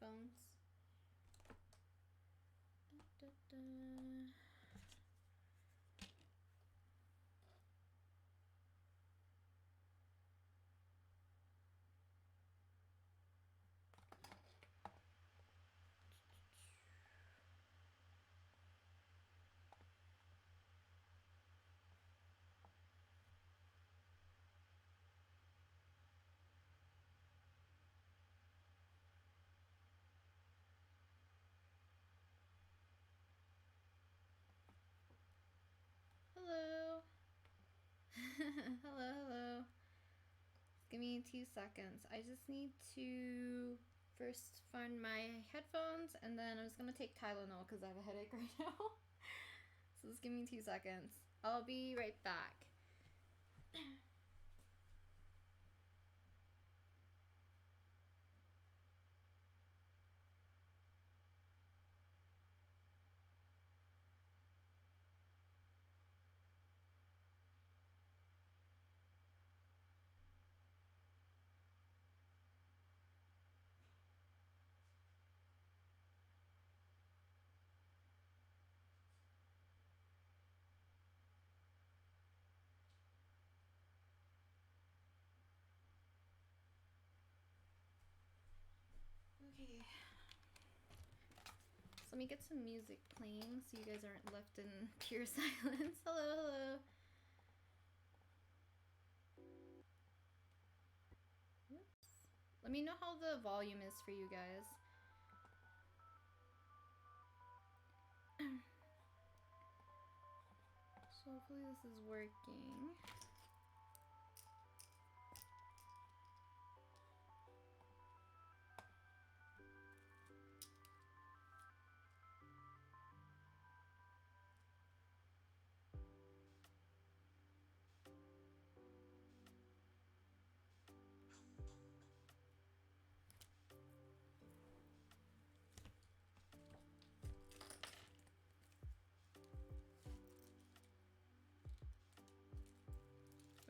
headphones. Hello. Hello. Give me 2 seconds. I just need to first find my headphones, and then I'm just gonna take Tylenol because I have a headache right now. So just give me 2 seconds. I'll be right back. Okay. So let me get some music playing so you guys aren't left in pure silence. Hello. Oops. Let me know how the volume is for you guys. So hopefully this is working.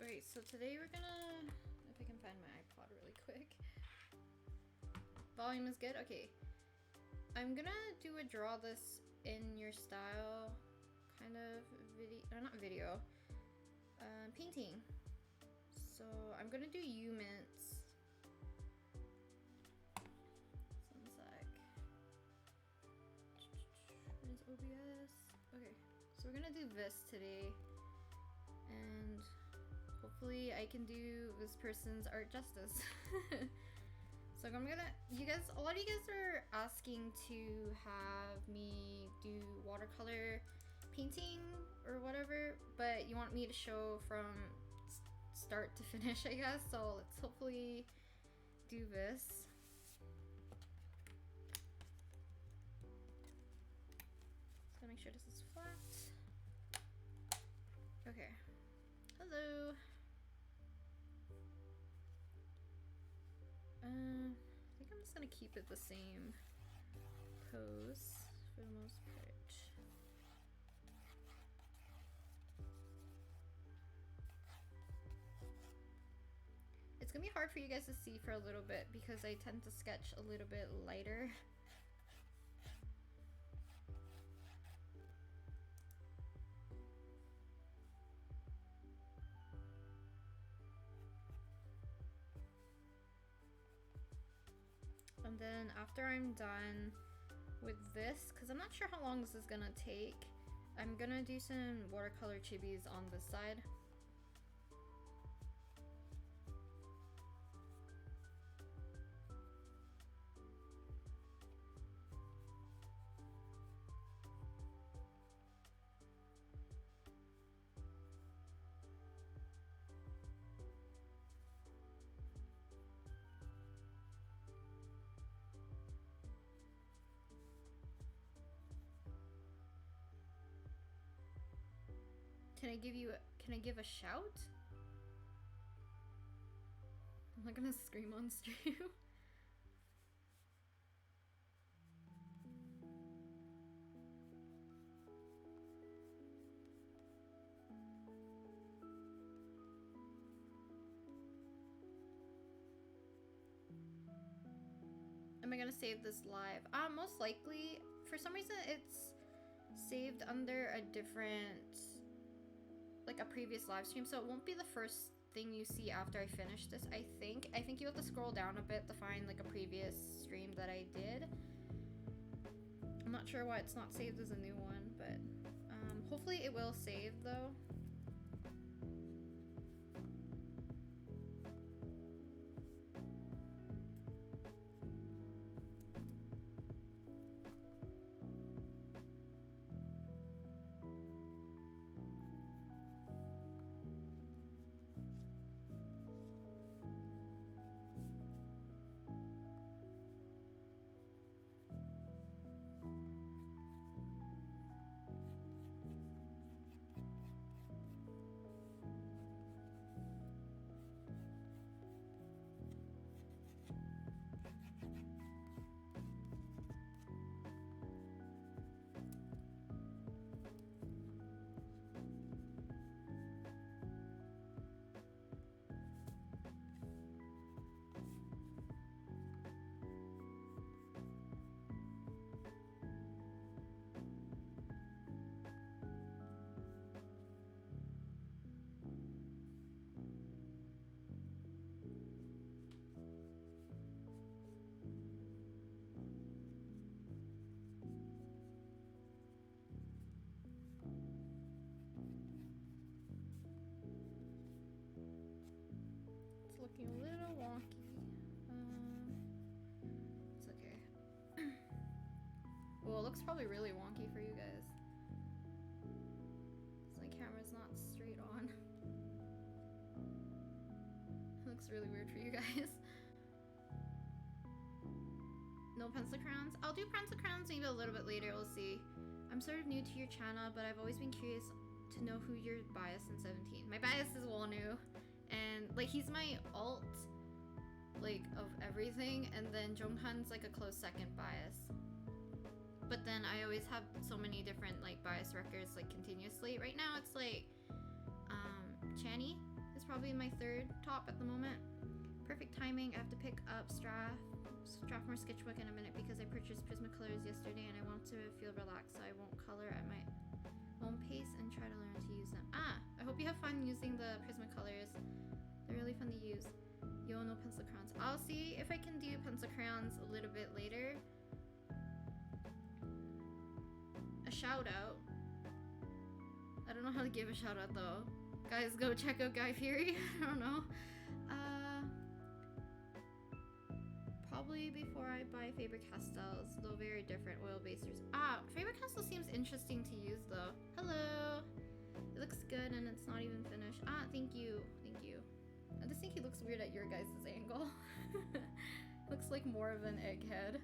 Alright, so today we're gonna, if I can find my iPod really quick. Volume is good? Okay. I'm gonna do a draw this in your style kind of video, or not video, painting. So I'm gonna do humans. One sec. Where's OBS? Okay, so we're gonna do this today. And hopefully I can do this person's art justice. So I'm gonna, a lot of you guys are asking to have me do watercolor painting or whatever, but you want me to show from start to finish, I guess. So let's hopefully do this. Just gotta make sure this is flat. Okay. Hello. I think I'm just gonna keep it the same pose for the most part. It's gonna be hard for you guys to see for a little bit because I tend to sketch a little bit lighter. And then after I'm done with this, because I'm not sure how long this is gonna take, I'm gonna do some watercolor chibis on this side. Can I give a shout? I'm not gonna scream on stream. am I gonna save this live? Most likely. For some reason, it's saved under a different, like a previous live stream, so it won't be the first thing you see after I finish this. I think you have to scroll down a bit to find like a previous stream that I did. I'm not sure why it's not saved as a new one, but hopefully it will save though. Looking a little wonky. It's okay. Well, it looks probably really wonky for you guys. My camera's not straight on. It looks really weird for you guys. No pencil crowns? I'll do pencil crowns maybe a little bit later, we'll see. I'm sort of new to your channel, but I've always been curious to know who your bias in 17. My bias is Wonu. And like he's my alt, like of everything, and then Jonghan's like a close second bias. But then I always have so many different like bias records like continuously. Right now it's like Channy is probably my third top at the moment. Perfect timing. I have to pick up Strathmore sketchbook in a minute because I purchased Prismacolors yesterday and I want to feel relaxed, so I won't color at my own pace and try to learn to use them. I hope you have fun using the Prismacolors. They're really fun to use. Yo, no pencil crayons. I'll see if I can do pencil crayons a little bit later. A shout out. I don't know how to give a shout out though. Guys, go check out Guy Fieri. I don't know. Probably before I buy Faber-Castells, though very different oil basers. Faber-Castell seems interesting to use though. Hello. It looks good and it's not even finished. Thank you. Thank you. I just think he looks weird at your guys' angle. Looks like more of an egghead.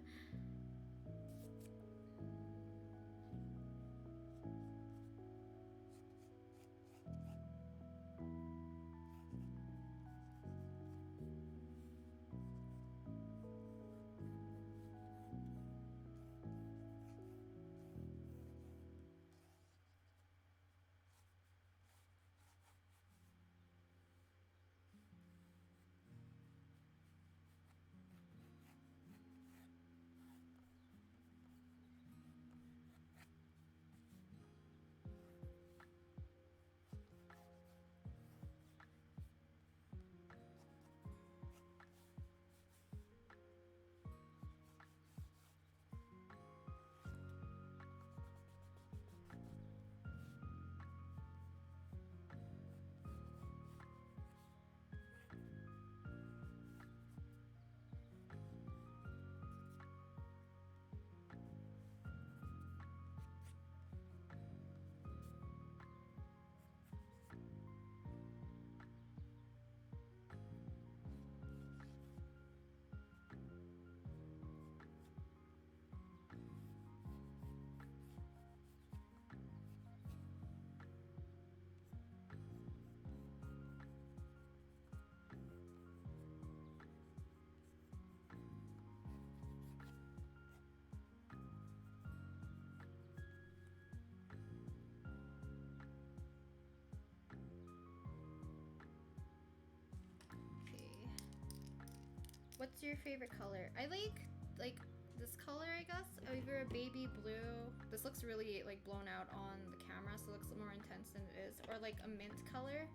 What's your favorite color? I like like this color, I guess, either a baby blue. This looks really like blown out on the camera, so it looks more intense than it is, or like a mint color.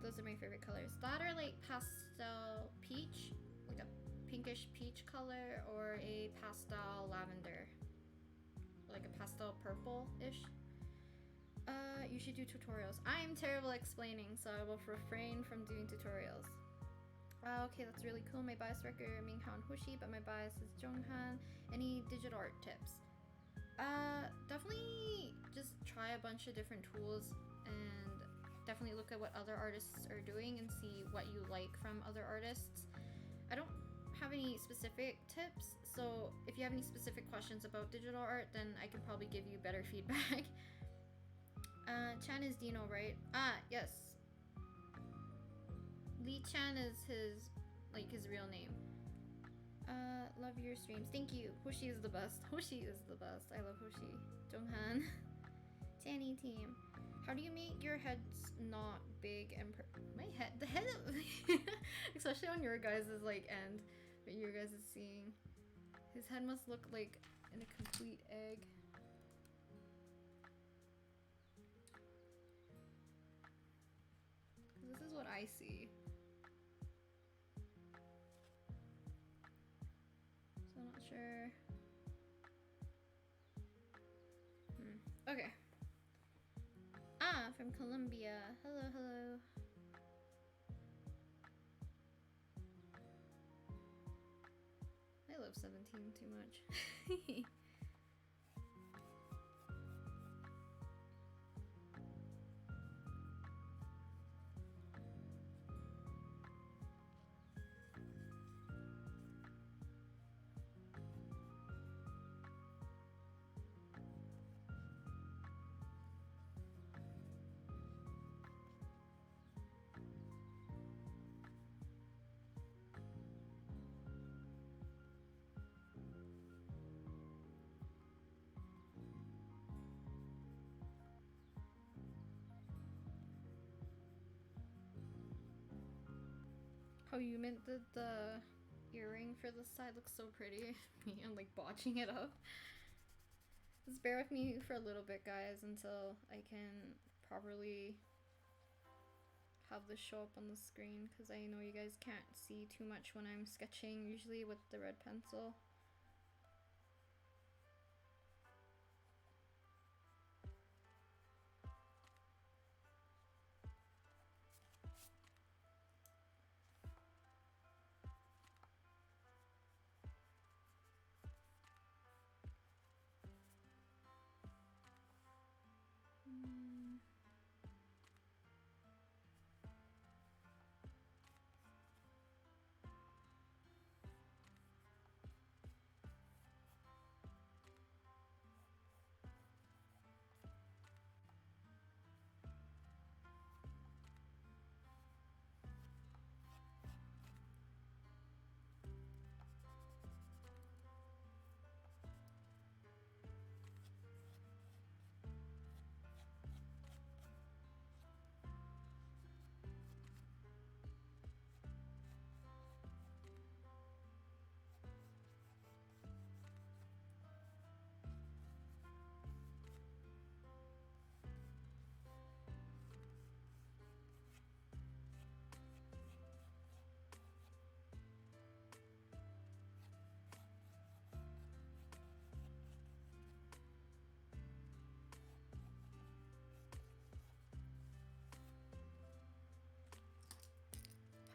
Those are my favorite colors. That or like pastel peach, like a pinkish peach color, or a pastel lavender, like a pastel purple-ish. You should do tutorials. I'm terrible at explaining, so I will refrain from doing tutorials. Okay, that's really cool. My bias record Minghan Hushi, but my bias is Jonghan. Any digital art tips? Definitely just try a bunch of different tools and definitely look at what other artists are doing and see what you like from other artists. I don't have any specific tips, so if you have any specific questions about digital art, then I can probably give you better feedback. Chan is Dino, right? Yes. Lee Chan is his real name. Love your streams. Thank you. Hoshi is the best. Hoshi is the best. I love Hoshi. Jonghan. Tanny team. How do you make your heads not big and the head especially on your guys' end, but your guys is seeing. His head must look like in a complete egg. This is what I see. So I'm not sure. Okay. From Colombia. Hello, hello. I love 17 too much. How you minted the earring for this side looks so pretty. Me, I'm like botching it up. Just bear with me for a little bit, guys, until I can properly have this show up on the screen, because I know you guys can't see too much when I'm sketching, usually with the red pencil.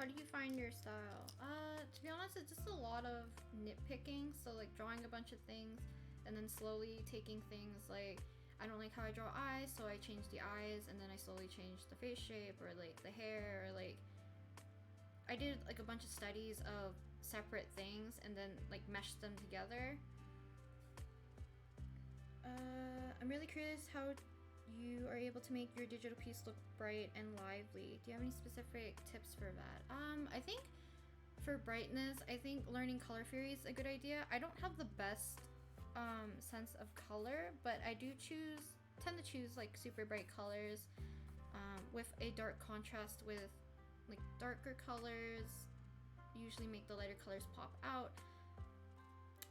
How do you find your style? To be honest, it's just a lot of nitpicking. So like drawing a bunch of things and then slowly taking things like, I don't like how I draw eyes, so I change the eyes, and then I slowly change the face shape or like the hair, or like I did like a bunch of studies of separate things and then like meshed them together. I'm really curious how you are able to make your digital piece look bright and lively. Do you have any specific tips for that? I think for brightness, I think learning color theory is a good idea. I don't have the best sense of color, but I do tend to choose like super bright colors with a dark contrast with like darker colors usually make the lighter colors pop out.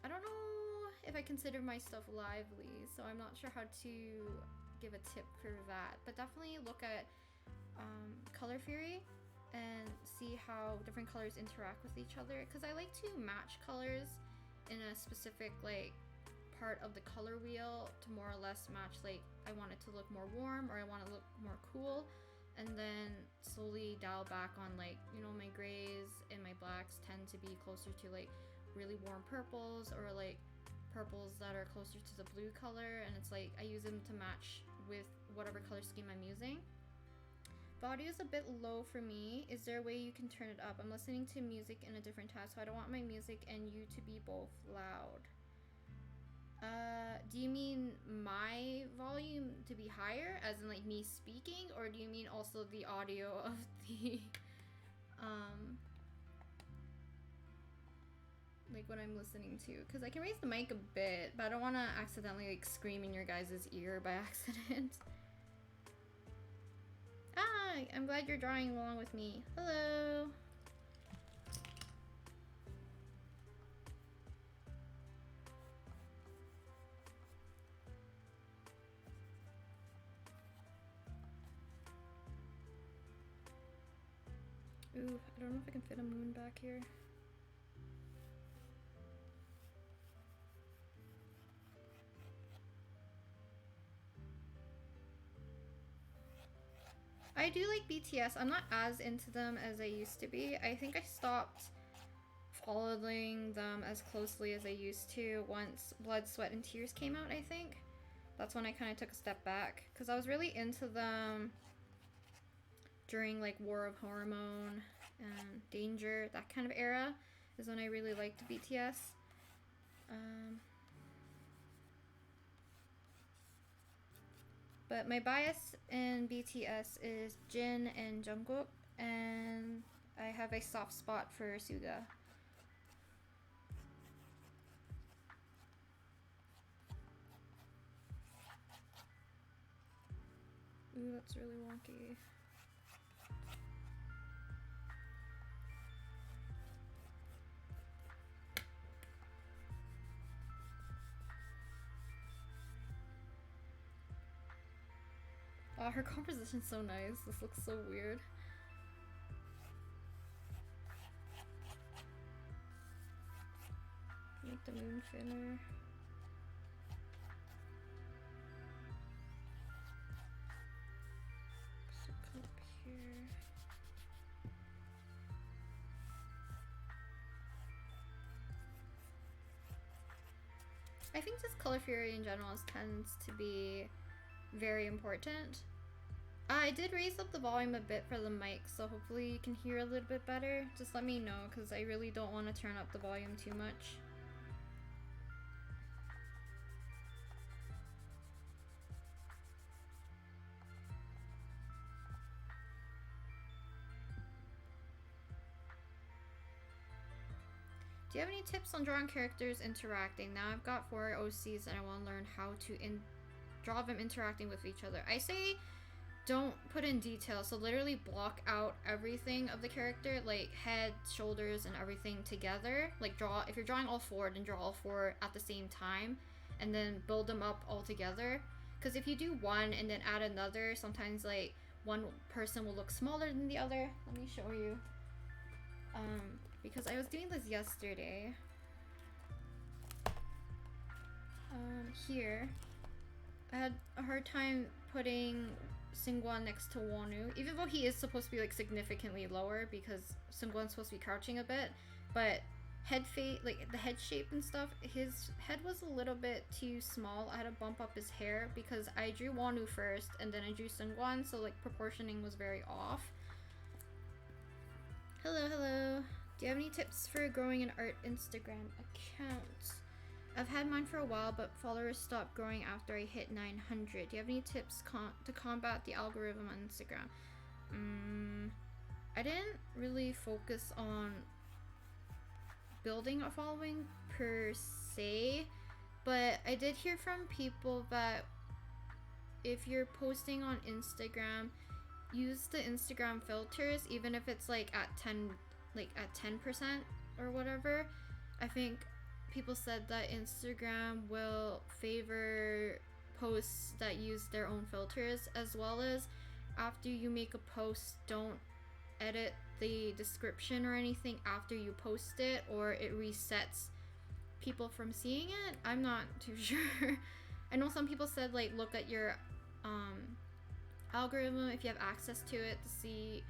I don't know if I consider my stuff lively, so I'm not sure how to give a tip for that, but definitely look at color theory and see how different colors interact with each other, because I like to match colors in a specific like part of the color wheel to more or less match, like I want it to look more warm or I want it to look more cool, and then slowly dial back on, like, you know, my grays and my blacks tend to be closer to like really warm purples, or like purples that are closer to the blue color, and it's like I use them to match with whatever color scheme I'm using. The audio is a bit low for me. Is there a way you can turn it up? I'm listening to music in a different tab, so I don't want my music and you to be both loud. Do you mean my volume to be higher, as in like me speaking, or do you mean also the audio of the like what I'm listening to? Because I can raise the mic a bit, but I don't want to accidentally like scream in your guys' ear by accident. Ah, I'm glad you're drawing along with me. Hello. Ooh, I don't know if I can fit a moon back here. I do like BTS. I'm not as into them as I used to be. I think I stopped following them as closely as I used to once Blood, Sweat, and Tears came out, I think. That's when I kind of took a step back, because I was really into them during like War of Hormone and Danger, that kind of era is when I really liked BTS. But my bias in BTS is Jin and Jungkook, and I have a soft spot for Suga. Ooh, that's really wonky. Oh, her composition's so nice. This looks so weird. Make the moon thinner. So come up here. I think this color theory in general tends to be very important. I did raise up the volume a bit for the mic, so hopefully you can hear a little bit better. Just let me know, because I really don't want to turn up the volume too much. Do you have any tips on drawing characters interacting? Now I've got 4 OCs and I want to learn how to draw them interacting with each other. I say don't put in detail, so literally block out everything of the character, like head, shoulders, and everything together. Like draw, if you're drawing all 4, then draw all 4 at the same time and then build them up all together. Because if you do one and then add another, sometimes like one person will look smaller than the other. Let me show you. Because I was doing this yesterday. Here, I had a hard time putting Seungwon next to Wonu, even though he is supposed to be like significantly lower because Seungwon's supposed to be crouching a bit, but like the head shape and stuff, his head was a little bit too small. I had to bump up his hair because I drew Wonu first and then I drew Seungwon, so like proportioning was very off. Hello, hello. Do you have any tips for growing an art Instagram account? I've had mine for a while, but followers stopped growing after I hit 900. Do you have any tips to combat the algorithm on Instagram? I didn't really focus on building a following per se, but I did hear from people that if you're posting on Instagram, use the Instagram filters, even if it's like at 10 like at 10% or whatever. I think people said that Instagram will favor posts that use their own filters, as well as after you make a post, don't edit the description or anything after you post it, or it resets people from seeing it. I'm not too sure. I know some people said like look at your algorithm if you have access to it to see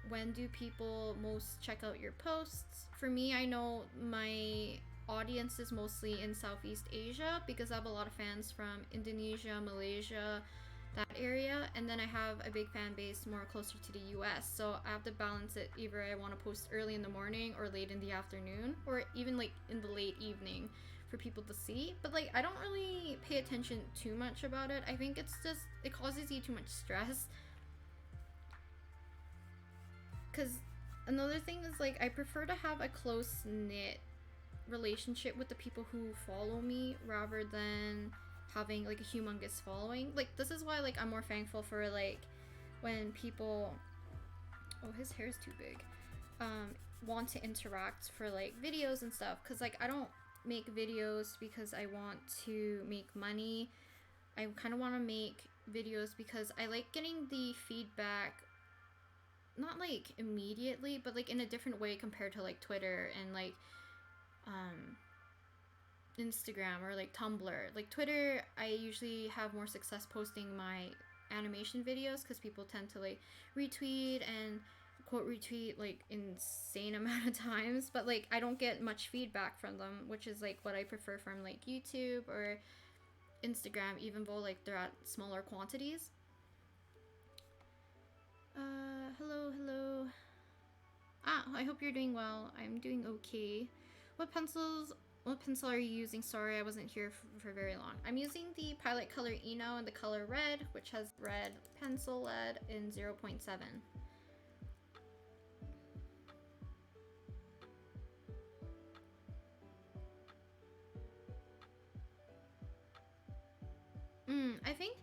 when do people most check out your posts. For me, I know my audience is mostly in Southeast Asia because I have a lot of fans from Indonesia, Malaysia, that area, and then I have a big fan base more closer to the US, so I have to balance it. Either I want to post early in the morning or late in the afternoon, or even like in the late evening for people to see. But like I don't really pay attention too much about it. I think it's just it causes you too much stress, because another thing is like I prefer to have a close knit relationship with the people who follow me rather than having like a humongous following. Like this is why like I'm more thankful for like when people, oh his hair's too big, want to interact for like videos and stuff, because like I don't make videos because I want to make money. I kind of want to make videos because I like getting the feedback, not like immediately, but like in a different way compared to like Twitter and like Instagram or like Tumblr. Like Twitter, I usually have more success posting my animation videos because people tend to like retweet and quote retweet like insane amount of times, but like I don't get much feedback from them, which is like what I prefer from like YouTube or Instagram, even though like they're at smaller quantities. Hello. I hope you're doing well. I'm doing okay. What pencil are you using? Sorry, I wasn't here for very long. I'm using the Pilot Color Eno in the color red, which has red pencil lead in 0.7. I think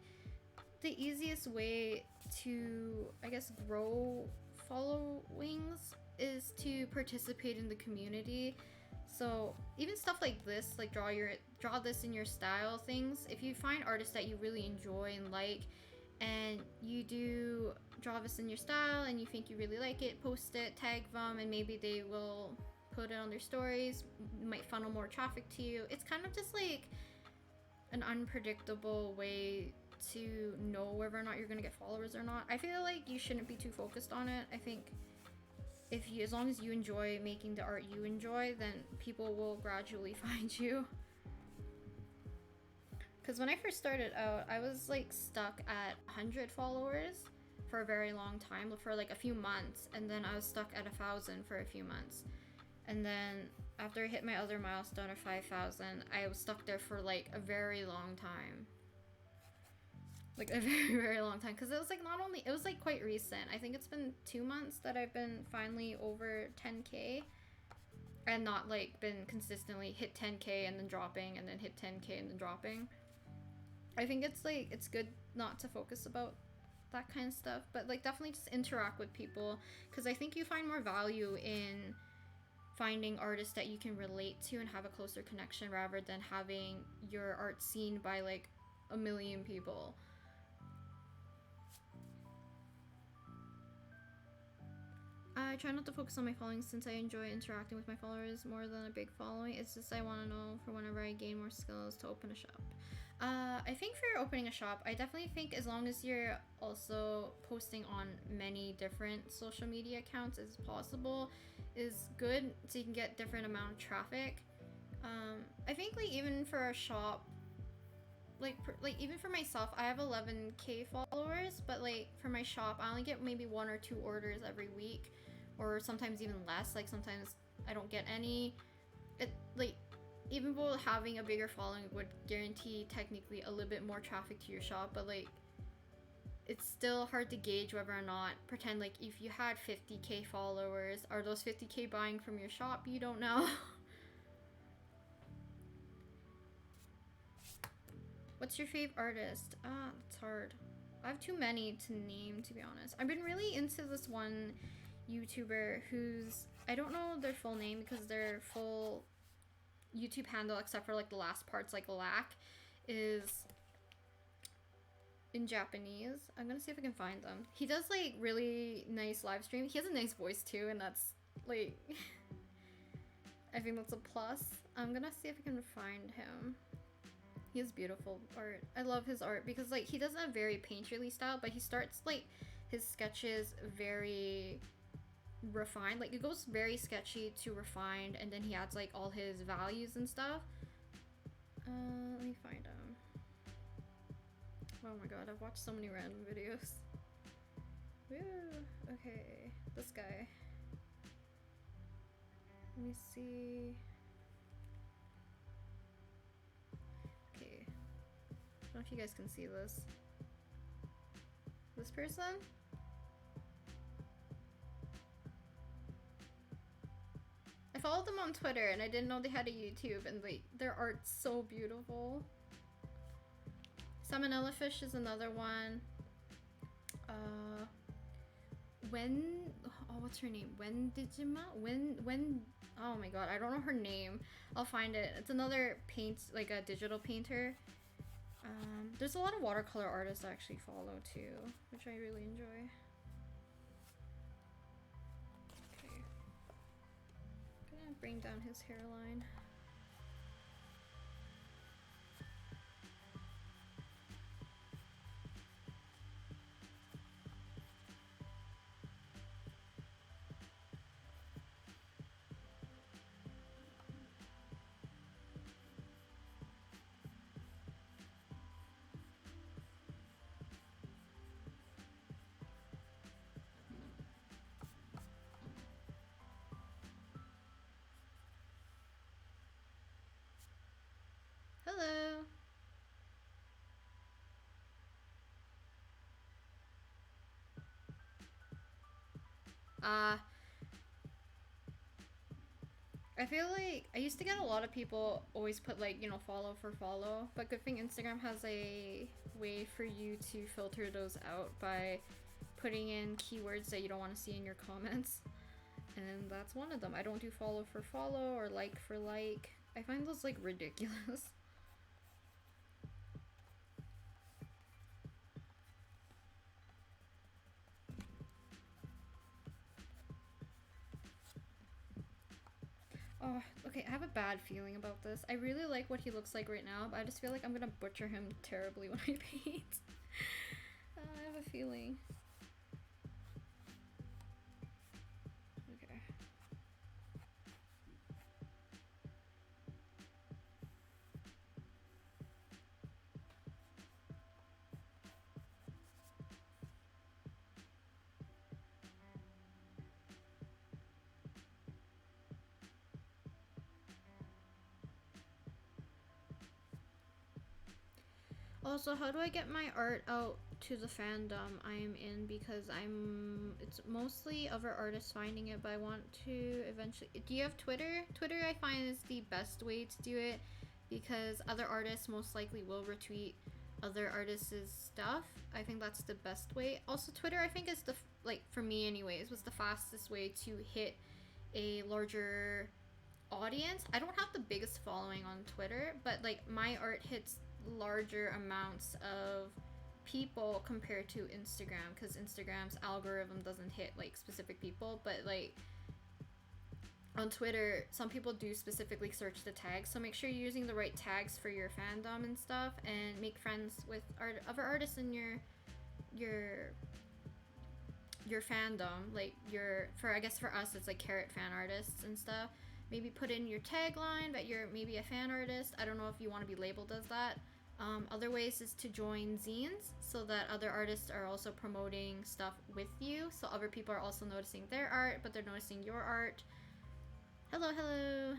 the easiest way to, I guess, grow followings is to participate in the community. So even stuff like this, like draw this in your style things, if you find artists that you really enjoy and like, and you do draw this in your style and you think you really like it, post it, tag them, and maybe they will put it on their stories, might funnel more traffic to you. It's kind of just like an unpredictable way to know whether or not you're gonna get followers or not. I feel like you shouldn't be too focused on it. I think if you, as long as you enjoy making the art you enjoy, then people will gradually find you. Because when I first started out, I was like stuck at 100 followers for a very long time, for like a few months, and then I was stuck at 1,000 for a few months, and then after I hit my other milestone of 5,000, I was stuck there for like a very long time. Like a very, very long time, because it was like it was like quite recent. I think it's been 2 months that I've been finally over 10k, and not like been consistently hit 10k and then dropping and then hit 10k and then dropping. I think it's like it's good not to focus about that kind of stuff, but like definitely just interact with people, because I think you find more value in finding artists that you can relate to and have a closer connection rather than having your art seen by like a million people. I try not to focus on my following since I enjoy interacting with my followers more than a big following. It's just I want to know for whenever I gain more skills to open a shop. I think for opening a shop, I definitely think as long as you're also posting on many different social media accounts as possible is good, so you can get different amount of traffic. I think like even for a shop, like even for myself, I have 11k followers, but like for my shop, I only get maybe 1 or 2 orders every week, or sometimes even less. Like sometimes I don't get any. It like even though having a bigger following would guarantee technically a little bit more traffic to your shop, but like it's still hard to gauge whether or not, pretend like if you had 50k followers, are those 50k buying from your shop? You don't know. What's your fave artist? That's hard. I have too many to name, to be honest. I've been really into this one YouTuber who's, I don't know their full name because their full YouTube handle, except for like the last parts like lack, is in Japanese. I'm gonna see if I can find them. He does like really nice live stream. He has a nice voice too, and that's like I think that's a plus. I'm gonna see if I can find him. He has beautiful art. I love his art because like he doesn't have very painterly style, but he starts like his sketches very refined. Like it goes very sketchy to refined, and then he adds like all his values and stuff. Let me find him. Oh my god, I've watched so many random videos. Woo. Okay, this guy. Let me see. Okay. I don't know if you guys can see this. This person? I followed them on Twitter and I didn't know they had a YouTube, and like their art's so beautiful. Salmonella Fish is another one. What's her name? Oh my god, I don't know her name. I'll find it. It's another like a digital painter. There's a lot of watercolor artists I actually follow too, which I really enjoy. Okay. I'm gonna bring down his hairline. Hello. I feel like I used to get a lot of people always put like, you know, follow for follow, but good thing Instagram has a way for you to filter those out by putting in keywords that you don't want to see in your comments. And that's one of them. I don't do follow for follow or like for like. I find those like ridiculous. Oh, okay, I have a bad feeling about this. I really like what he looks like right now, but I just feel like I'm gonna butcher him terribly when I paint. I have a feeling. Okay. Also, how do I get my art out to the fandom I'm in? Because it's mostly other artists finding it, but I want to eventually. Do you have Twitter? Twitter I find is the best way to do it because other artists most likely will retweet other artists' stuff. I think that's the best way. Also, Twitter I think is like for me anyways, was the fastest way to hit a larger audience. I don't have the biggest following on Twitter, but like my art hits larger amounts of people compared to Instagram, because Instagram's algorithm doesn't hit like specific people, but like on Twitter some people do specifically search the tags, so make sure you're using the right tags for your fandom and stuff, and make friends with other artists in your fandom. Like I guess for us it's like carrot fan artists and stuff. Maybe put in your tagline that you're maybe a fan artist. I don't know if you want to be labeled as that. Other ways is to join zines so that other artists are also promoting stuff with you. So other people are also noticing their art, but they're noticing your art. Hello, hello.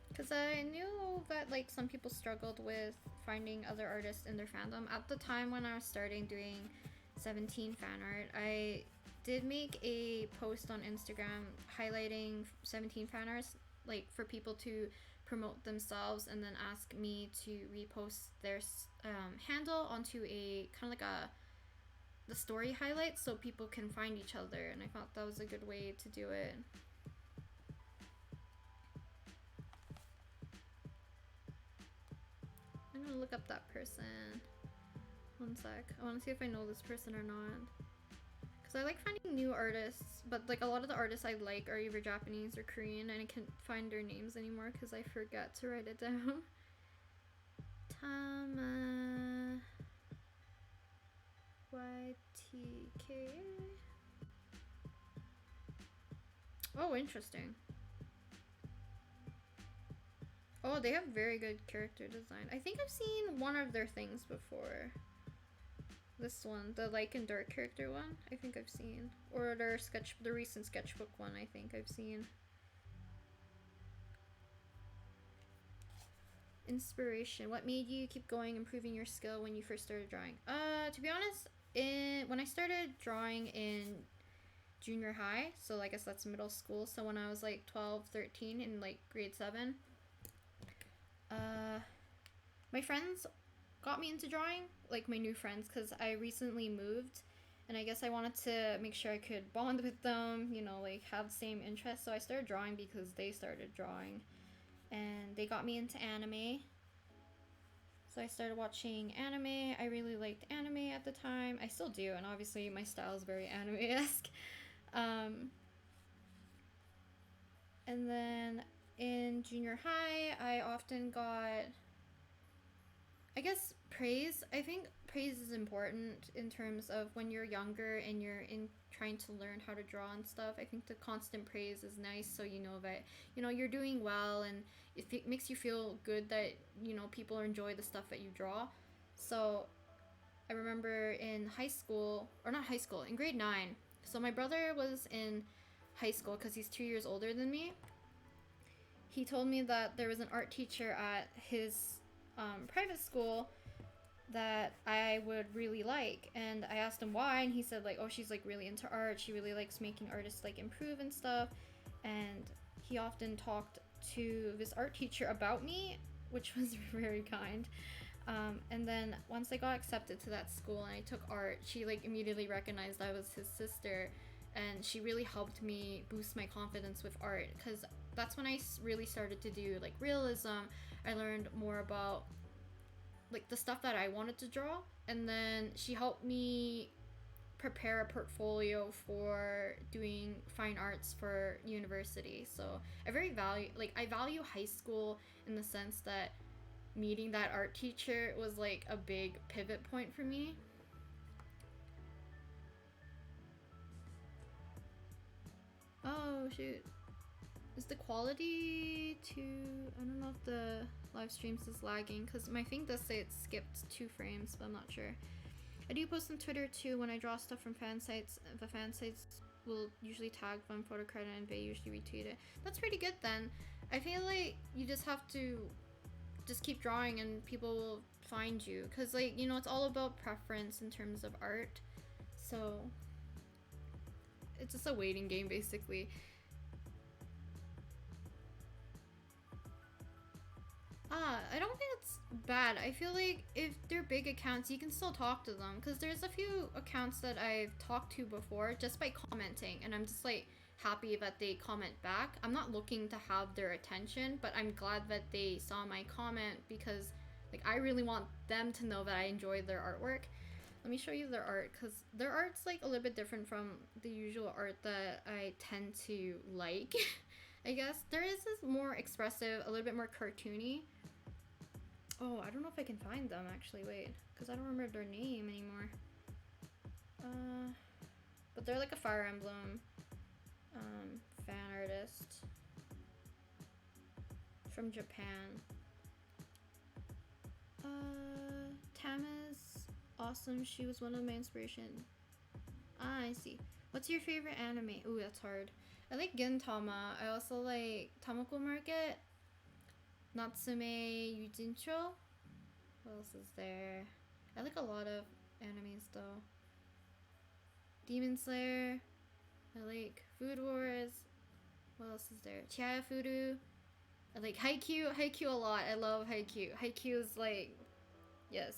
Because I knew that like some people struggled with finding other artists in their fandom. At the time when I was starting doing 17 fan art, I did make a post on Instagram highlighting 17 fan arts, like for people to promote themselves and then ask me to repost their handle onto a kind of like the story highlights so people can find each other, and I thought that was a good way to do it. I'm gonna look up that person. One sec. I want to see if I know this person or not. Because I like finding new artists, but like a lot of the artists I like are either Japanese or Korean, and I can't find their names anymore because I forgot to write it down. Tama YTK. Oh, interesting. Oh, they have very good character design. I think I've seen one of their things before. This one, the Like and Dark character one, I think I've seen. Or the recent sketchbook one, I think I've seen. Inspiration. What made you keep going, improving your skill when you first started drawing? To be honest, when I started drawing in junior high, so I guess that's middle school, so when I was like 12, 13 in like grade 7, my friends got me into drawing, like my new friends, because I recently moved, and I guess I wanted to make sure I could bond with them, you know, like have the same interests, so I started drawing because they started drawing, and they got me into anime. So I started watching anime. I really liked anime at the time. I still do, and obviously my style is very anime-esque. And then in junior high, I often got, I guess, praise. I think praise is important in terms of when you're younger and you're trying to learn how to draw and stuff. I think the constant praise is nice, so you know that, you know, you're doing well, and it makes you feel good that, you know, people enjoy the stuff that you draw. So I remember in high school, or not high school, in grade 9. So my brother was in high school because he's 2 years older than me. He told me that there was an art teacher at his private school that I would really like, and I asked him why, and he said like, oh, she's like really into art, she really likes making artists like improve and stuff, and he often talked to this art teacher about me, which was very kind. And then once I got accepted to that school and I took art, she like immediately recognized I was his sister, and she really helped me boost my confidence with art, because that's when I really started to do like realism. I learned more about like the stuff that I wanted to draw, and then she helped me prepare a portfolio for doing fine arts for university. So I value high school in the sense that meeting that art teacher was like a big pivot point for me. Oh shoot. Is the quality too... I don't know if the live streams is lagging, because my thing does say it skipped 2 frames, but I'm not sure. I do post on Twitter too when I draw stuff from fan sites. The fan sites will usually tag them photo credit, and they usually retweet it. That's pretty good then. I feel like you just have to just keep drawing and people will find you, because like, you know, it's all about preference in terms of art. So it's just a waiting game basically. I don't think it's bad. I feel like if they're big accounts, you can still talk to them, because there's a few accounts that I've talked to before just by commenting, and I'm just like happy that they comment back. I'm not looking to have their attention, but I'm glad that they saw my comment, because like I really want them to know that I enjoy their artwork. Let me show you their art, because their art's like a little bit different from the usual art that I tend to like. I guess there is this more expressive, a little bit more cartoony. Oh, I don't know if I can find them actually. Wait, because I don't remember their name anymore. But they're like a Fire Emblem fan artist from Japan. Tama's awesome. She was one of my inspiration. I see. What's your favorite anime? Ooh, that's hard. I like Gintama. I also like Tamako Market, Natsume Yujincho. What else is there? I like a lot of animes though. Demon Slayer. I like Food Wars. What else is there? Chiafudu. I like Haikyuu. Haikyuu a lot. I love Haikyuu. Haikyuu is like, yes.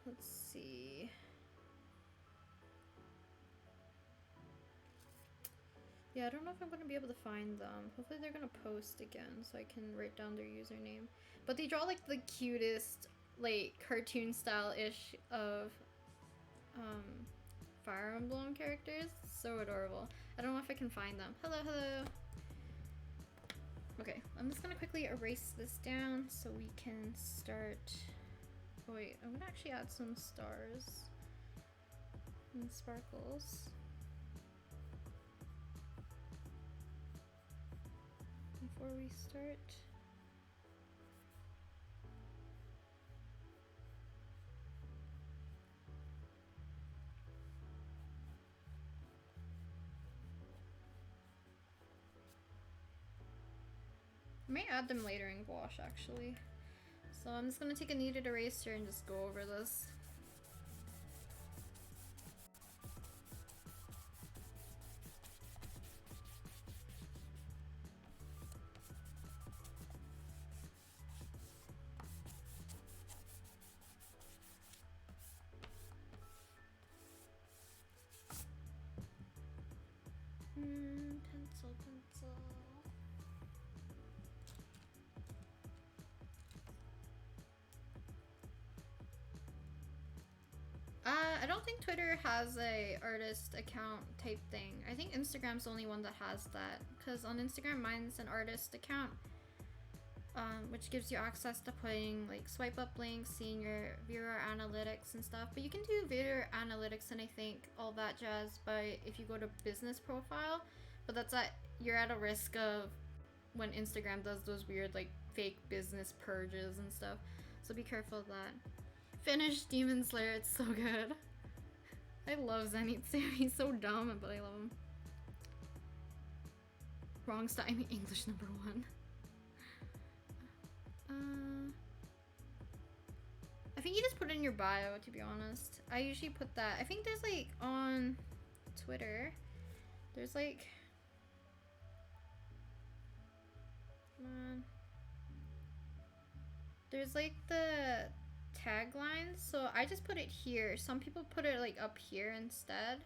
Let's see. Yeah, I don't know if I'm gonna be able to find them. Hopefully they're gonna post again so I can write down their username. But they draw like the cutest, like cartoon style-ish of Fire Emblem characters. So adorable. I don't know if I can find them. Hello, hello. Okay, I'm just gonna quickly erase this down so we can start. Oh wait, I'm gonna actually add some stars and sparkles before we start. I may add them later in gouache actually. So I'm just gonna take a kneaded eraser and just go over this. Pencil. I don't think Twitter has a artist account type thing. I think Instagram's the only one that has that. Because on Instagram, mine's an artist account. Which gives you access to putting like swipe up links, seeing your viewer analytics and stuff. But you can do viewer analytics and I think all that jazz by if you go to business profile. But that's you're at a risk of when Instagram does those weird like fake business purges and stuff. So be careful of that. Finished Demon Slayer, it's so good. I love Zenitsu, he's so dumb, but I love him. Wrong style, I mean English number 1. I think you just put it in your bio, to be honest. I usually put that. I think there's like on Twitter, there's like, come on. There's like the taglines, so I just put it here. Some people put it like up here instead.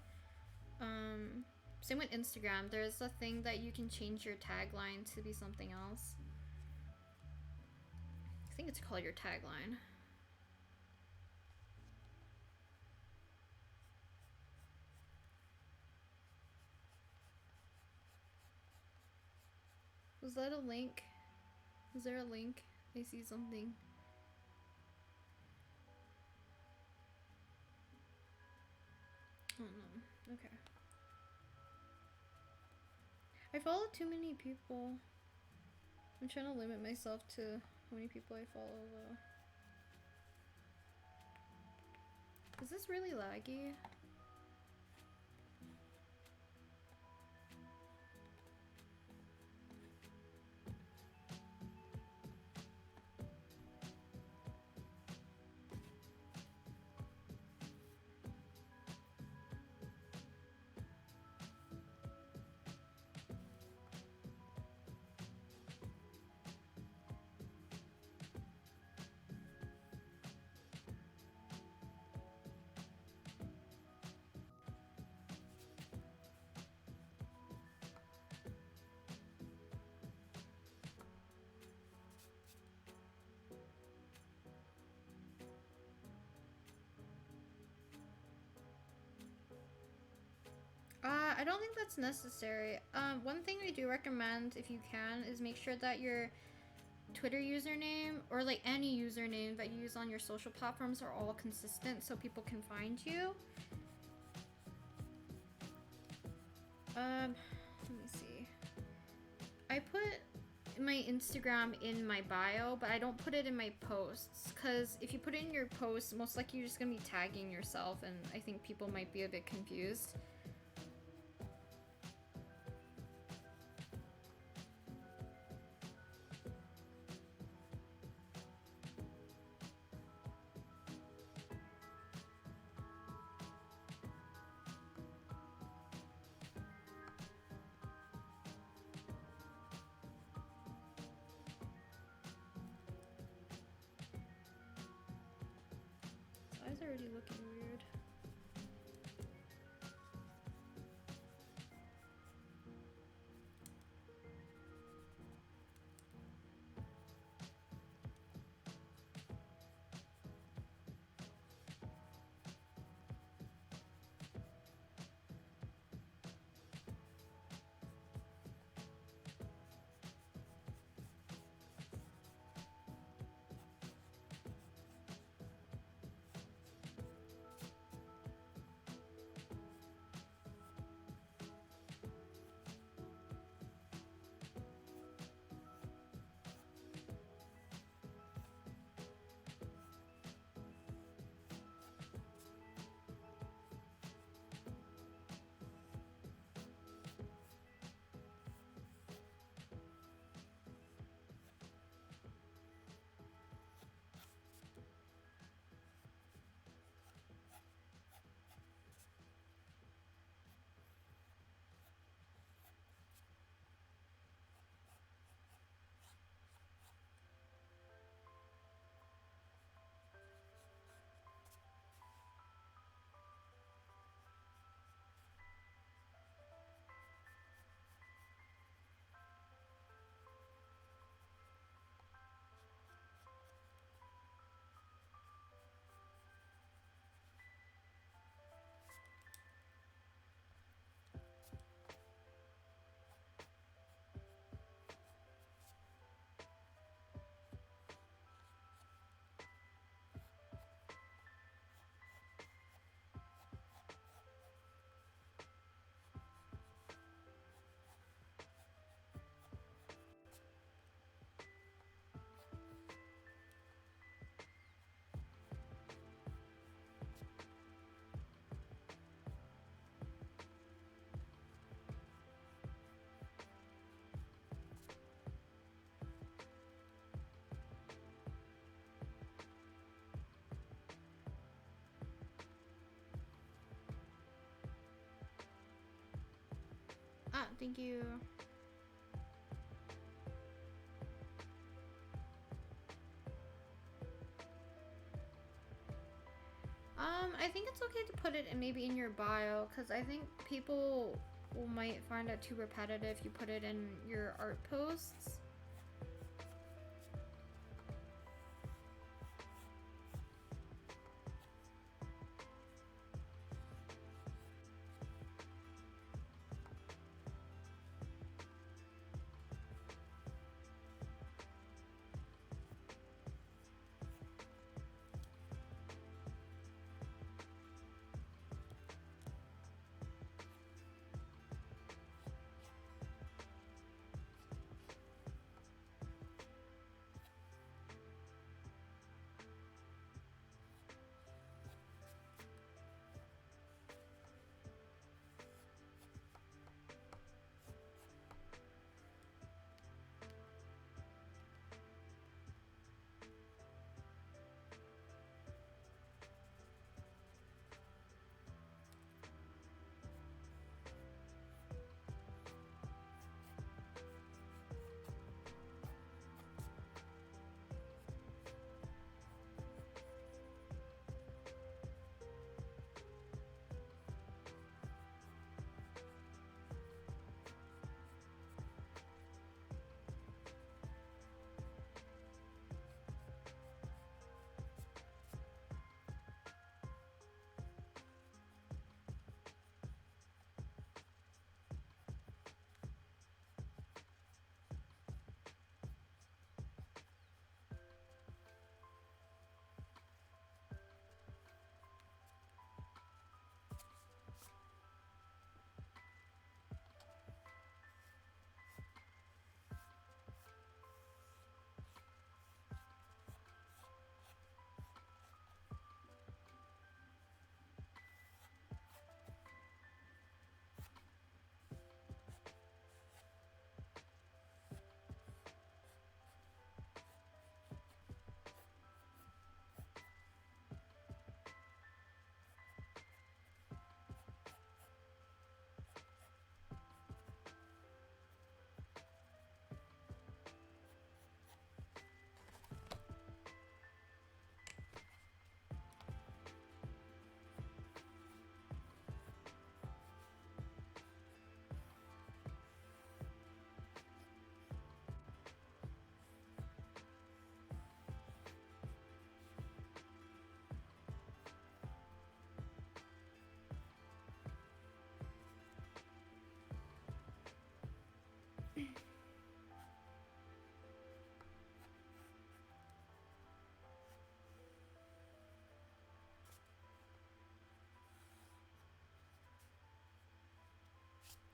Same with Instagram. There's a thing that you can change your tagline to be something else. I think it's called your tagline. Was that a link? Is there a link? I see something. Oh no. Okay. I follow too many people. I'm trying to limit myself to how many people I follow though. Is this really laggy? I don't think that's necessary. One thing I do recommend, if you can, is make sure that your Twitter username, or like any username that you use on your social platforms, are all consistent so people can find you. Let me see. I put my Instagram in my bio, but I don't put it in my posts, because if you put it in your posts, most likely you're just gonna be tagging yourself, and I think people might be a bit confused. eye's already looking weird. Ah, thank you. I think it's okay to put it in maybe in your bio, because I think people might find it too repetitive if you put it in your art posts.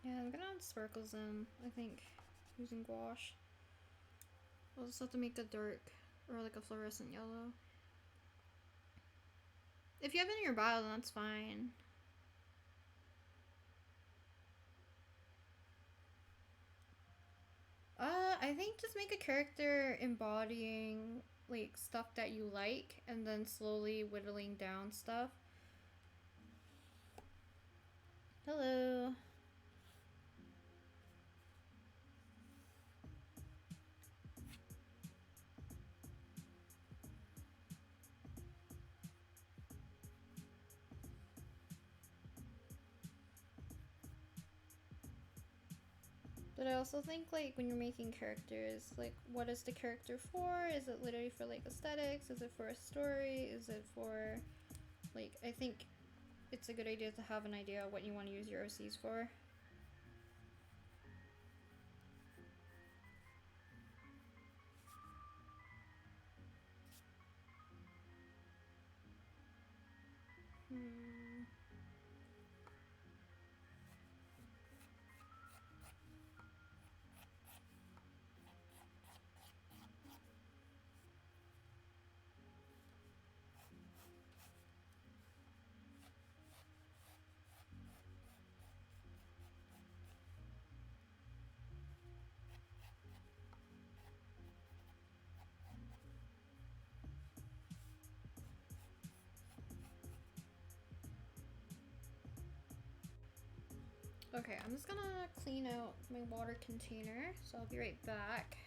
Yeah, I'm gonna add sparkles in, I think, using gouache. I'll just have to make a dark, or like a fluorescent yellow. If you have it in your bio, then that's fine. I think just make a character embodying like stuff that you like and then slowly whittling down stuff. Hello. But I also think like when you're making characters, like what is the character for? Is it literally for like aesthetics? Is it for a story? Is it for like, I think it's a good idea to have an idea of what you want to use your OCs for. Okay, I'm just gonna clean out my water container, so I'll be right back.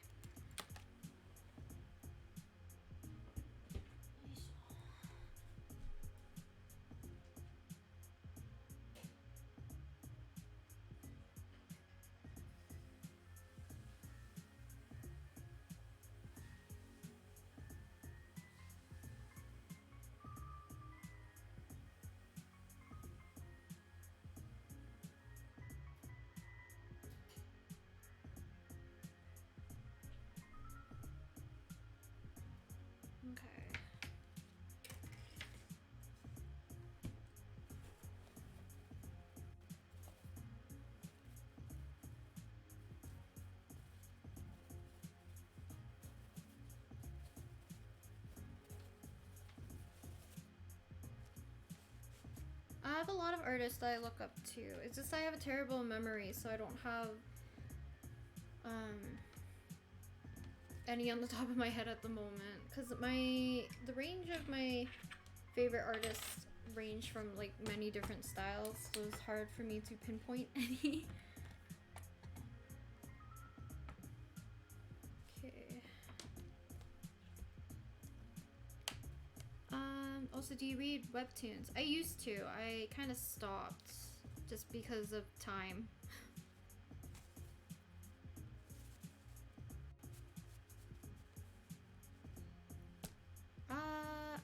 Okay. I have a lot of artists that I look up to. It's just I have a terrible memory, so I don't have any on the top of my head at the moment. Because the range of my favorite artists range from like many different styles, so it's hard for me to pinpoint any. Okay. Also, do you read webtoons? I used to. I kind of stopped just because of time.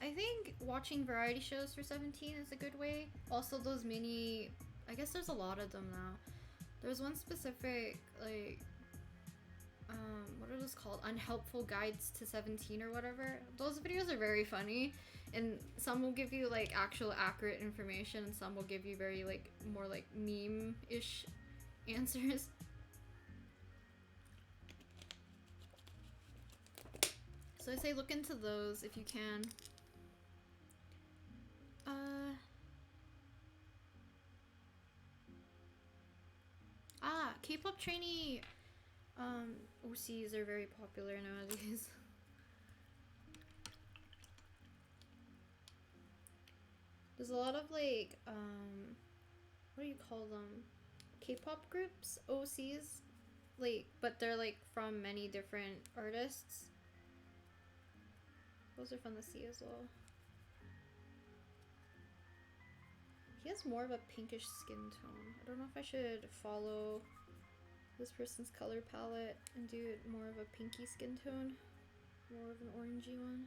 I think watching variety shows for 17 is a good way. Also, those mini, I guess there's a lot of them now. There's one specific, like, what are those called? Unhelpful Guides to 17 or whatever. Those videos are very funny, and some will give you like actual accurate information, and some will give you very like more like meme-ish answers. So I say look into those if you can. K-pop trainee OCs are very popular nowadays. There's a lot of like what do you call them? K-pop groups, OCs, like, but they're like from many different artists. Those are fun to see as well. He has more of a pinkish skin tone. I don't know if I should follow this person's color palette and do more of a pinky skin tone, more of an orangey one.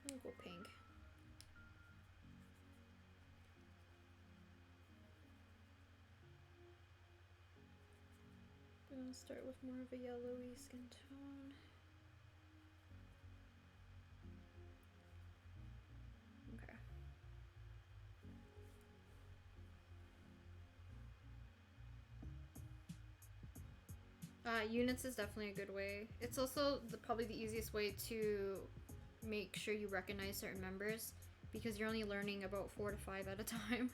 I'm gonna go pink. I'm gonna start with more of a yellowy skin tone. Okay. Units is definitely a good way. It's also probably the easiest way to make sure you recognize certain members, because you're only learning about 4 to 5 at a time.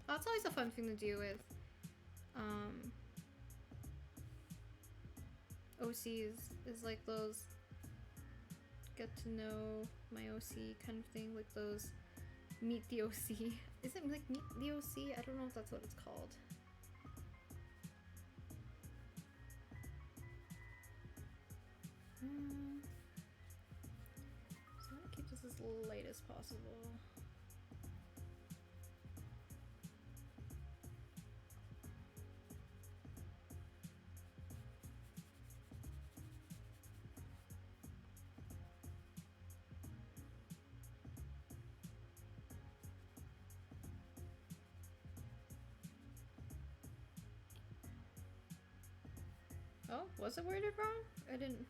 That's always a fun thing to do with OCs, is like those get to know my OC kind of thing, like those meet the OC. Is it like meet the OC? I don't know if that's what it's called. So I'm gonna keep this as light as possible. Oh, was it worded wrong? I didn't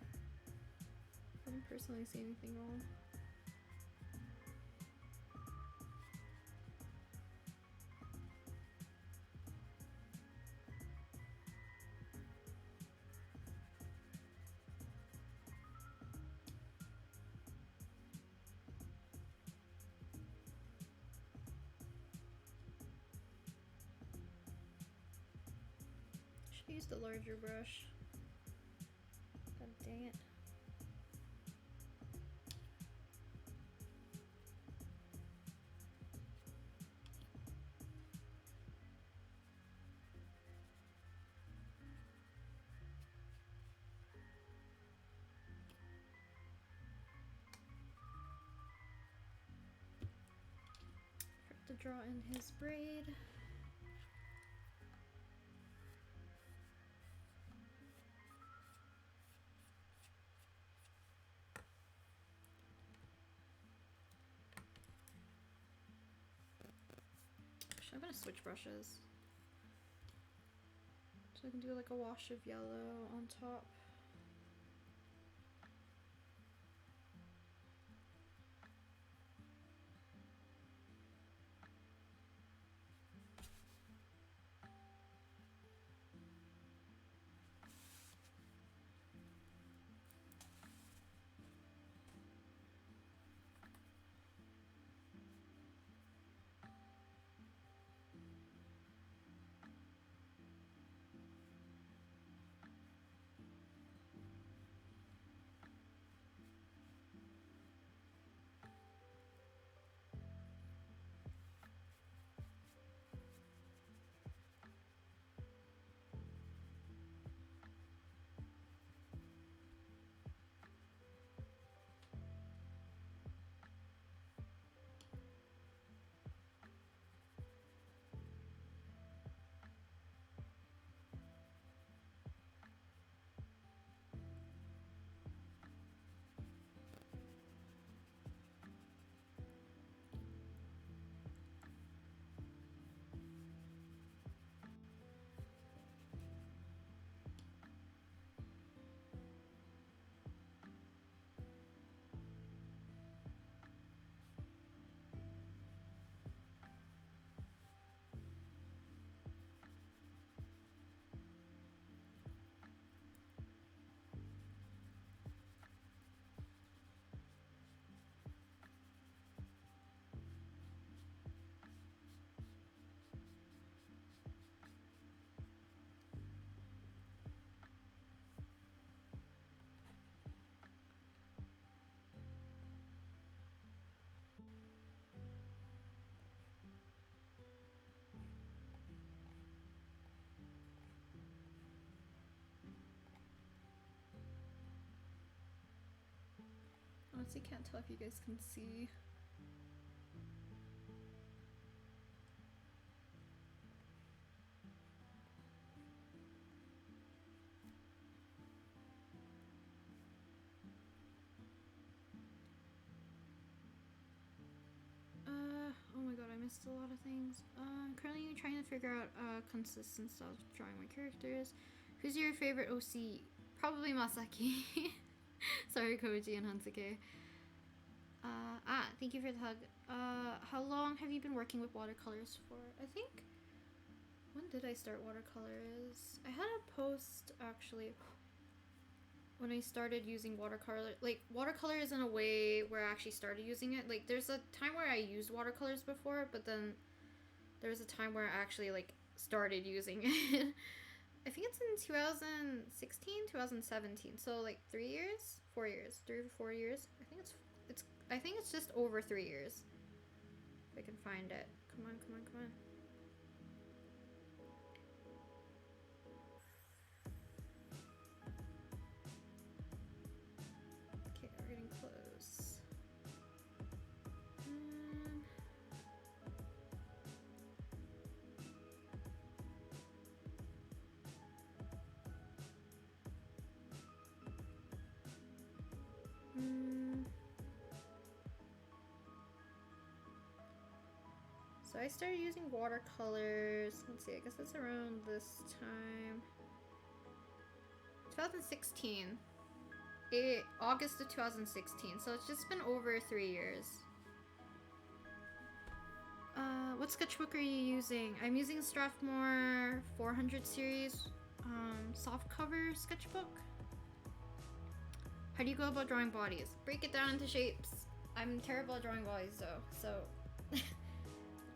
personally see anything wrong. Should use the larger brush. God dang it. To draw in his braid. Actually, I'm gonna switch brushes. So I can do like a wash of yellow on top. Honestly, can't tell if you guys can see. Oh my god, I missed a lot of things. I'm currently trying to figure out a consistent style of drawing my characters. Who's your favorite OC? Probably Masaki. Sorry, Koji and Hansuke. Thank you for the hug. How long have you been working with watercolors for? I think, when did I start watercolors? I had a post, actually, when I started using watercolor. Like, watercolors in a way where I actually started using it. Like, there's a time where I used watercolors before, but then there's a time where I actually, like, started using it. I think it's in 2016, 2017. So, like, 3 years? 4 years. 3 or 4 years. I think it's just over 3 years. If I can find it. Come on, come on, come on. Okay, we're getting close. So I started using watercolors, let's see, I guess that's around this time. 2016. August of 2016, so it's just been over 3 years. What sketchbook are you using? I'm using Strathmore 400 series soft cover sketchbook. How do you go about drawing bodies? Break it down into shapes. I'm terrible at drawing bodies though, so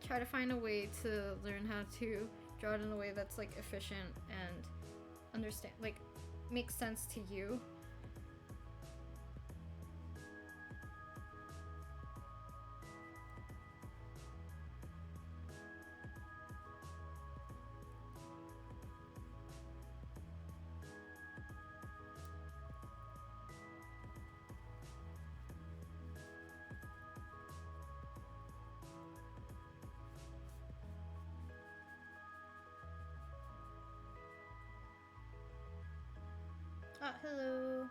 try to find a way to learn how to draw it in a way that's like efficient and understand, like, makes sense to you. Hello.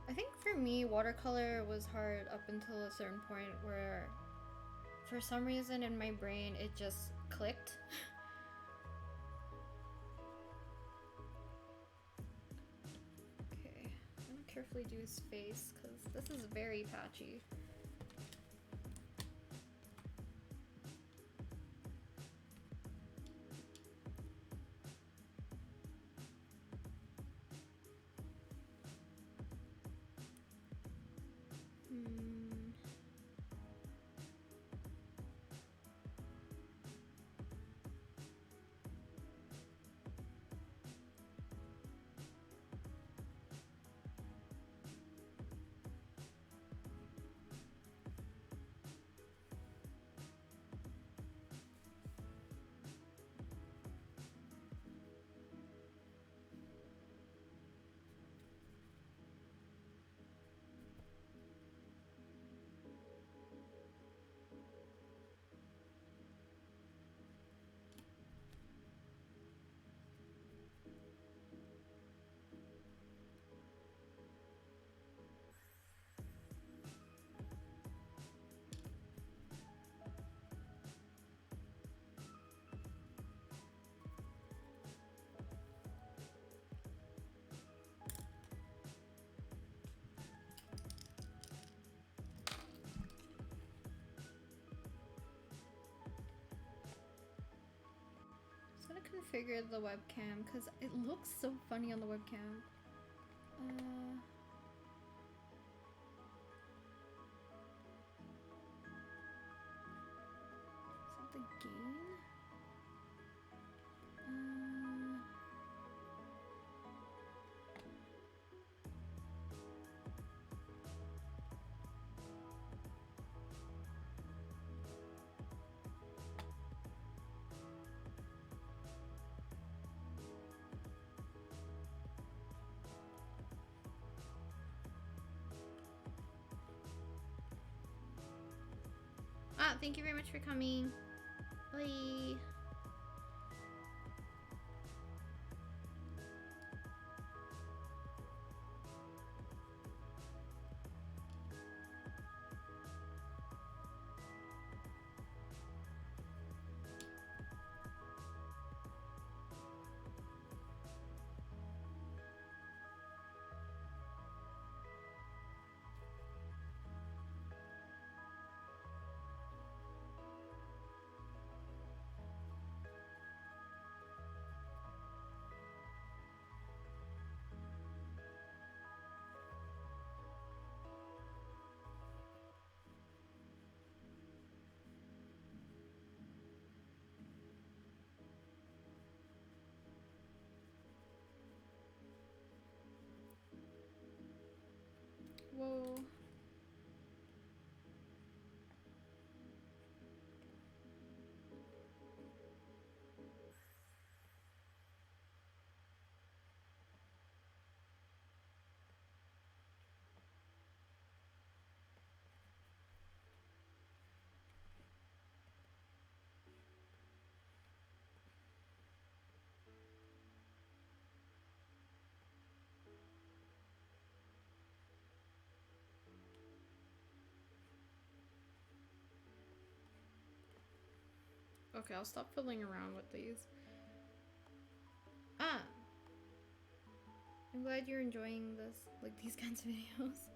I think for me, watercolor was hard up until a certain point where, for some reason in my brain, it just clicked. Okay, I'm gonna carefully do his face, because this is very patchy. I'm gonna configure the webcam because it looks so funny on the webcam. Something gain? Thank you very much for coming. Bye. Okay, I'll stop fiddling around with these. Ah! I'm glad you're enjoying this, like these kinds of videos.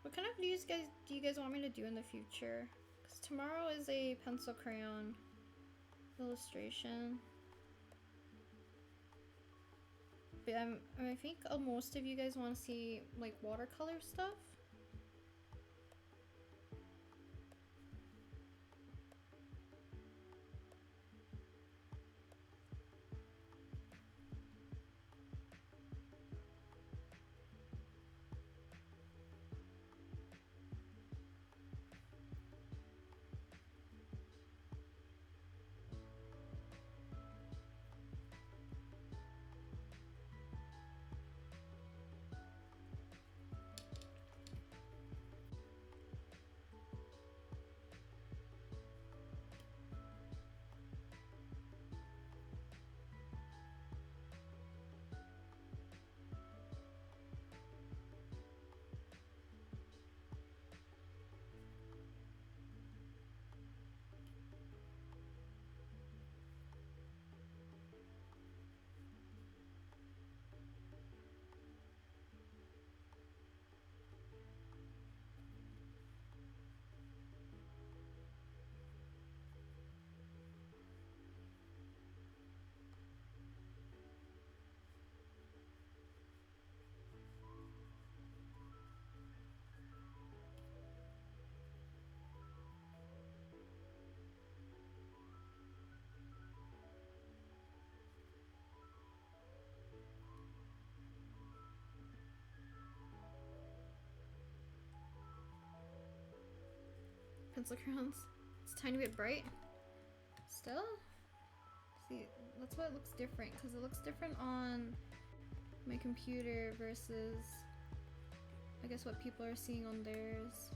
What kind of videos do you guys want me to do in the future? Because tomorrow is a pencil crayon illustration. But I think most of you guys want to see like watercolor stuff. Pencil crayons. It's a tiny bit bright. Still? See, that's why it looks different, because it looks different on my computer versus, I guess, what people are seeing on theirs.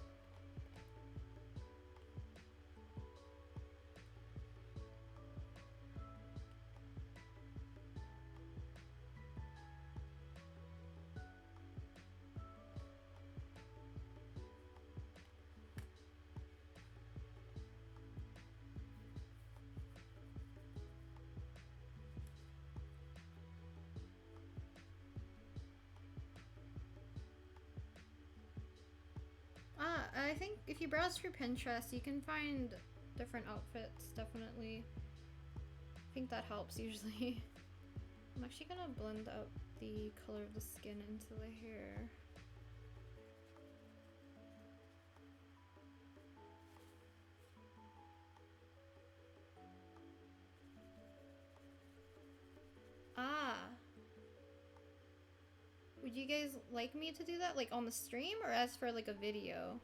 I think if you browse through Pinterest, you can find different outfits, definitely. I think that helps usually. I'm actually gonna blend out the color of the skin into the hair. Ah! Would you guys like me to do that, like on the stream, or as for like a video?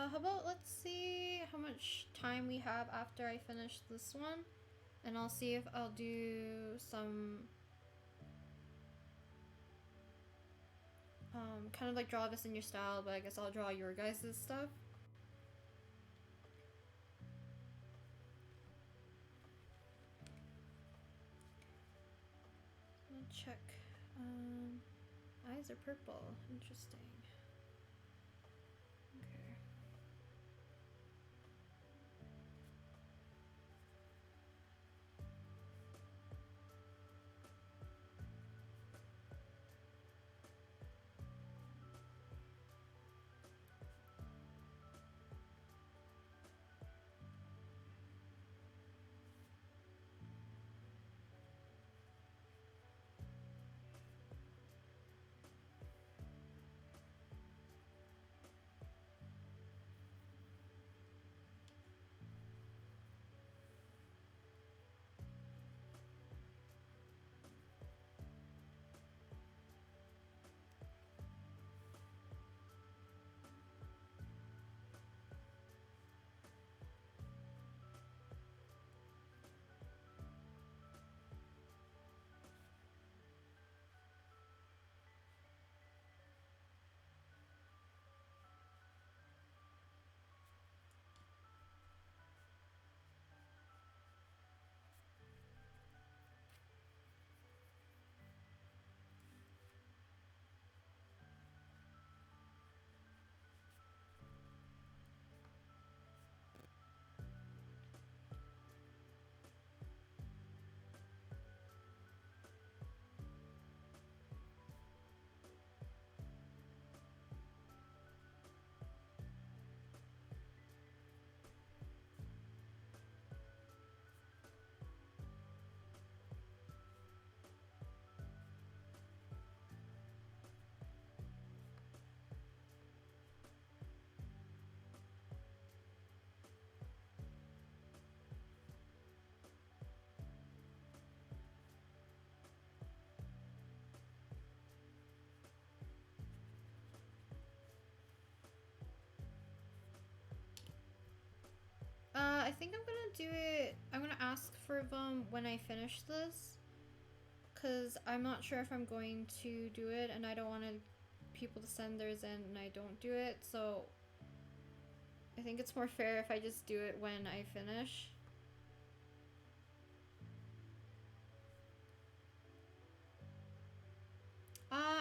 How about let's see how much time we have after I finish this one, and I'll see if I'll do some kind of like draw this in your style, but I guess I'll draw your guys' stuff. I'll check. Eyes are purple. Interesting. Okay. I think I'm gonna do it. I'm gonna ask for them when I finish this, because I'm not sure if I'm going to do it, and I don't want people to send theirs in and I don't do it, so I think it's more fair if I just do it when I finish.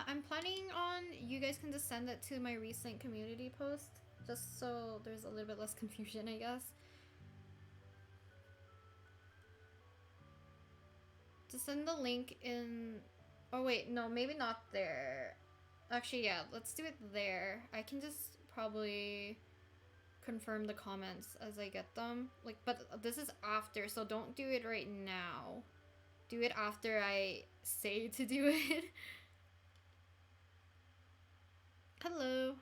I'm planning on, you guys can just send it to my recent community post, just so there's a little bit less confusion, I guess. Just send the link in, oh wait, no, maybe not there. Actually, yeah, let's do it there. I can just probably confirm the comments as I get them. Like, but this is after, so don't do it right now. Do it after I say to do it. Hello.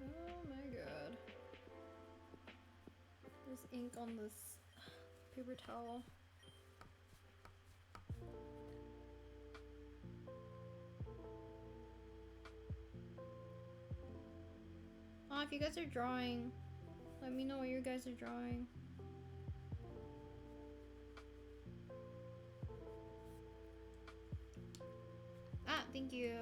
Oh my god. There's ink on this paper towel. If you guys are drawing, let me know what you guys are drawing. Thank you.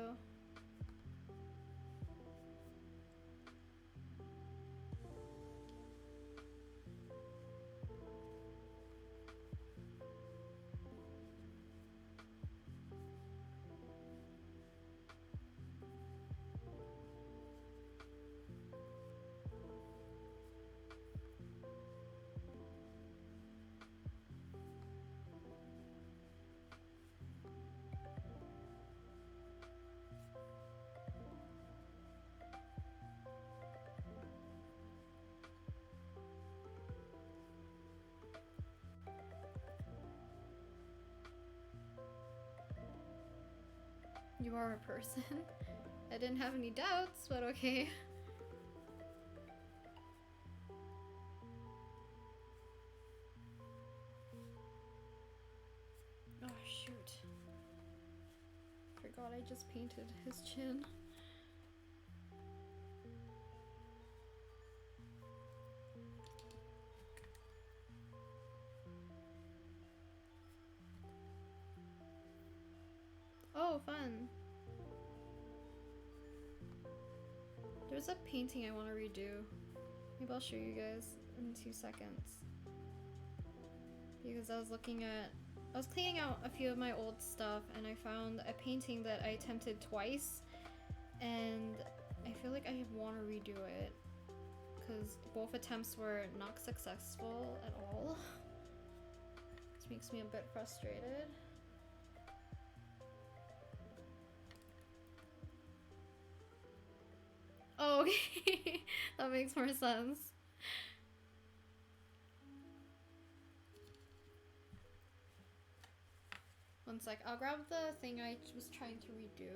You are a person. I didn't have any doubts, but okay. Oh shoot. Forgot I just painted his chin. Oh, fun. There's a painting I want to redo. Maybe I'll show you guys in 2 seconds. Because I was cleaning out a few of my old stuff and I found a painting that I attempted twice and I feel like I want to redo it because both attempts were not successful at all. This makes me a bit frustrated. Oh, okay. That makes more sense. One sec, I'll grab the thing I was trying to redo.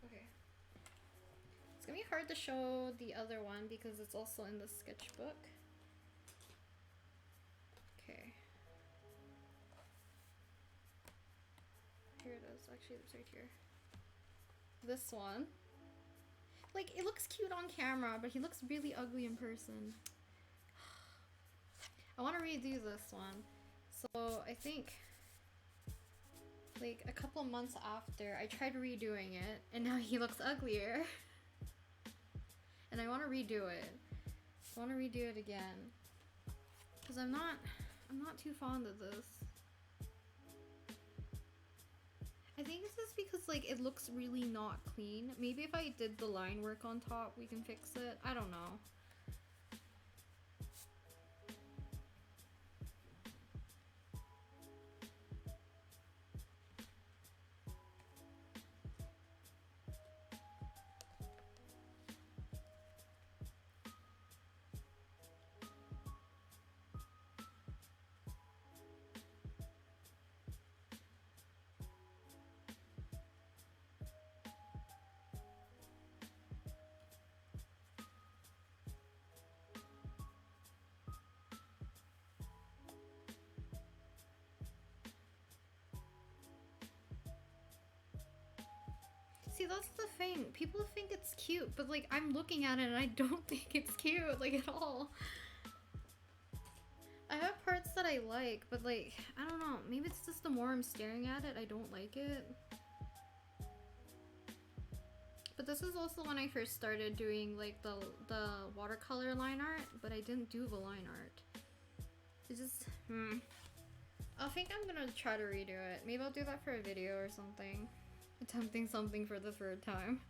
Okay. It's gonna be hard to show the other one because it's also in the sketchbook. Okay. Here it is. Actually, it's right here. This one. Like, it looks cute on camera, but he looks really ugly in person. I want to redo this one. So, I think, like, a couple months after, I tried redoing it, and now he looks uglier. And I want to redo it. I want to redo it again. Because I'm not too fond of this. I think this is because, like, it looks really not clean. Maybe if I did the line work on top, we can fix it. I don't know. See, that's the thing. People think it's cute, but like I'm looking at it and I don't think it's cute, like at all. I have parts that I like, but like, I don't know. Maybe it's just the more I'm staring at it, I don't like it. But this is also when I first started doing like the watercolor line art, but I didn't do the line art. It's just, I think I'm gonna try to redo it. Maybe I'll do that for a video or something. Attempting something for the 3rd time.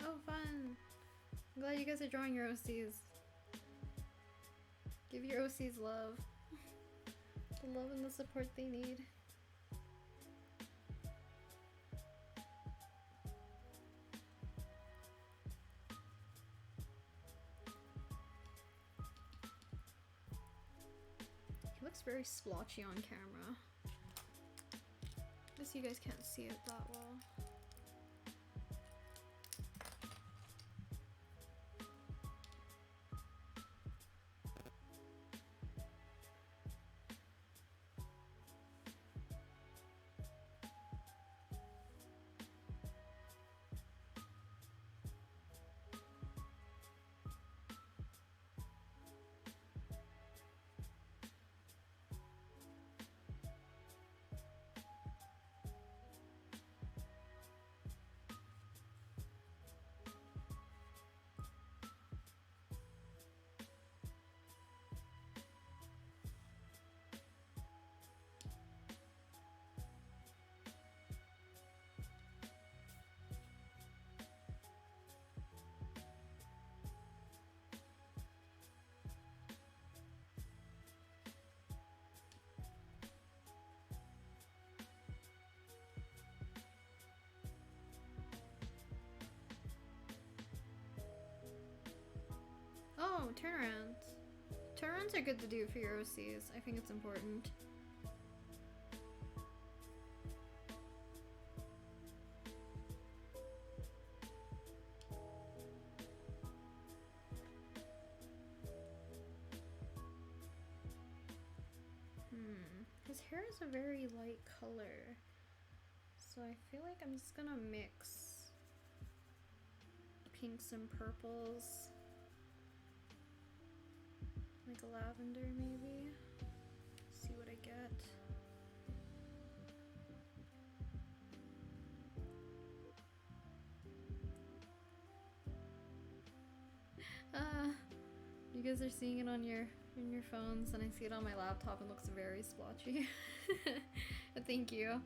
Oh, fun! I'm glad you guys are drawing your OCs. Give your OCs love. The love and the support they need. looks very splotchy on camera. Guess you guys can't see it that well. Oh, turnarounds. Turnarounds are good to do for your OCs. I think it's important. His hair is a very light color. So I feel like I'm just gonna mix pinks and purples. Like a lavender maybe. See what I get. You guys are seeing it on your phones, and I see it on my laptop and looks very splotchy. Thank you.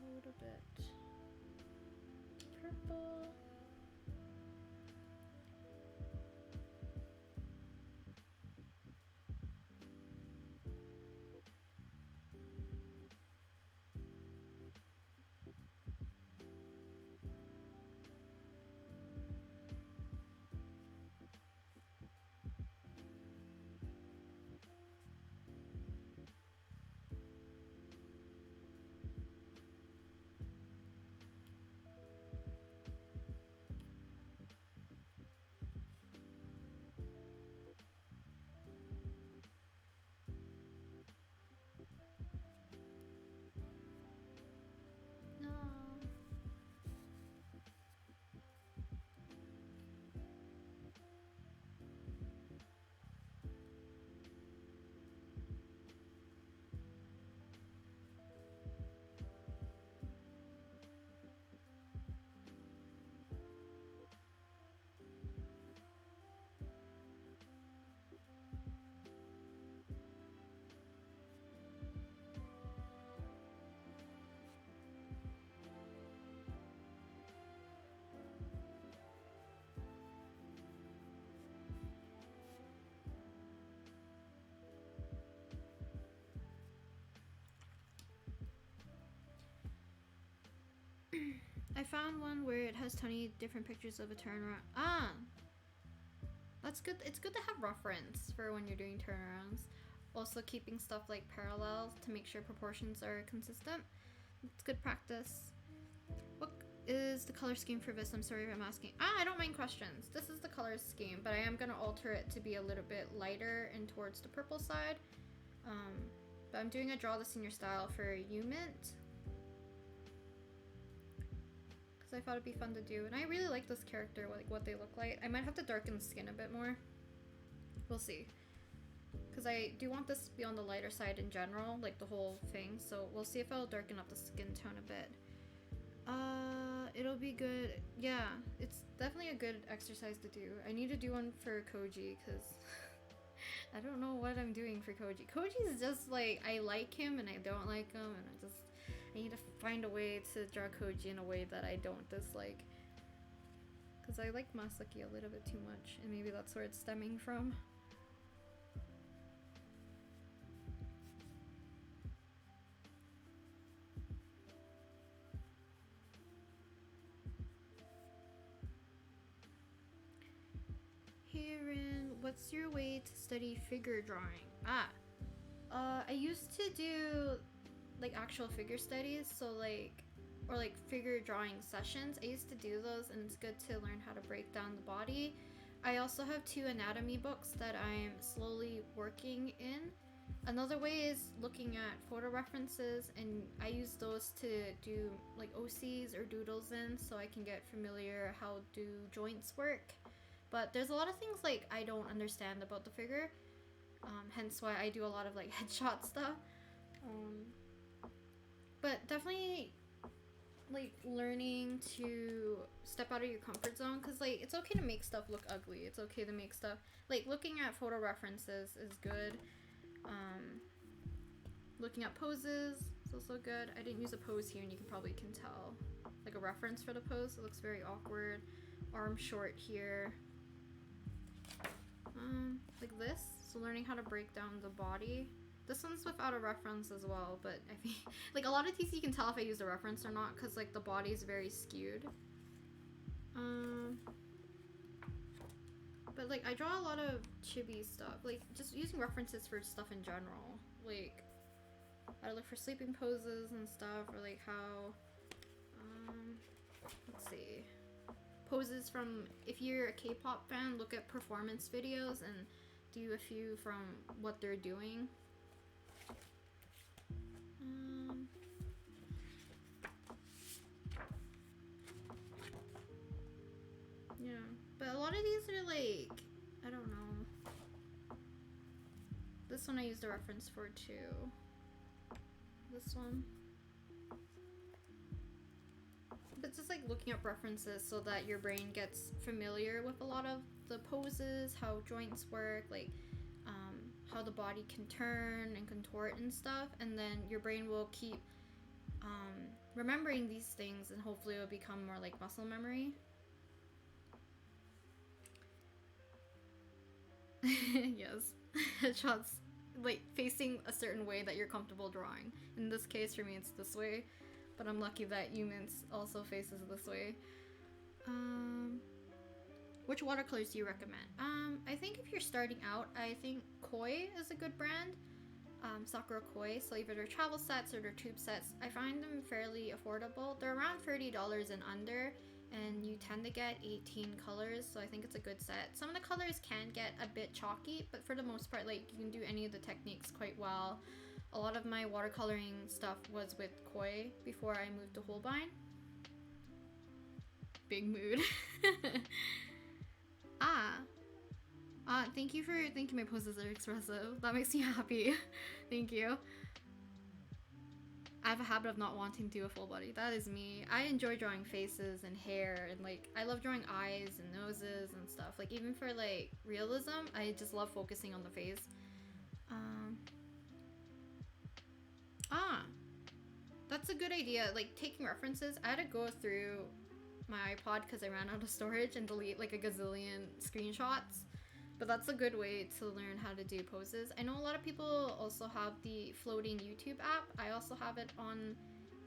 A little bit purple. I found one where it has 20 different pictures of a turnaround. Ah! That's good. It's good to have reference for when you're doing turnarounds. Also keeping stuff like parallels to make sure proportions are consistent. It's good practice. What is the color scheme for this? I'm sorry if I'm asking. I don't mind questions. This is the color scheme, but I am going to alter it to be a little bit lighter and towards the purple side. But I'm doing a draw this in your style for U-Mint. I thought it'd be fun to do, and I really like this character, like what they look like. I might have to darken the skin a bit more. We'll see. Because I do want this to be on the lighter side in general, like the whole thing, so we'll see if I'll darken up the skin tone a bit. It'll be good. Yeah, it's definitely a good exercise to do. I need to do one for Koji, because I don't know what I'm doing for Koji. Koji's just like, I like him and I don't like him, and I need to find a way to draw Koji in a way that I don't dislike. Because I like Masaki a little bit too much, and maybe that's where it's stemming from. Herein, what's your way to study figure drawing? I used to do like actual figure studies, so like, or like figure drawing sessions. I used to do those, and it's good to learn how to break down the body. I also have 2 anatomy books that I'm slowly working in. Another way is looking at photo references, and I use those to do like OCs or doodles in, so I can get familiar how do joints work. But there's a lot of things like I don't understand about the figure, hence why I do a lot of like headshot stuff. But definitely like learning to step out of your comfort zone, because like it's okay to make stuff look ugly. It's okay to make stuff like looking at photo references is good. Looking at poses is also good. I didn't use a pose here, and you can tell like a reference for the pose. It looks very awkward. Arm short here. Like this. So learning how to break down the body. This one's without a reference as well, but I think like a lot of these you can tell if I used a reference or not, because like the body is very skewed. But like I draw a lot of chibi stuff, like just using references for stuff in general, like I look for sleeping poses and stuff, or like how let's see, poses from, if you're a K-pop fan, look at performance videos and do a few from what they're doing. Yeah, but a lot of these are like, I don't know. This one I used a reference for too. This one. But just like looking up references so that your brain gets familiar with a lot of the poses, how joints work, like how the body can turn and contort and stuff, and then your brain will keep remembering these things, and hopefully it will become more like muscle memory. Yes. Headshots like facing a certain way that you're comfortable drawing. In this case for me it's this way, but I'm lucky that Humans also faces this way. Which watercolors do you recommend? I think if you're starting out, I think Koi is a good brand. Sakura Koi. So either they're travel sets or they're tube sets. I find them fairly affordable. They're around $30 and under, and you tend to get 18 colors, so I think it's a good set. Some of the colors can get a bit chalky, but for the most part, like, you can do any of the techniques quite well. A lot of my watercoloring stuff was with Koi before I moved to Holbein. Big mood. Thank you for thinking my poses are expressive. That makes me happy. Thank you. I have a habit of not wanting to do a full body. That is me. I enjoy drawing faces and hair, and like I love drawing eyes and noses and stuff. Like even for like realism, I just love focusing on the face. That's a good idea. Like taking references. I had to go through my iPod because I ran out of storage and delete like a gazillion screenshots. But that's a good way to learn how to do poses. I know a lot of people also have the floating YouTube app. I also have it on,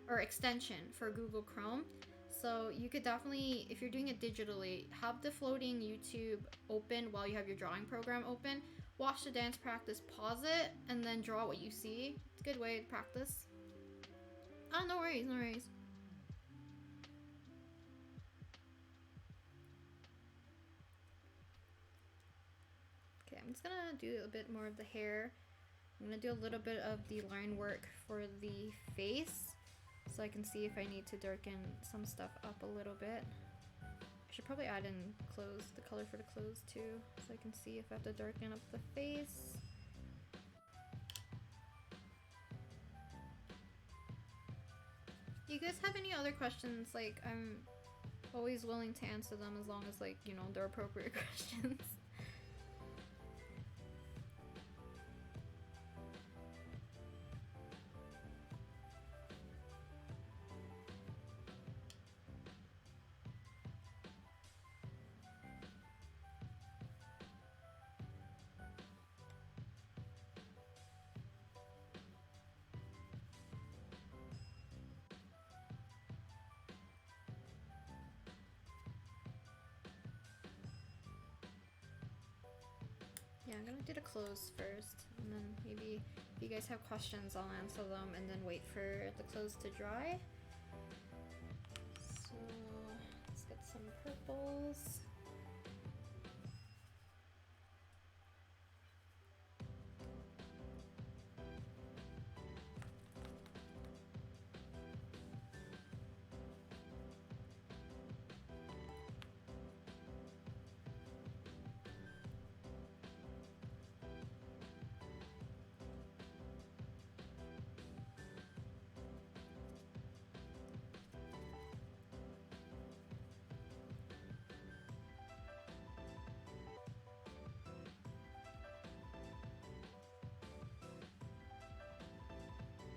or extension for Google Chrome. So you could definitely, if you're doing it digitally, have the floating YouTube open while you have your drawing program open. Watch the dance practice, pause it, and then draw what you see. It's a good way to practice. Oh, no worries, no worries. Okay, I'm just gonna do a bit more of the hair. I'm gonna do a little bit of the line work for the face, so I can see if I need to darken some stuff up a little bit. I should probably add in clothes, the color for the clothes too, so I can see if I have to darken up the face. Do you guys have any other questions? Like, I'm always willing to answer them as long as, like, you know, they're appropriate questions. Yeah, I'm gonna do the clothes first, and then maybe if you guys have questions, I'll answer them, and then wait for the clothes to dry. So let's get some purples.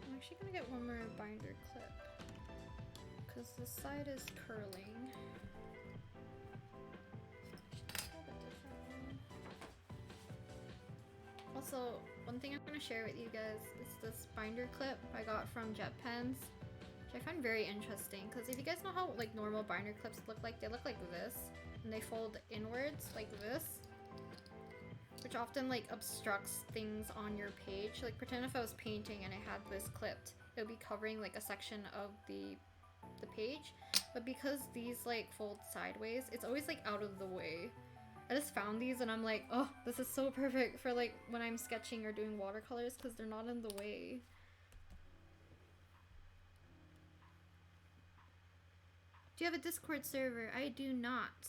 I'm actually gonna get one more binder clip because this side is curling. Also, one thing I'm gonna share with you guys is this binder clip I got from Jet Pens, which I find very interesting because if you guys know how like normal binder clips look like, they look like this and they fold inwards like this, which often like obstructs things on your page. Like pretend if I was painting and I had this clipped, it would be covering like a section of the page, but because these like fold sideways, it's always like out of the way. I just found these and I'm like, oh, this is so perfect for like when I'm sketching or doing watercolors because they're not in the way. Do you have a Discord server? I do not.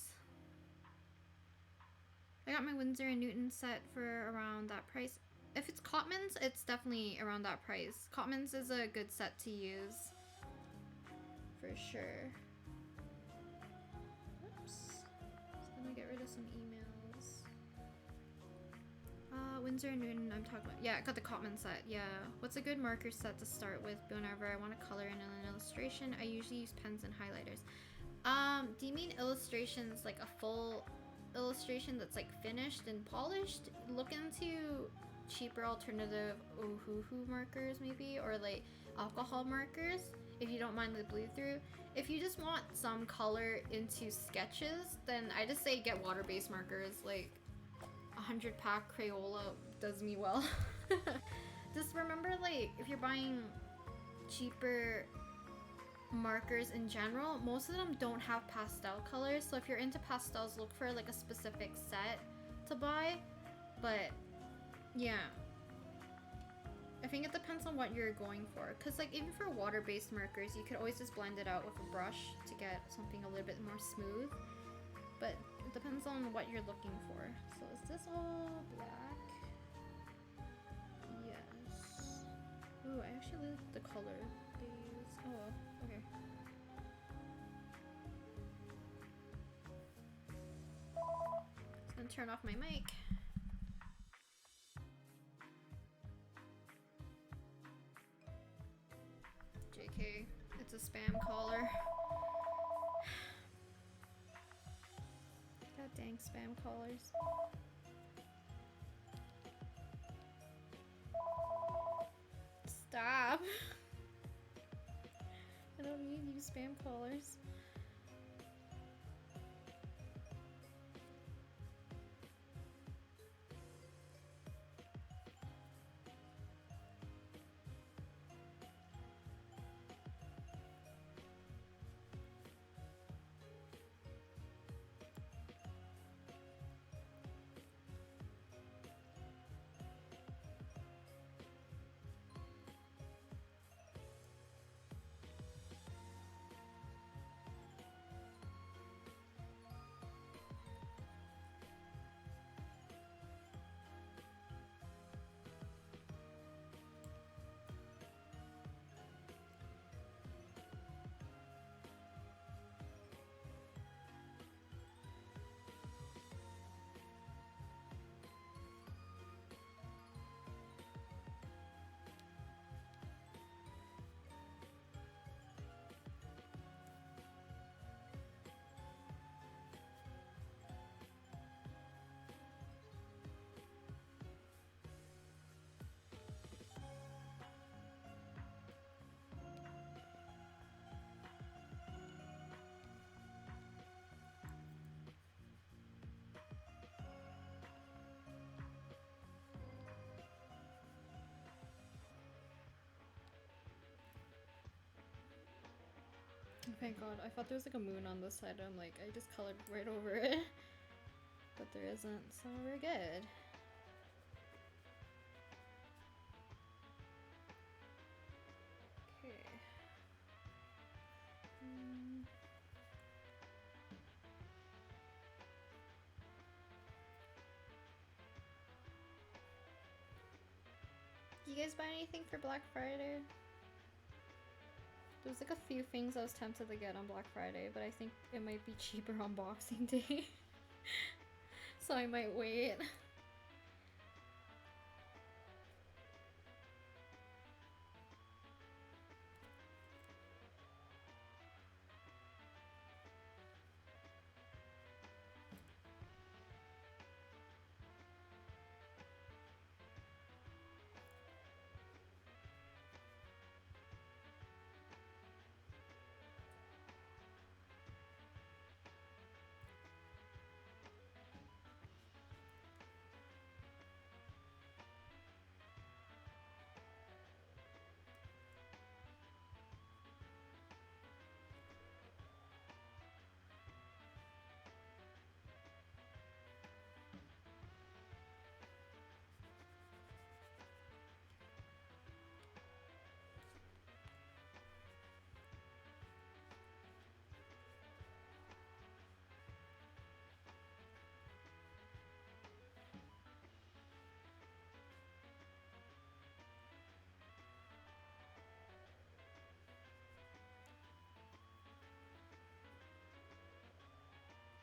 I got my Winsor & Newton set for around that price. If it's Cotman's, it's definitely around that price. Cotman's is a good set to use. For sure. Oops. Just gonna get rid of some emails. Winsor & Newton, I'm talking about. Yeah, I got the Cotman set, yeah. What's a good marker set to start with whenever I want to color in an illustration? I usually use pens and highlighters. Do you mean illustrations like a full illustration that's like finished and polished? Look into cheaper alternative Ohuhu markers maybe, or like alcohol markers if you don't mind the bleed through. If you just want some color into sketches, then I just say get water-based markers. Like 100 pack Crayola does me well. Just remember, like if you're buying cheaper markers in general, most of them don't have pastel colors, so if you're into pastels, look for like a specific set to buy. But yeah, I think it depends on what you're going for, because like even for water-based markers, you could always just blend it out with a brush to get something a little bit more smooth, but it depends on what you're looking for. So is this all black? Yes. Ooh, I actually like the color these. Oh, okay. Just gonna turn off my mic. JK, it's a spam caller. God dang spam callers. Stop. I don't need you spam callers. Thank god, I thought there was like a moon on this side. I'm like, I just colored right over it. But there isn't, so we're good. Okay. You guys buy anything for Black Friday? There's like a few things I was tempted to get on Black Friday, but I think it might be cheaper on Boxing Day. So I might wait.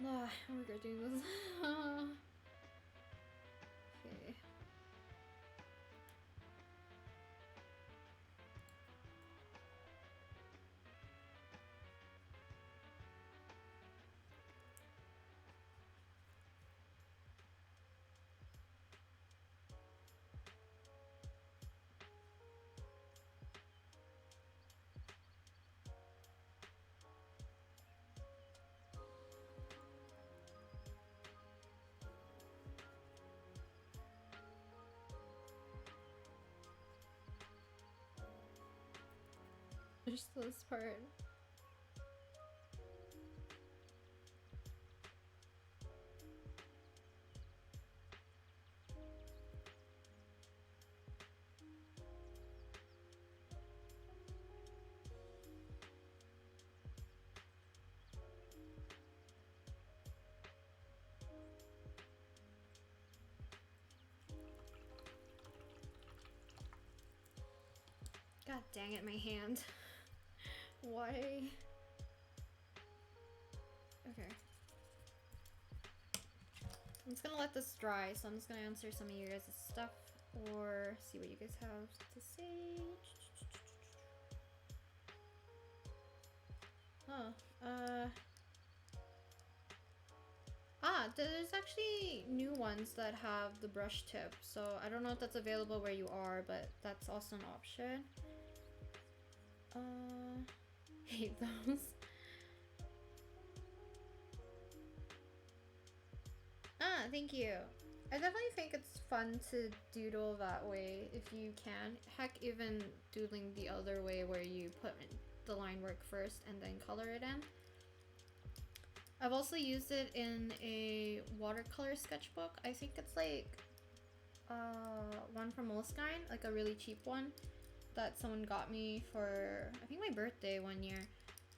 Ah, I'm regretting this. Okay. There's this part. God dang it, my hand. Why? Okay. I'm just gonna let this dry, so I'm just gonna answer some of you guys' stuff or see what you guys have to say. There's actually new ones that have the brush tip, so I don't know if that's available where you are, but that's also an option. Hate those. Thank you. I definitely think it's fun to doodle that way if you can. Heck, even doodling the other way where you put the line work first and then color it in. I've also used it in a watercolor sketchbook. I think it's like one from Moleskine, like a really cheap one that someone got me for, I think, my birthday one year.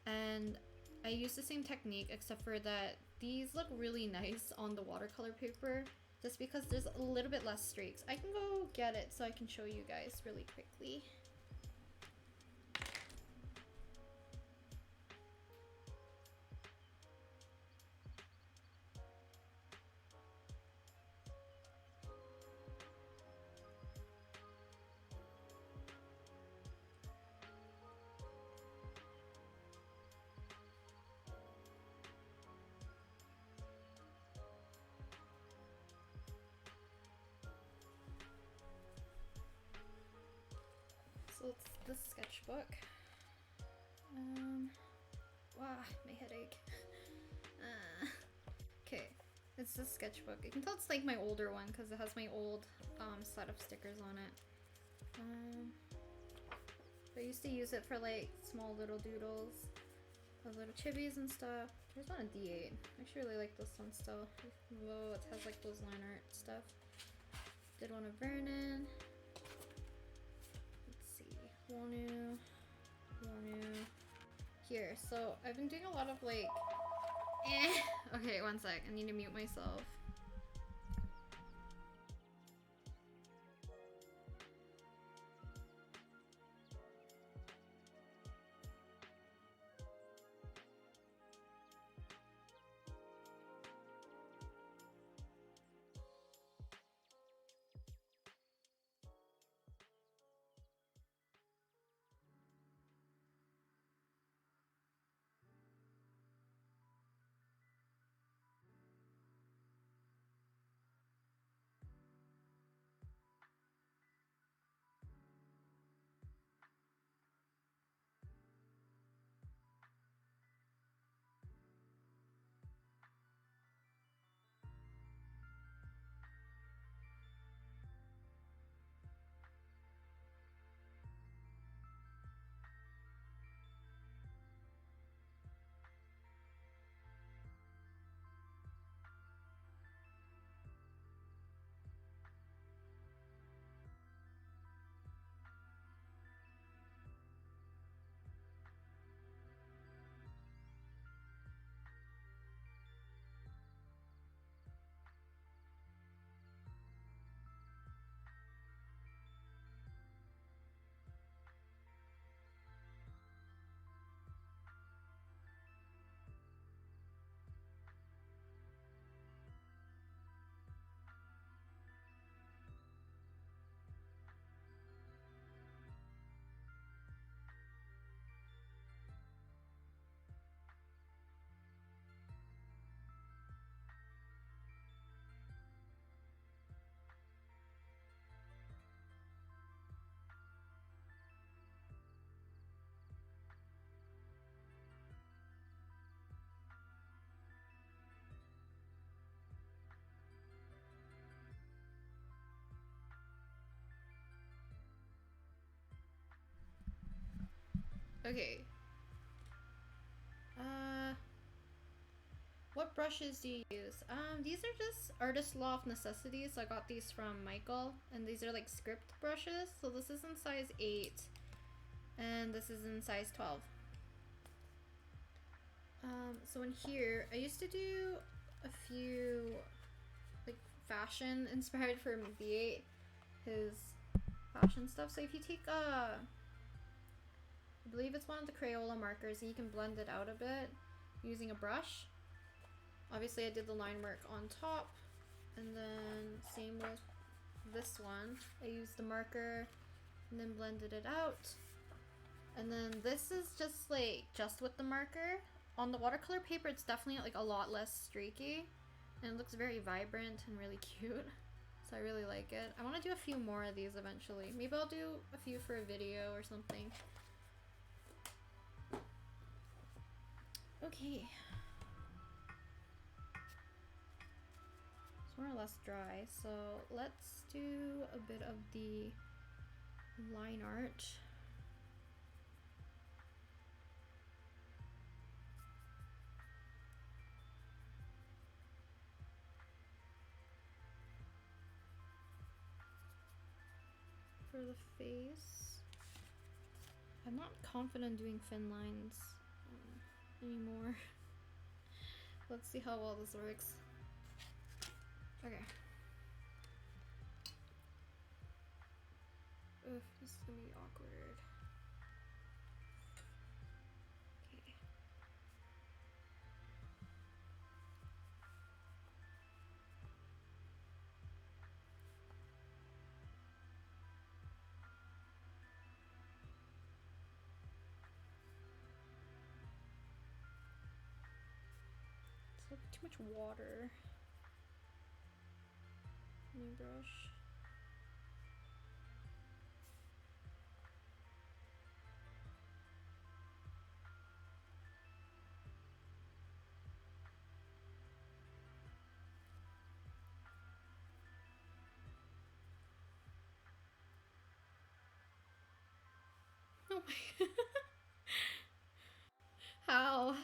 And I used the same technique, except for that these look really nice on the watercolor paper just because there's a little bit less streaks. I can go get it so I can show you guys really quickly. So it's the sketchbook. Wow, my headache. Okay, it's the sketchbook. You can tell it's like my older one because it has my old set of stickers on it. I used to use it for like small little doodles. The little chibis and stuff. There's one a D8. I actually really like this one still. Though it has like those line art stuff. Did one of Vernon. Let's see. Wonu. Here. So I've been doing a lot of like okay, one sec. I need to mute myself. Okay. What brushes do you use? These are just Artist Law of Necessities. I got these from Michael, and these are like script brushes. So this is in size 8, and this is in size 12. So in here, I used to do a few like fashion inspired for V8, his fashion stuff. So if you take I believe it's one of the Crayola markers, and you can blend it out a bit using a brush. Obviously I did the line work on top, and then same with this one. I used the marker and then blended it out. And then this is just like just with the marker. On the watercolor paper it's definitely like a lot less streaky, and it looks very vibrant and really cute. So I really like it. I want to do a few more of these eventually. Maybe I'll do a few for a video or something. Okay. It's more or less dry, so let's do a bit of the line art. For the face, I'm not confident doing fin lines anymore. Let's see how well this works. Okay. Oof, this is gonna be awkward. Okay. It's like too much water. New brush. Oh my How?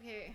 Okay.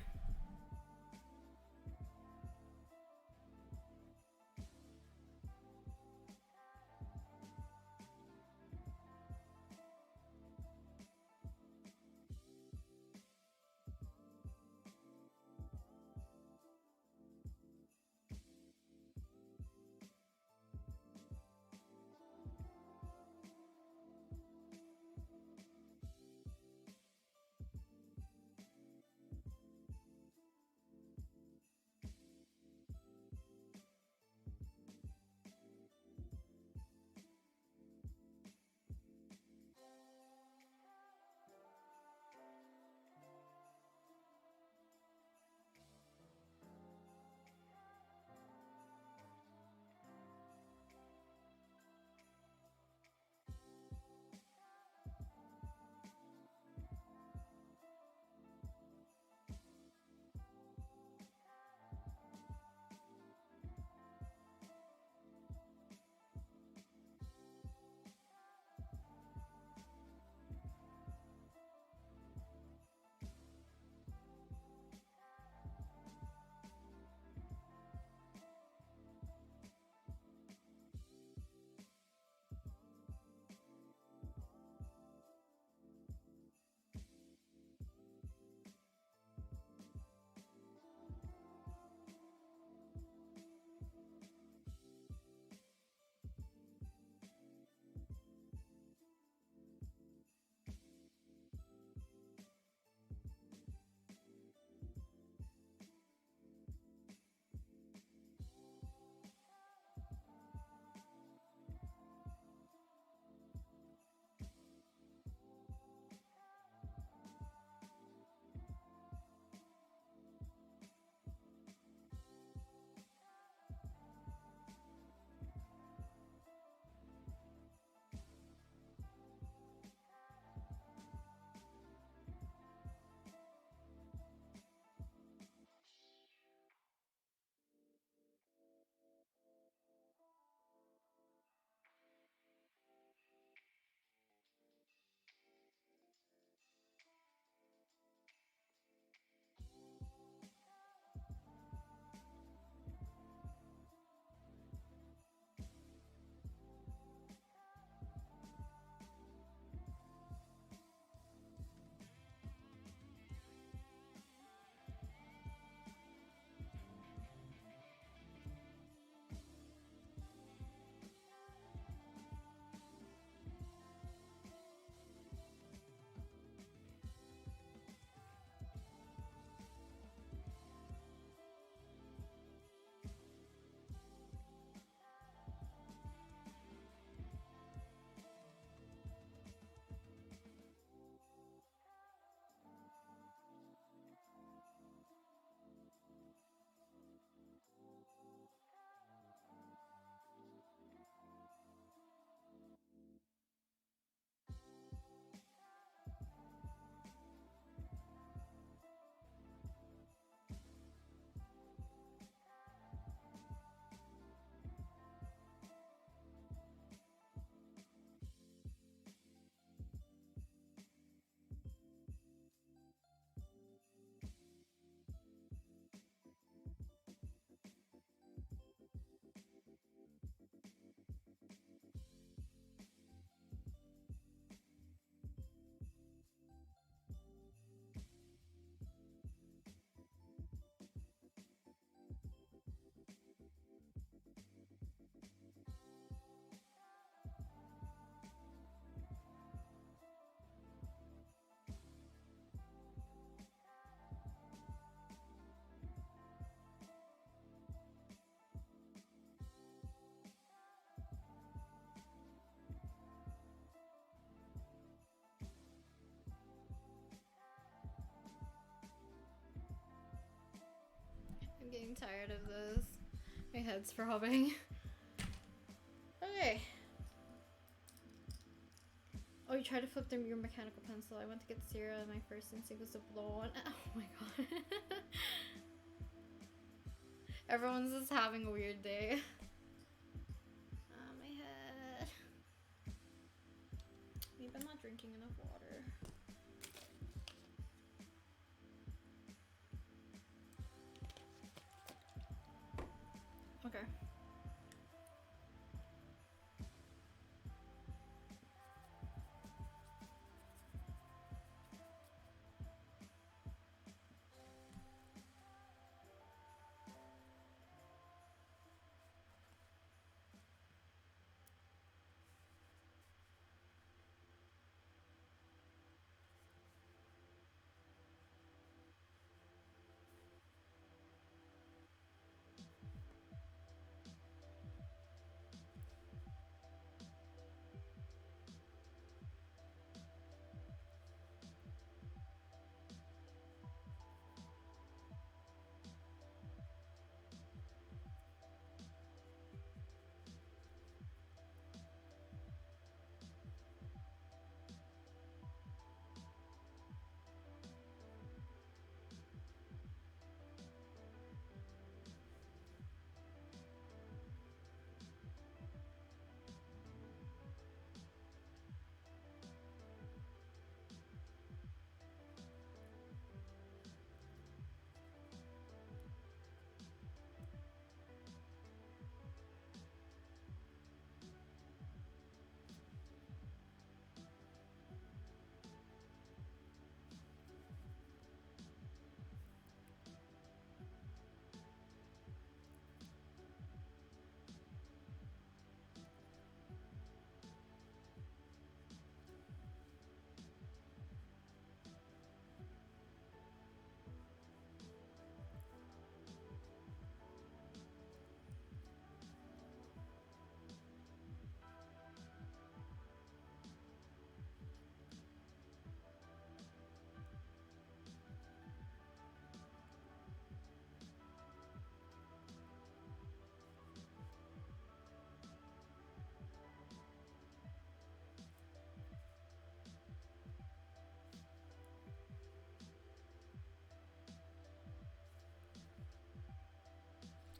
I'm getting tired of this. My head's throbbing. Okay. Oh, you tried to flip your mechanical pencil. I went to get cereal and my first instinct was to blow on. Oh my god. Everyone's just having a weird day. My head. Maybe I'm not drinking enough water. Okay.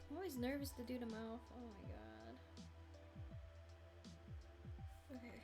I'm always nervous to do the mouth. Oh my god. Okay.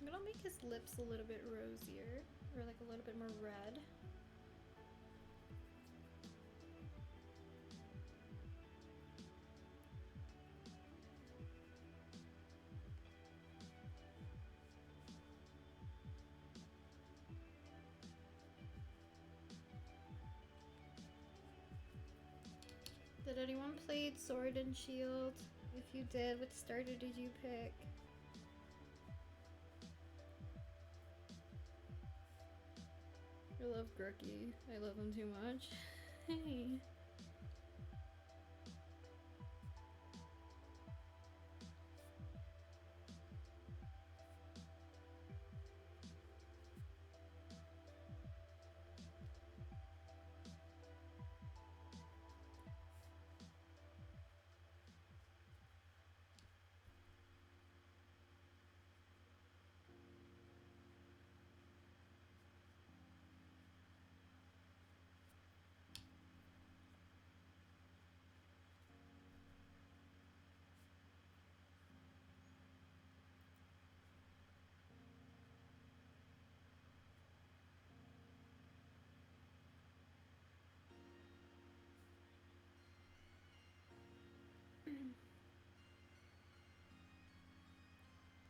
I'm gonna make his lips a little bit rosier, or like a little bit more red. Did anyone play Sword and Shield? If you did, what starter did you pick? I love Grooky. I love him too much. Hey.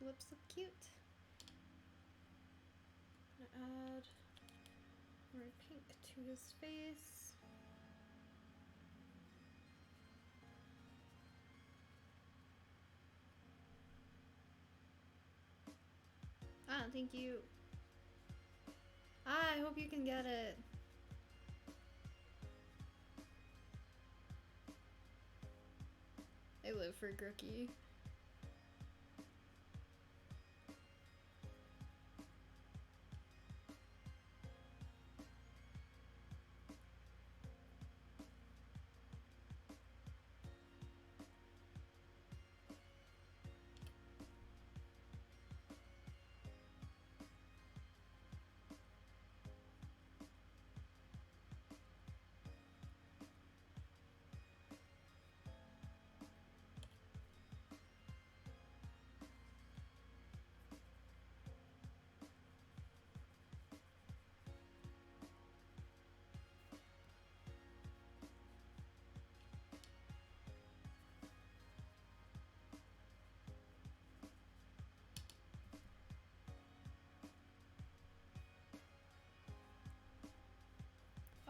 Lips look cute. I'm gonna add more pink to his face. Ah, thank you. Ah, I hope you can get it. I live for Grooky.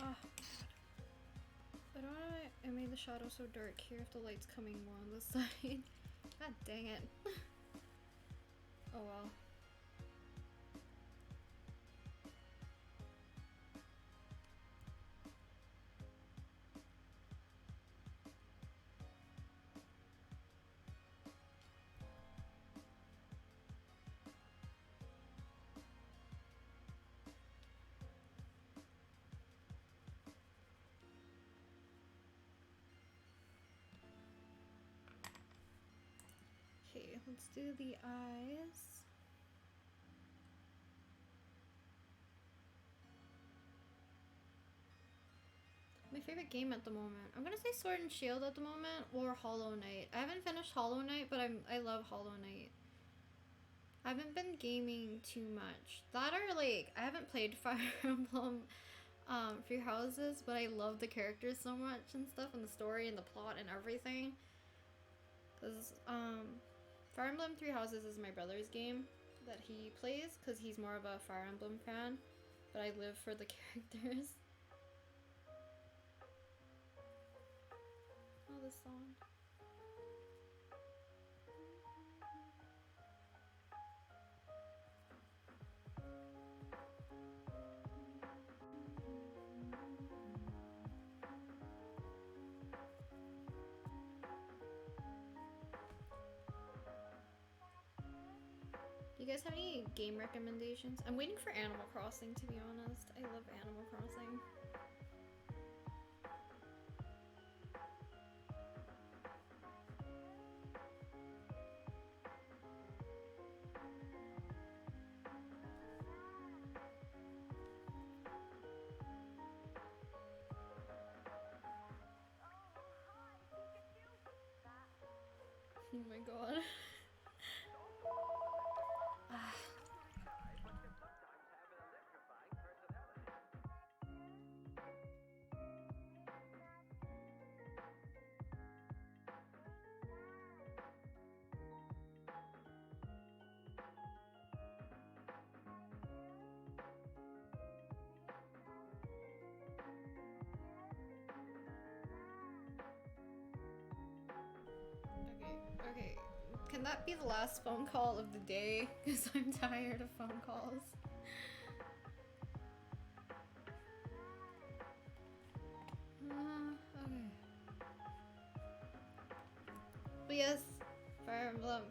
Ah, I don't know why I made the shadow so dark here if the light's coming more on this side. God dang it. Oh well. Okay, let's do the eyes. My favorite game at the moment. I'm gonna say Sword and Shield at the moment or Hollow Knight. I haven't finished Hollow Knight, but I love Hollow Knight. I haven't been gaming too much. That or like I haven't played Fire Emblem Three Houses, but I love the characters so much and stuff and the story and the plot and everything. Cause Fire Emblem Three Houses is my brother's game that he plays because he's more of a Fire Emblem fan, but I live for the characters. Oh, this song. You guys have any game recommendations? I'm waiting for Animal Crossing, to be honest. I love Animal Crossing. Oh my god. Okay. Can that be the last phone call of the day? Because I'm tired of phone calls. Okay. But yes, Fire Emblem.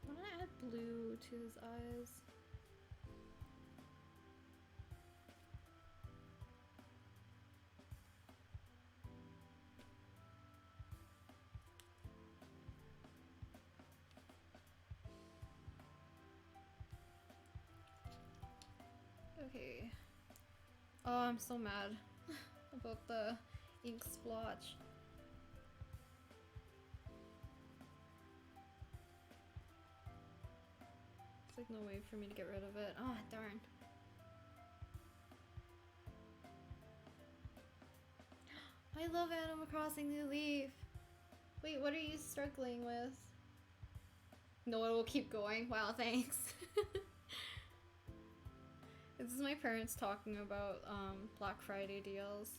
I want to add blue to his eyes. Okay. Oh, I'm so mad about the ink splotch. There's like no way for me to get rid of it. Ah, darn. I love Animal Crossing New Leaf. Wait, what are you struggling with? No, it will keep going. Wow, thanks. This is my parents talking about Black Friday deals.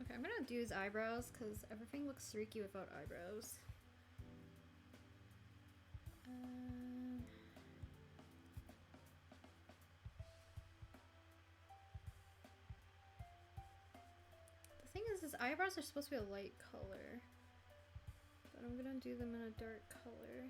Okay, I'm gonna do his eyebrows because everything looks streaky without eyebrows. The thing is, his eyebrows are supposed to be a light color, but I'm gonna do them in a dark color.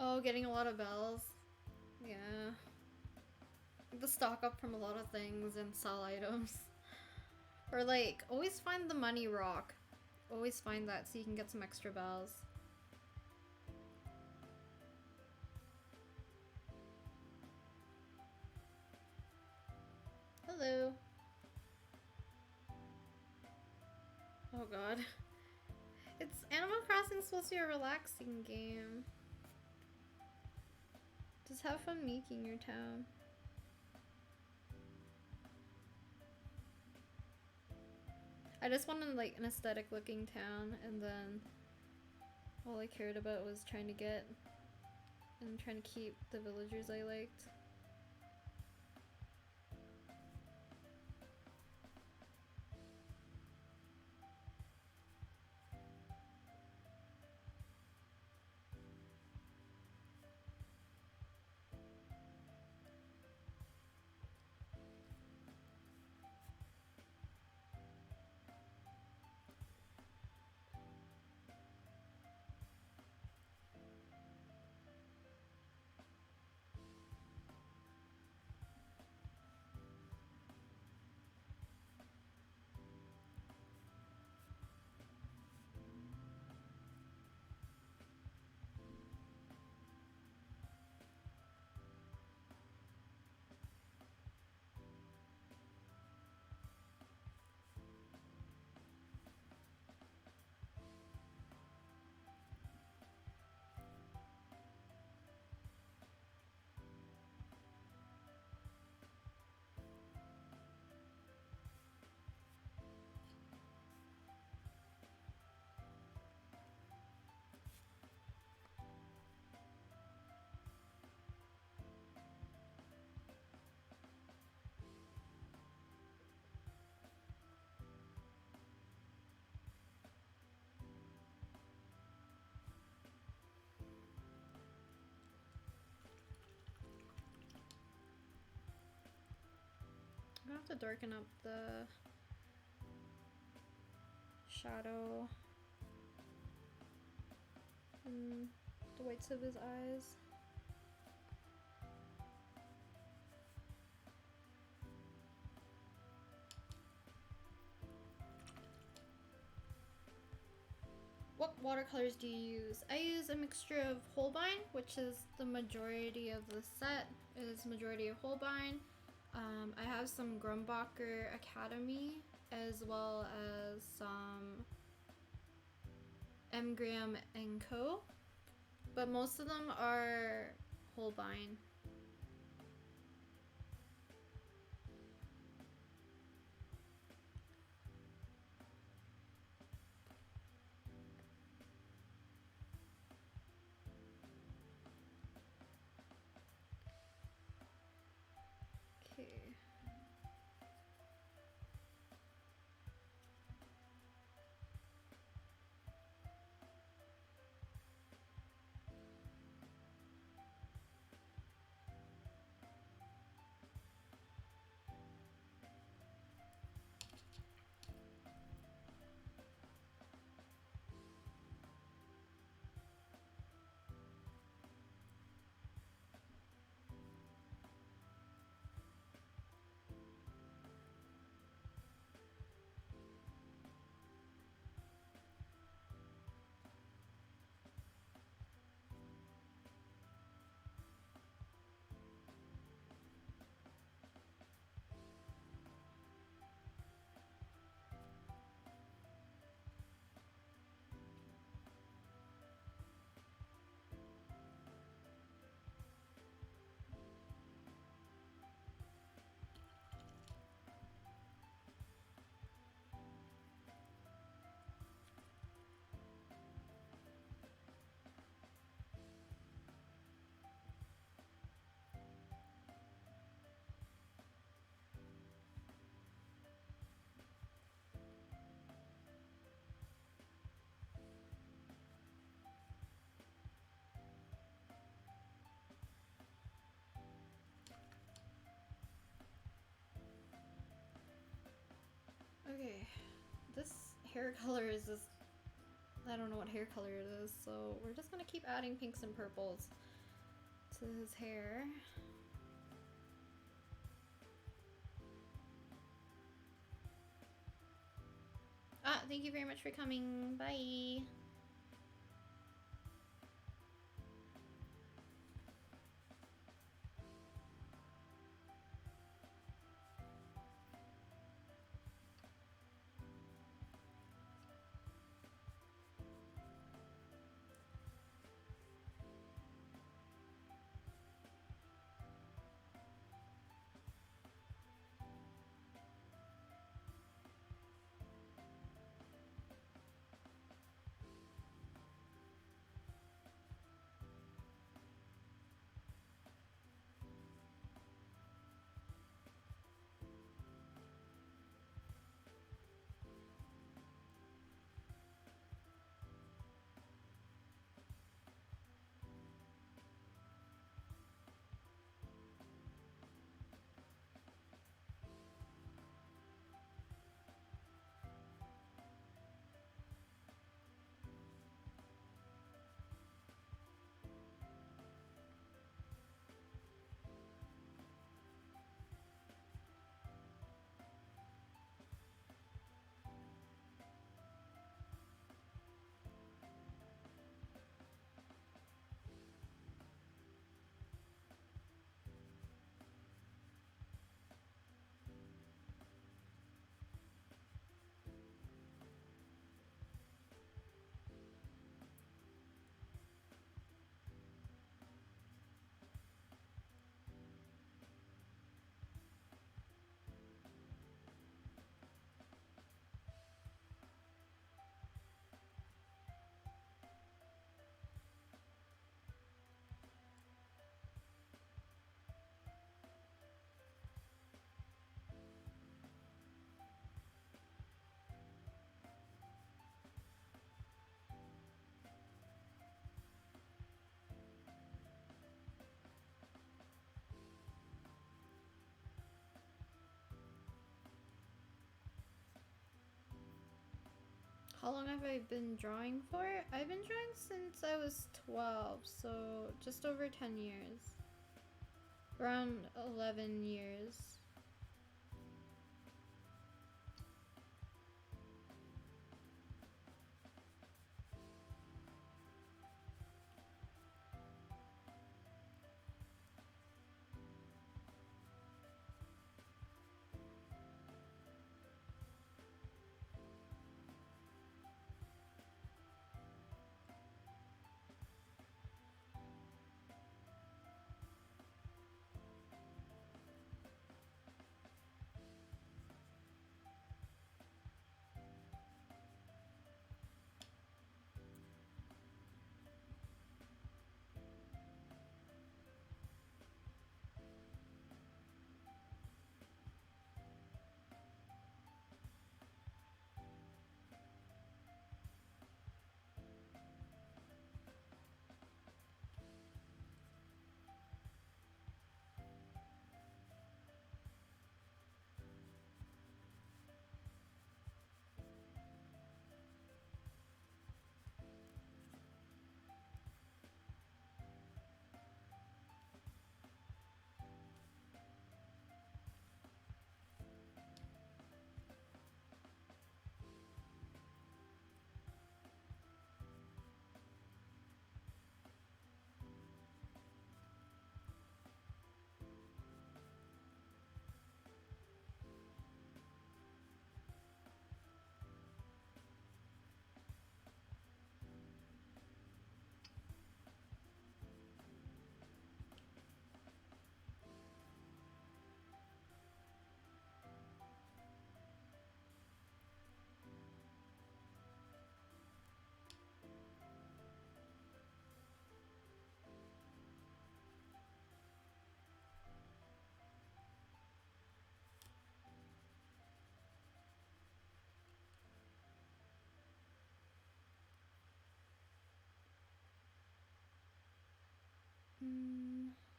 Oh, getting a lot of bells. Yeah. The stock up from a lot of things and sell items. Or like, always find the money rock. Always find that so you can get some extra bells. Hello. Oh god. It's Animal Crossing supposed to be a relaxing game. Just have fun making your town. I just wanted like an aesthetic looking town, and then all I cared about was trying to get and trying to keep the villagers I liked. I'm gonna have to darken up the shadow and the whites of his eyes. Whoop! watercolors do you use? I use a mixture of Holbein, which is the majority of the set, is majority of Holbein. I have some Grumbacher Academy, as well as some M. Graham and Co. But most of them are Holbein. Okay. Okay, this hair color is just, I don't know what hair color it is, so we're just gonna keep adding pinks and purples to his hair. Ah, thank you very much for coming. Bye. How long have I been drawing for? I've been drawing since I was 12, so just over 10 years. Around 11 years.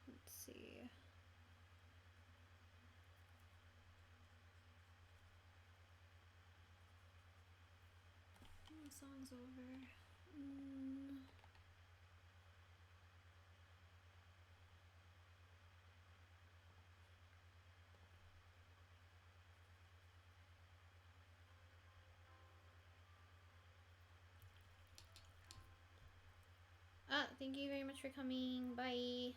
Let's see. Song's over. Thank you very much for coming. Bye.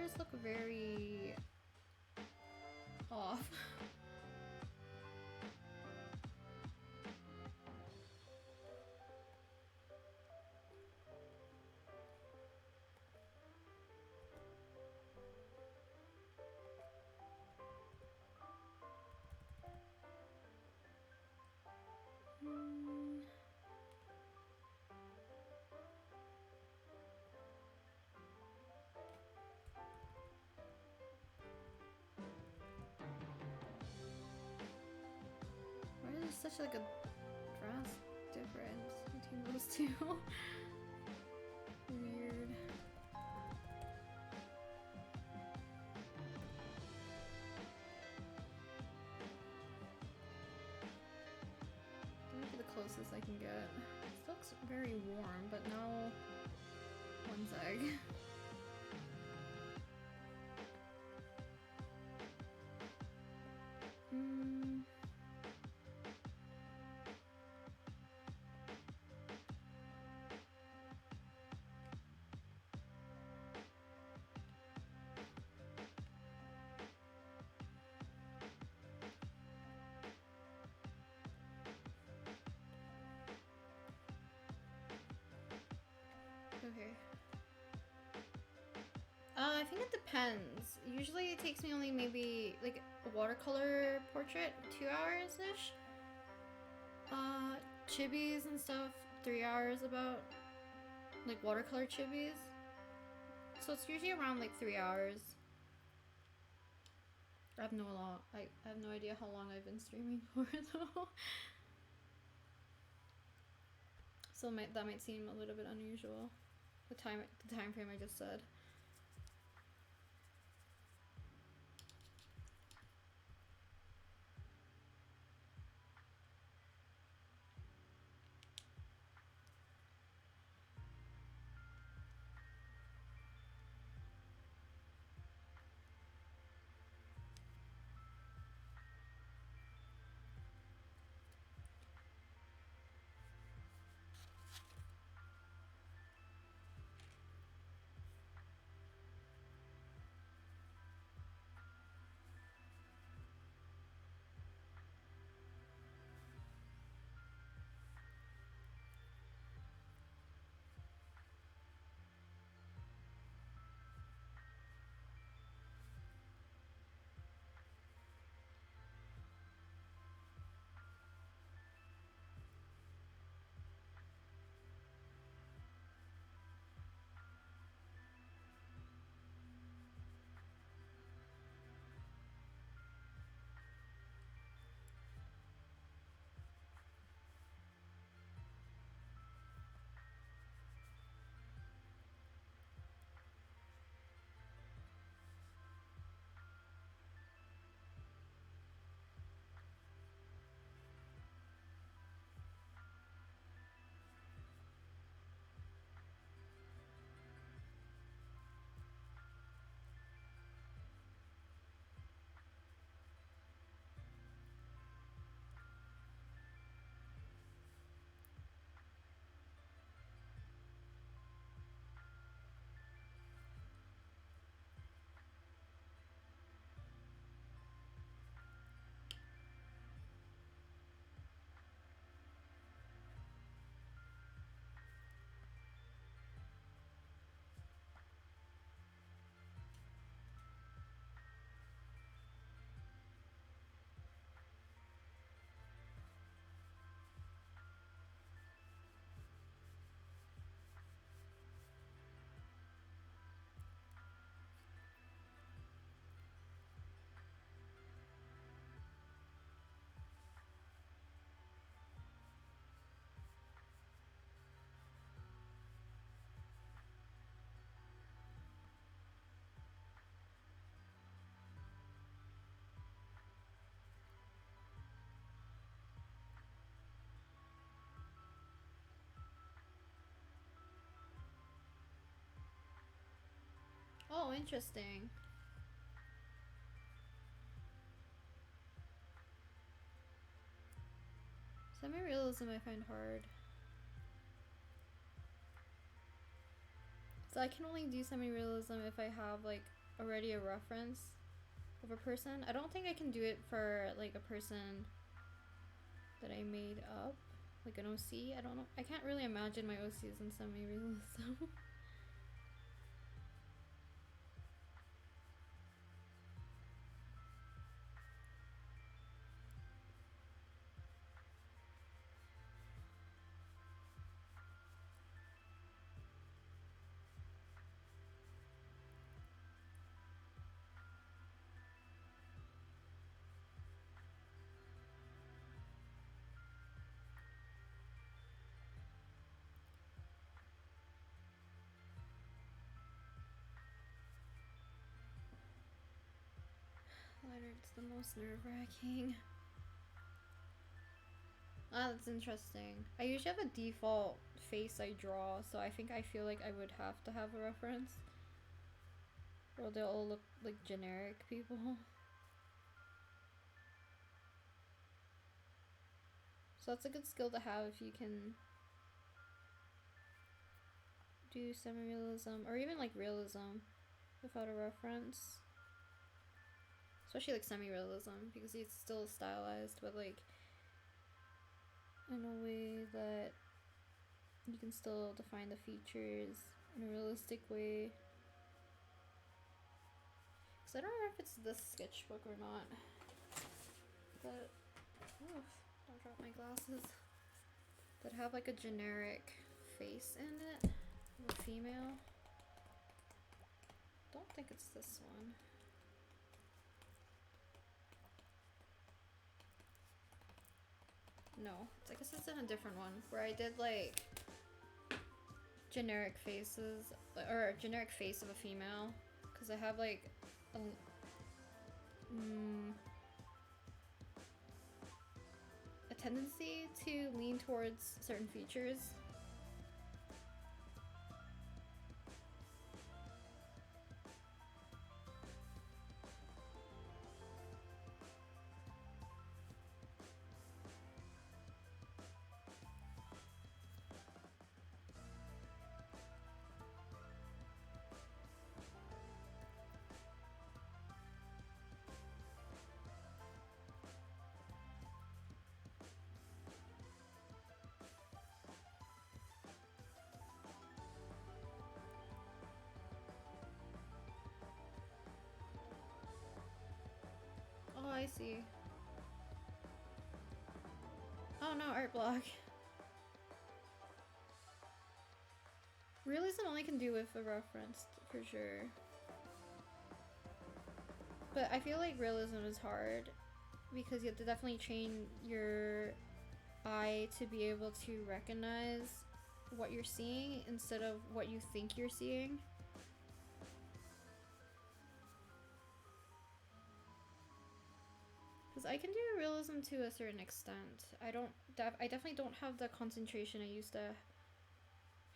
colors look very off. Why is there such like a drastic difference between those two? Weird. Maybe the closest I can get. This looks very warm, but now one sec. Okay. I think it depends. Usually it takes me only maybe like a watercolor portrait 2 hours-ish. Chibis and stuff 3 hours about, like watercolor chibis. So it's usually around like 3 hours. I have no idea how long I've been streaming for though. So that might seem a little bit unusual. The time frame I just said. Oh, interesting. Semi-realism I find hard. So I can only do semi-realism if I have like already a reference of a person. I don't think I can do it for like a person that I made up, like an OC. I don't know. I can't really imagine my OCs in semi-realism. It's the most nerve-wracking. Ah, that's interesting. I usually have a default face I draw, so I think I feel like I would have to have a reference. Or they'll all look like generic people. So that's a good skill to have if you can do semi-realism, or even like realism without a reference. Especially like semi-realism, because it's still stylized, but like in a way that you can still define the features in a realistic way. Because I don't remember if it's this sketchbook or not, but oof, don't drop my glasses, that have like a generic face in it of a female. Don't think it's this one. No, I guess it's in a different one where I did like generic faces, or a generic face of a female, because I have like a tendency to lean towards certain features. Oh, I see. Oh no, art block. Realism only can do with a reference, for sure. But I feel like realism is hard because you have to definitely train your eye to be able to recognize what you're seeing instead of what you think you're seeing. Because I can do realism to a certain extent. I definitely don't have the concentration I used to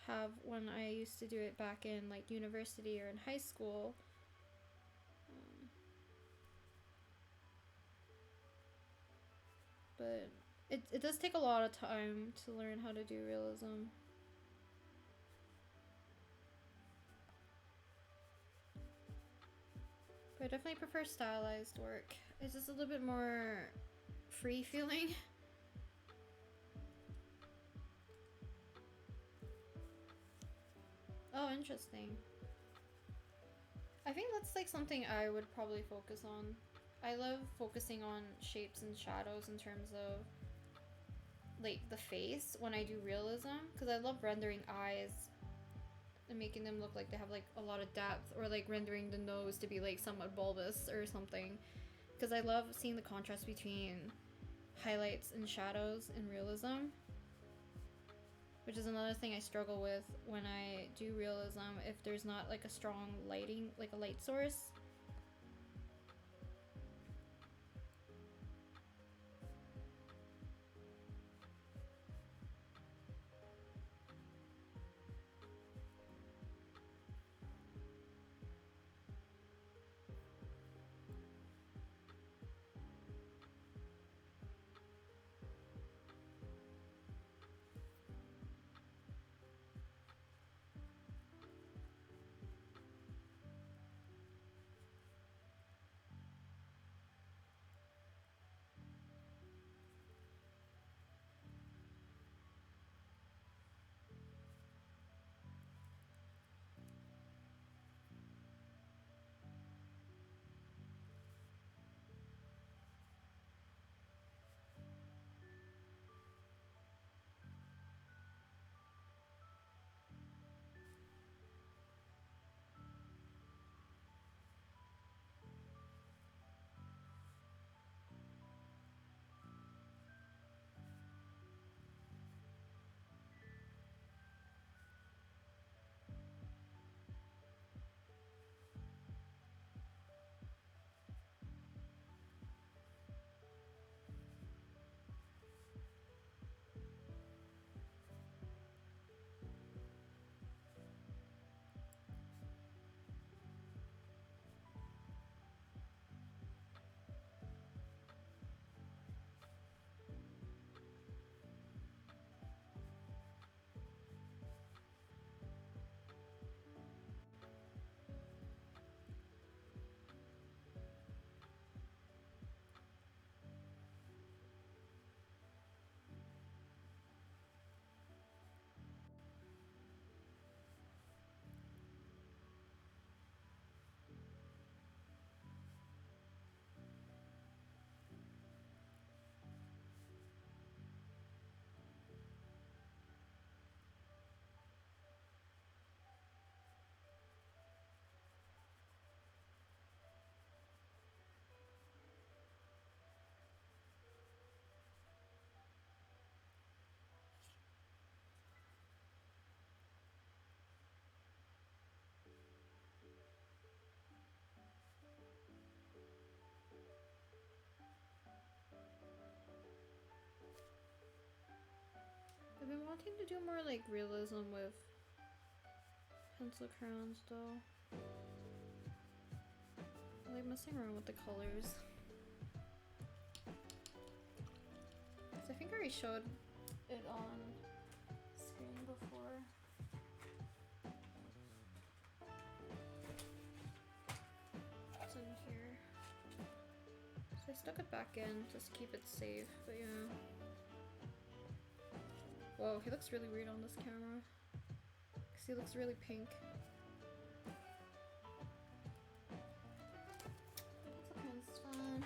have when I used to do it back in like university or in high school. But it does take a lot of time to learn how to do realism. But I definitely prefer stylized work. It's just a little bit more free feeling. Oh, interesting. I think that's like something I would probably focus on. I love focusing on shapes and shadows in terms of like the face when I do realism, because I love rendering eyes and making them look like they have like a lot of depth, or like rendering the nose to be like somewhat bulbous or something, because I love seeing the contrast between highlights and shadows in realism, which is another thing I struggle with when I do realism, if there's not like a strong lighting, like a light source. I've been wanting to do more like realism with pencil crayons though. I'm like messing around with the colors. I think I already showed it on screen before. It's in here. So I stuck it back in just to keep it safe, but yeah. Whoa, he looks really weird on this camera. Cause he looks really pink. That's okay, it's fun.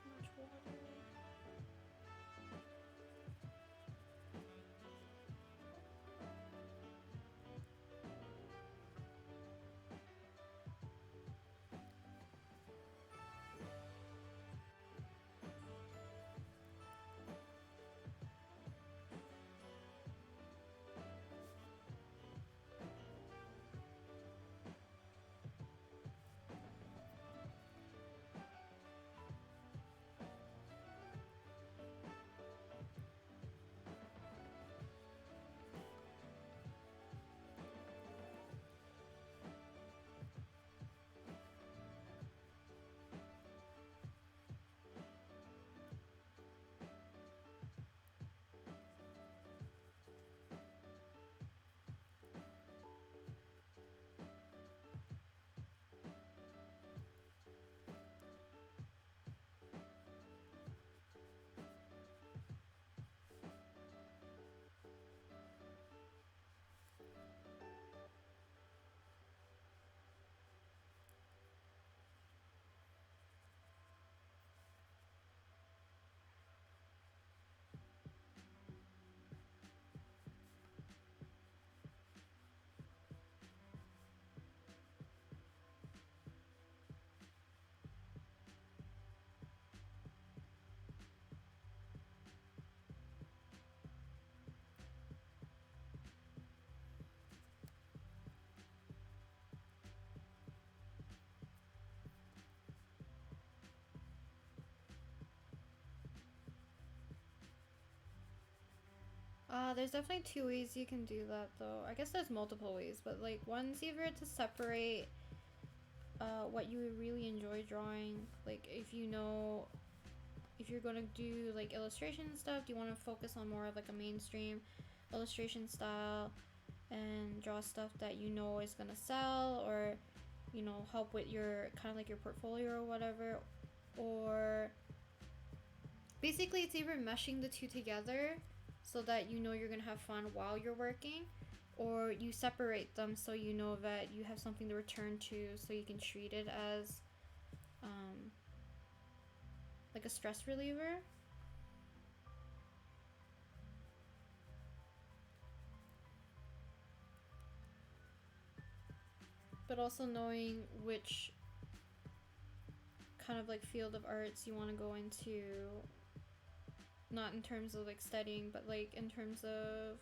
Too much water. There's definitely two ways you can do that though. I guess there's multiple ways, but like one's either to separate what you really enjoy drawing. Like if you know if you're gonna do like illustration stuff, do you want to focus on more of like a mainstream illustration style and draw stuff that you know is gonna sell, or you know, help with your kind of like your portfolio or whatever, or basically it's either meshing the two together so that you know you're gonna have fun while you're working, or you separate them so you know that you have something to return to, so you can treat it as like a stress reliever. But also knowing which kind of like field of arts you want to go into, not in terms of like studying, but like in terms of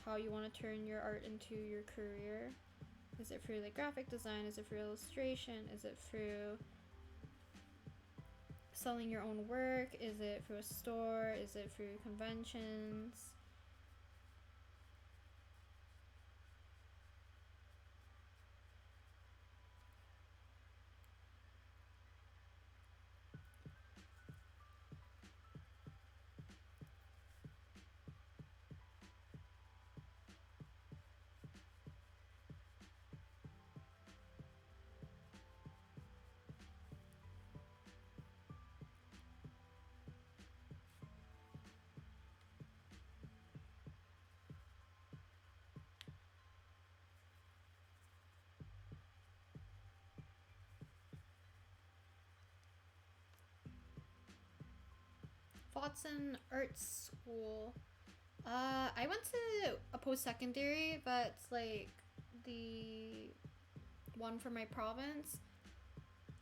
how you want to turn your art into your career. Is it through like graphic design? Is it through illustration? Is it through selling your own work? Is it through a store? Is it through conventions? Watson Art School. I went to a post-secondary, but it's like the one for my province.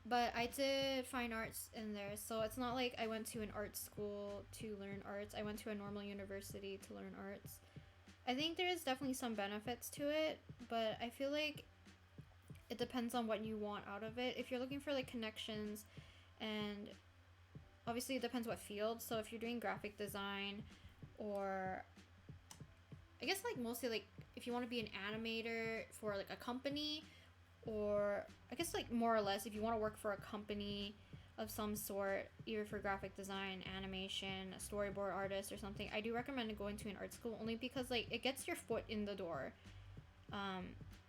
But I did fine arts in there, so it's not like I went to an art school to learn arts. I went to a normal university to learn arts. I think there is definitely some benefits to it, but I feel like it depends on what you want out of it. If you're looking for like connections, and obviously it depends what field. So if you're doing graphic design, or I guess like mostly like if you want to be an animator for like a company, or I guess like more or less if you want to work for a company of some sort, either for graphic design, animation, a storyboard artist or something, I do recommend going to an art school, only because like it gets your foot in the door.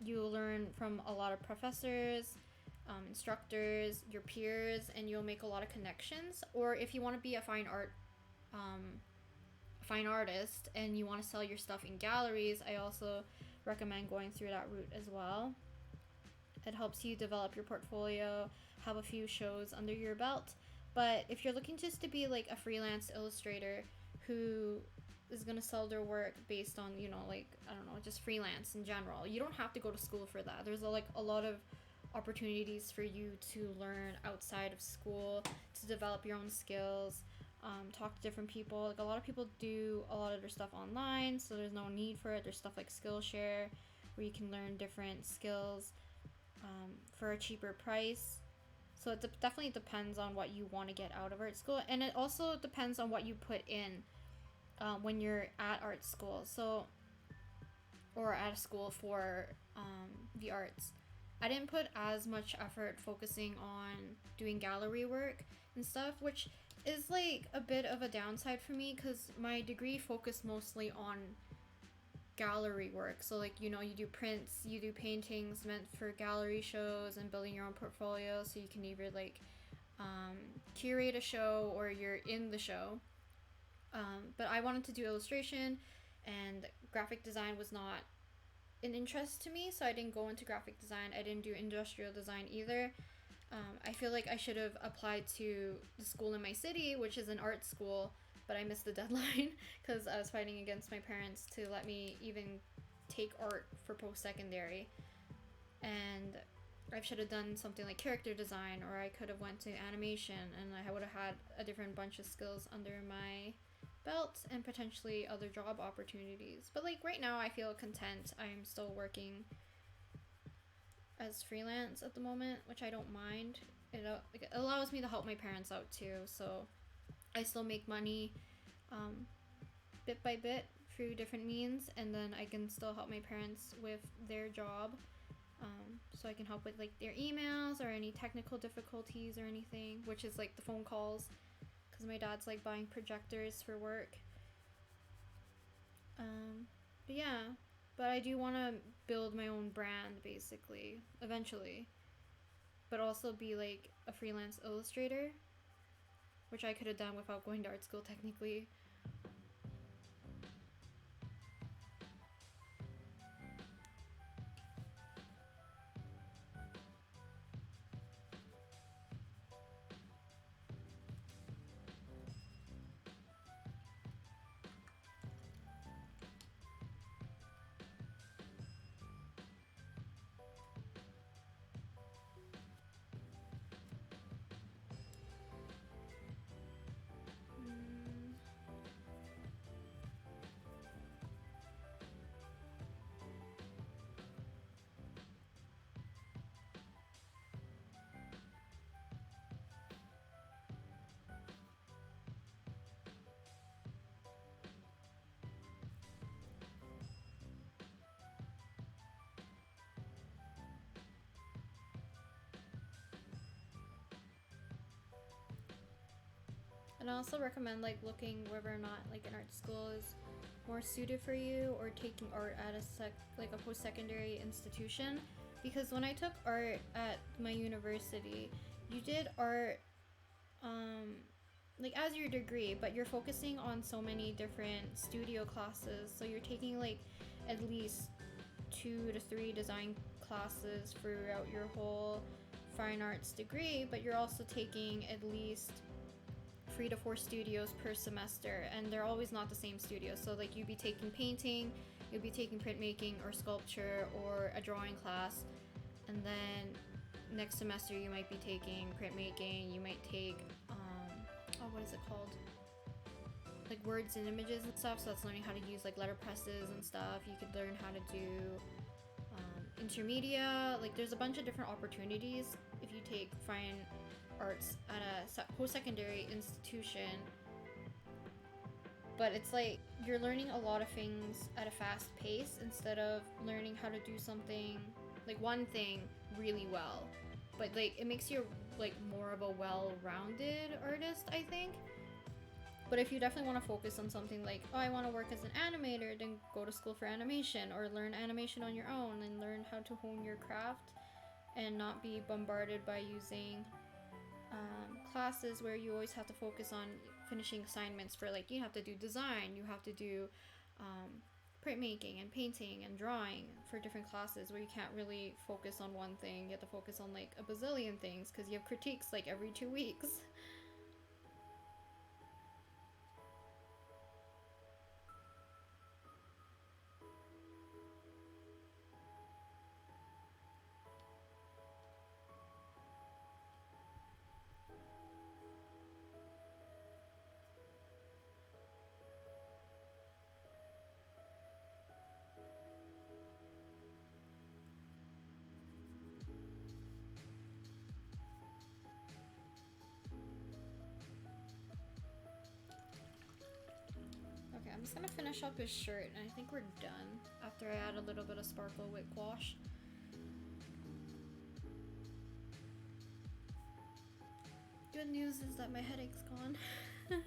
You learn from a lot of professors, instructors, your peers, and you'll make a lot of connections. Or if you want to be a fine artist and you want to sell your stuff in galleries, I also recommend going through that route as well. It helps you develop your portfolio, have a few shows under your belt. But if you're looking just to be like a freelance illustrator who is gonna sell their work based on, you know, like I don't know, just freelance in general, you don't have to go to school for that. There's a lot of opportunities for you to learn outside of school, to develop your own skills, talk to different people. Like a lot of people do a lot of their stuff online, so there's no need for it. There's stuff like Skillshare where you can learn different skills for a cheaper price. So it definitely depends on what you want to get out of art school, and it also depends on what you put in when you're at art school. So, or at a school for the arts. I didn't put as much effort focusing on doing gallery work and stuff, which is like a bit of a downside for me because my degree focused mostly on gallery work. So like, you know, you do prints, you do paintings meant for gallery shows and building your own portfolio, so you can either like curate a show or you're in the show. But I wanted to do illustration, and graphic design was not an interest to me, so I didn't go into graphic design. I didn't do industrial design either. I feel like I should have applied to the school in my city, which is an art school, but I missed the deadline because I was fighting against my parents to let me even take art for post-secondary. And I should have done something like character design, or I could have went to animation, and I would have had a different bunch of skills under my belt and potentially other job opportunities. But like right now I feel content. I'm still working as freelance at the moment, which I don't mind. It allows me to help my parents out too, so I still make money bit by bit through different means, and then I can still help my parents with their job. So I can help with like their emails or any technical difficulties or anything, which is like the phone calls, because my dad's like buying projectors for work. But yeah, but I do want to build my own brand basically eventually, but also be like a freelance illustrator, which I could have done without going to art school technically. And I also recommend like looking whether or not like an art school is more suited for you, or taking art at a post-secondary institution, because when I took art at my university, you did art like as your degree, but you're focusing on so many different studio classes, so you're taking like at least 2 to 3 design classes throughout your whole fine arts degree, but you're also taking at least 3 to 4 studios per semester, and they're always not the same studio. So like you'd be taking painting, you'll be taking printmaking or sculpture or a drawing class, and then next semester you might be taking printmaking, you might take, oh, what is it called? Like words and images and stuff, so that's learning how to use like letterpresses and stuff. You could learn how to do intermedia. Like there's a bunch of different opportunities if you take fine arts at a post-secondary institution. But it's like you're learning a lot of things at a fast pace instead of learning how to do something, like one thing really well. But like it makes you like more of a well-rounded artist, I think. But if you definitely want to focus on something like, oh, I want to work as an animator, then go to school for animation or learn animation on your own and learn how to hone your craft and not be bombarded by using classes where you always have to focus on finishing assignments for, like, you have to do design, you have to do printmaking and painting and drawing for different classes where you can't really focus on one thing. You have to focus on like a bazillion things because you have critiques like every 2 weeks. I'm just gonna finish up his shirt, and I think we're done after I add a little bit of sparkle wick wash. Good news is that my headache's gone. I'm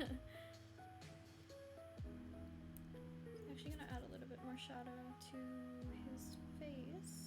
actually gonna add a little bit more shadow to his face.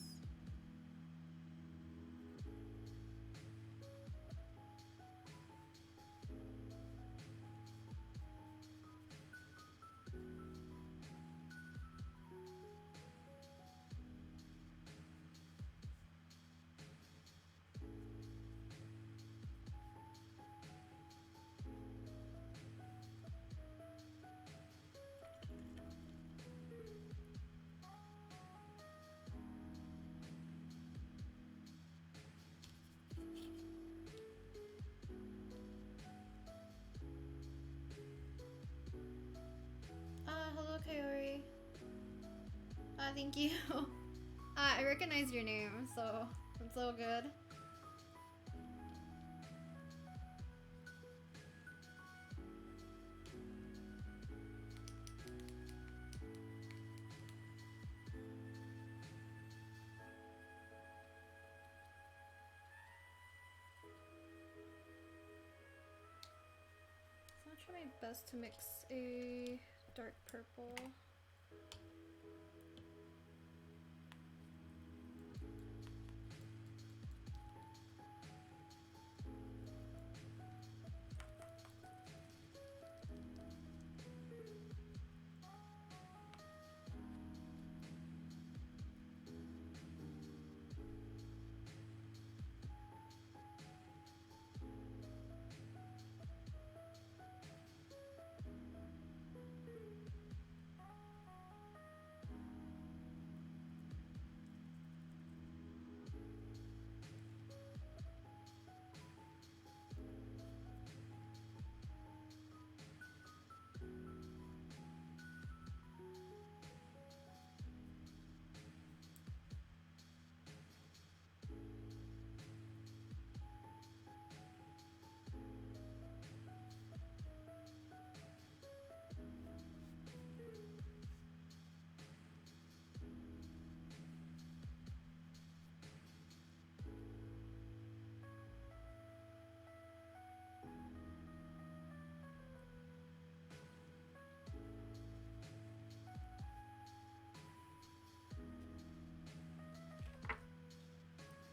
Hello, Kaori. Thank you. I recognize your name, so it's so good. So I'll try my best to mix a dark purple.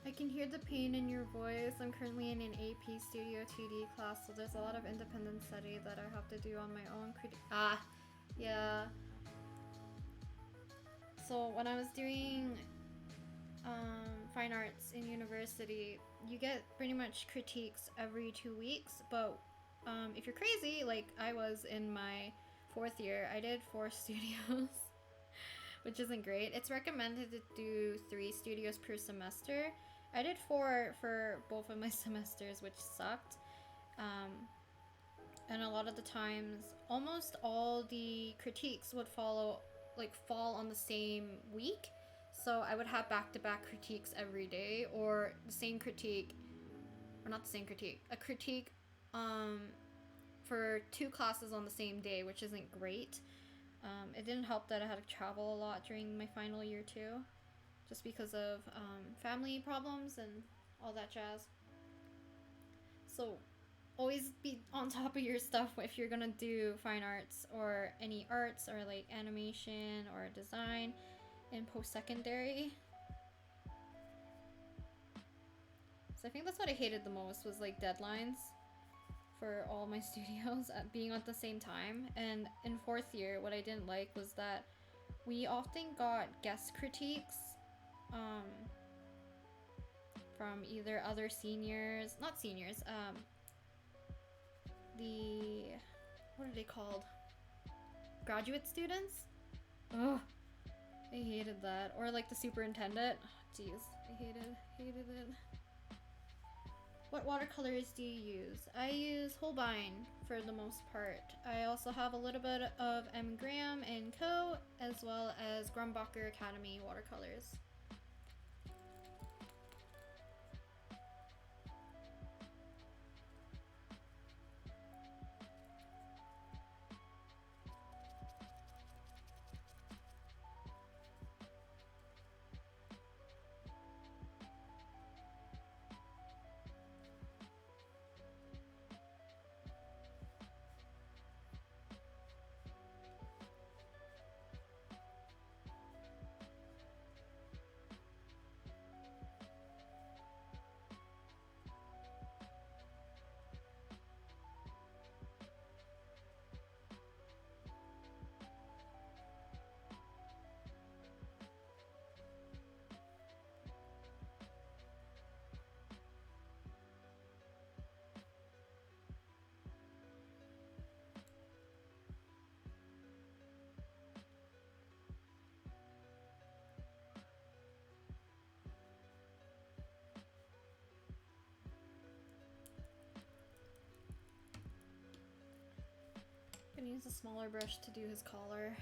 I can hear the pain in your voice. I'm currently in an AP Studio 2D class, so there's a lot of independent study that I have to do on my own. Yeah. So when I was doing fine arts in university, you get pretty much critiques every 2 weeks, but if you're crazy, like I was in my 4th year, I did 4 studios, which isn't great. It's recommended to do 3 studios per semester, I did 4 for both of my semesters, which sucked. Um, and a lot of the times, almost all the critiques would fall on the same week. So I would have back-to-back critiques every day, or the same critique, or not the same critique, a critique um, for 2 classes on the same day, which isn't great. It didn't help that I had to travel a lot during my final year too, just because of family problems and all that jazz. So always be on top of your stuff if you're gonna do fine arts or any arts or like animation or design in post-secondary. So I think that's what I hated the most, was like deadlines for all my studios at being at the same time. And in 4th year, what I didn't like was that we often got guest critiques um, from either other seniors, not seniors, what are they called? Graduate students? Ugh, I hated that. Or like the superintendent. Jeez, I hated it. What watercolors do you use? I use Holbein for the most part. I also have a little bit of M. Graham and Co. as well as Grumbacher Academy watercolors. I'm gonna use a smaller brush to do his collar.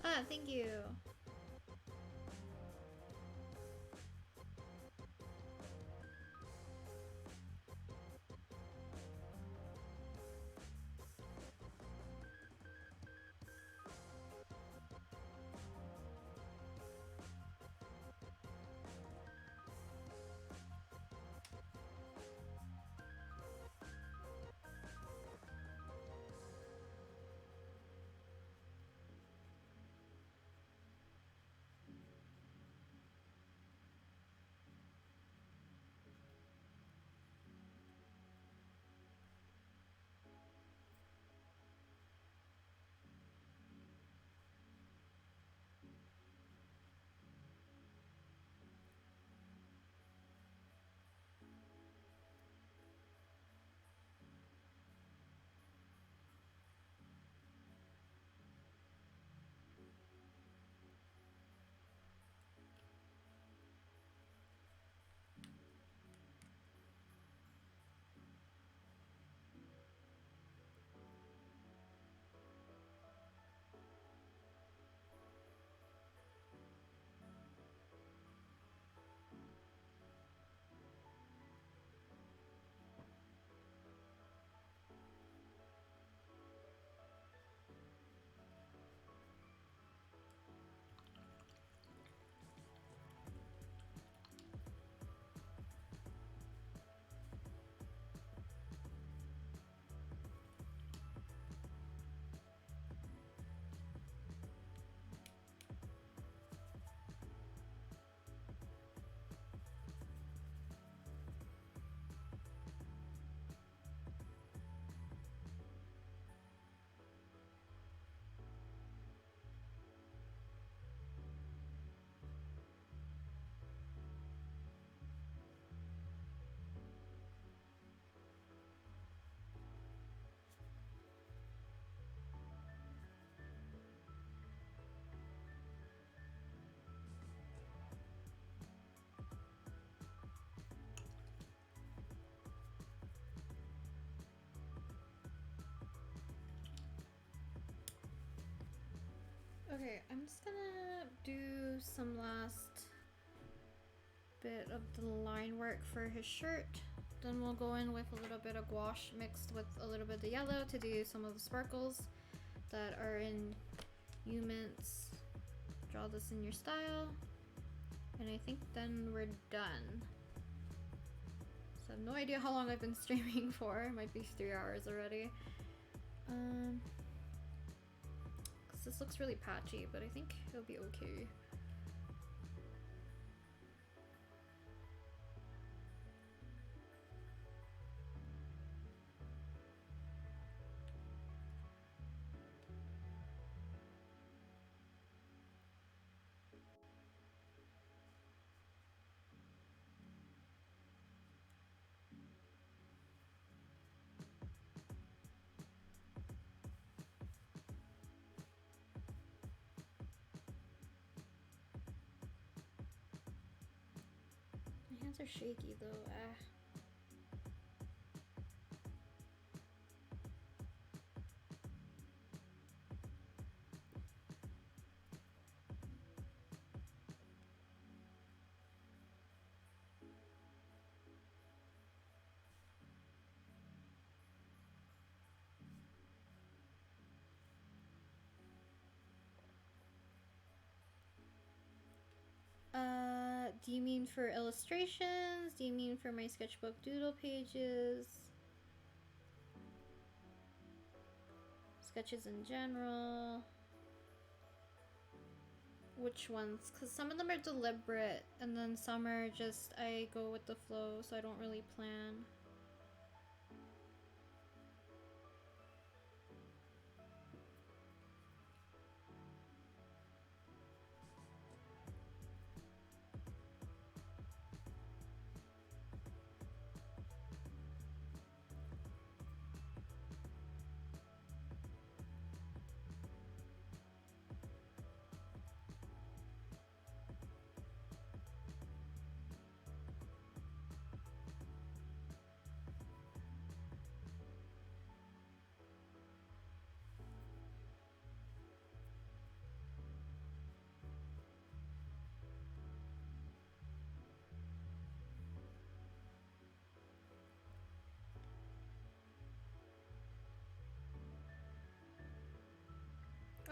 Ah, thank you. Okay, I'm just gonna do some last bit of the line work for his shirt. Then we'll go in with a little bit of gouache mixed with a little bit of yellow to do some of the sparkles that are in Mints. Draw this in your style. And I think then we're done. So I have no idea how long I've been streaming for. It might be 3 hours already. 'Cause this looks really patchy, but I think it'll be okay. My hands are shaky though. Do you mean for illustrations? Do you mean for my sketchbook doodle pages? Sketches in general? Which ones? Because some of them are deliberate, and then some are just, I go with the flow, so I don't really plan.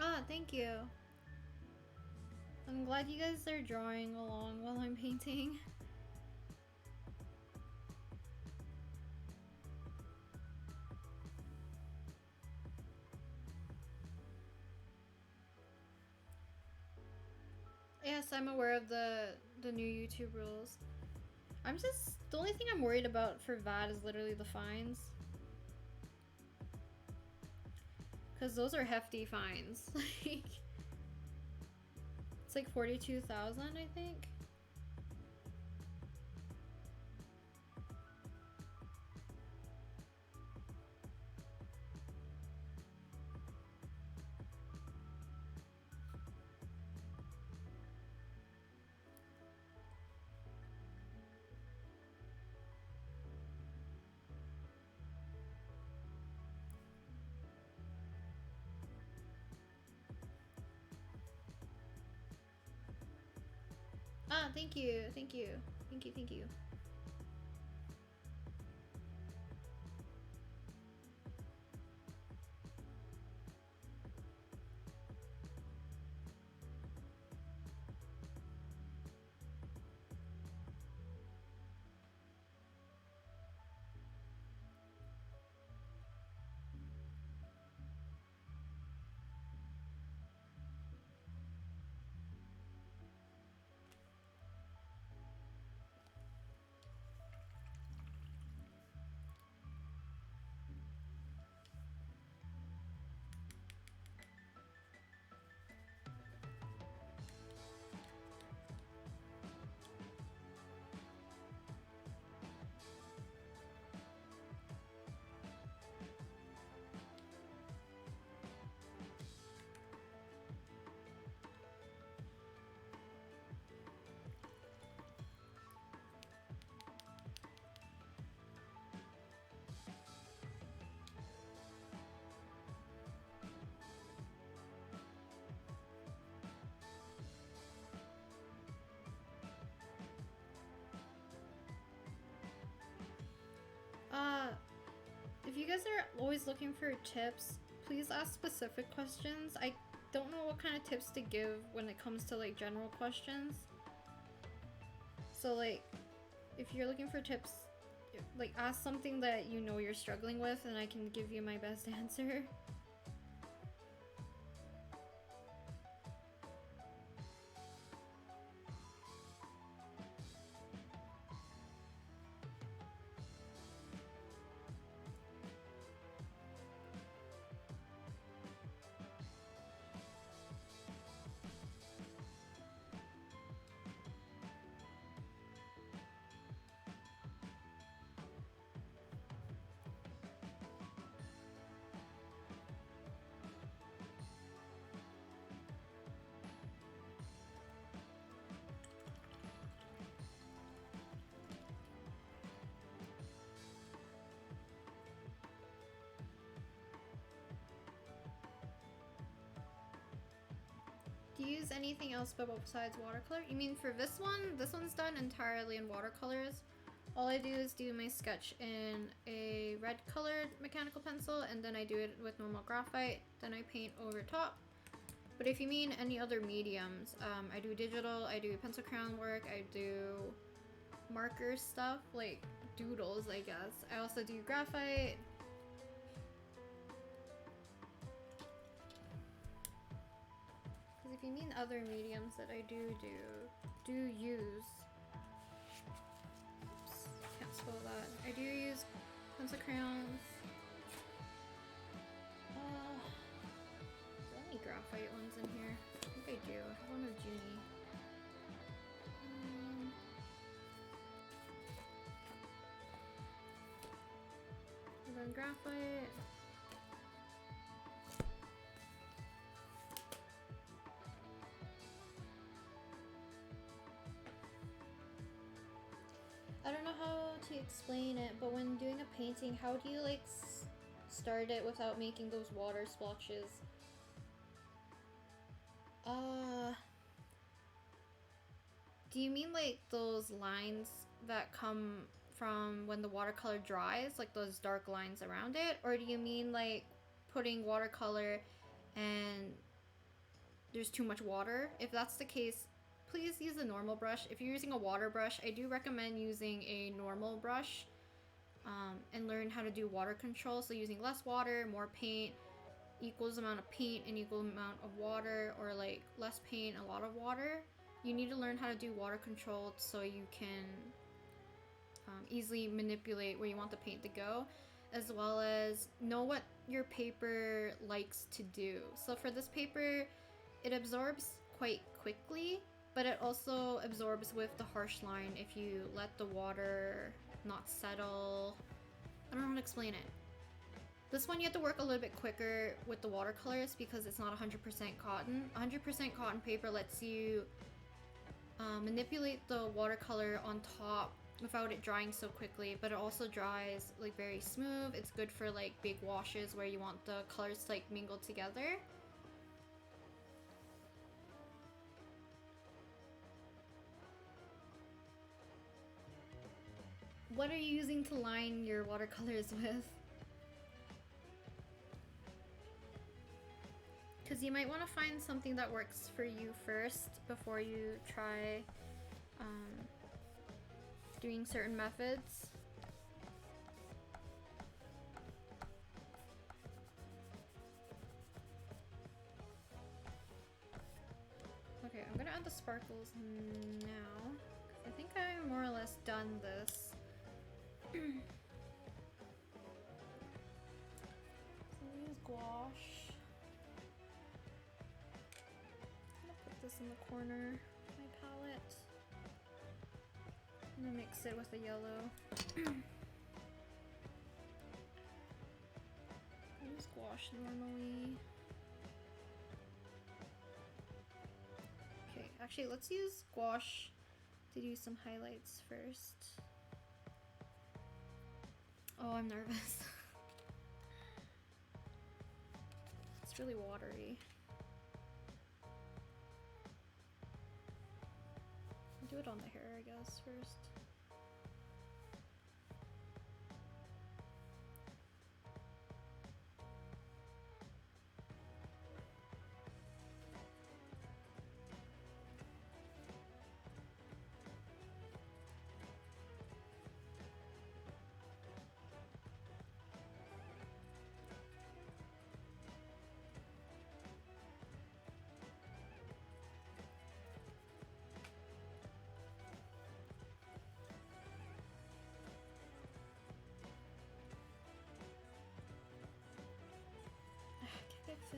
Ah, thank you. I'm glad you guys are drawing along while I'm painting. Yes, I'm aware of the new YouTube rules. The only thing I'm worried about for VAT is literally the fines. Because those are hefty fines. Like, it's like 42,000, I think. Ah, thank you, thank you, thank you, thank you. guys are always looking for tips, please ask specific questions. I don't know what kind of tips to give when it comes to like general questions. So like, if you're looking for tips, like ask something that you know you're struggling with and I can give you my best answer. Do you use anything else besides watercolor? You mean for this one? This one's done entirely in watercolors. All I do is do my sketch in a red colored mechanical pencil, and then I do it with normal graphite, then I paint over top. But if you mean any other mediums, I do digital, I do pencil crayon work, I do marker stuff, like doodles, I guess. I also do graphite. If you mean other mediums that I do use, oops, can't spell that. I do use pencil crayons. Is there any graphite ones in here? I think I do. I have one of Junie. And then graphite. I don't know how to explain it, but when doing a painting, how do you like start it without making those water splotches? Do you mean like those lines that come from when the watercolor dries, like those dark lines around it? Or do you mean like putting watercolor and there's too much water? If that's the case, please use a normal brush. If you're using a water brush, I do recommend using a normal brush and learn how to do water control. So using less water, more paint, equals amount of paint and equal amount of water, or like less paint, a lot of water. You need to learn how to do water control so you can easily manipulate where you want the paint to go, as well as know what your paper likes to do. So for this paper, it absorbs quite quickly, but it also absorbs with the harsh line if you let the water not settle. I don't know how to explain it. This one you have to work a little bit quicker with the watercolors because it's not 100% cotton. 100% cotton paper lets you manipulate the watercolor on top without it drying so quickly, but it also dries like very smooth. It's good for like big washes where you want the colors to like mingle together. What are you using to line your watercolors with? Because you might want to find something that works for you first before you try doing certain methods. Okay, I'm gonna add the sparkles now. I think I'm more or less done this. So use gouache. I'm gonna put this in the corner of my palette. I'm gonna mix it with the yellow. I use gouache normally. Okay, actually let's use gouache to do some highlights first. Oh, I'm nervous. It's really watery. I'll do it on the hair, I guess, first.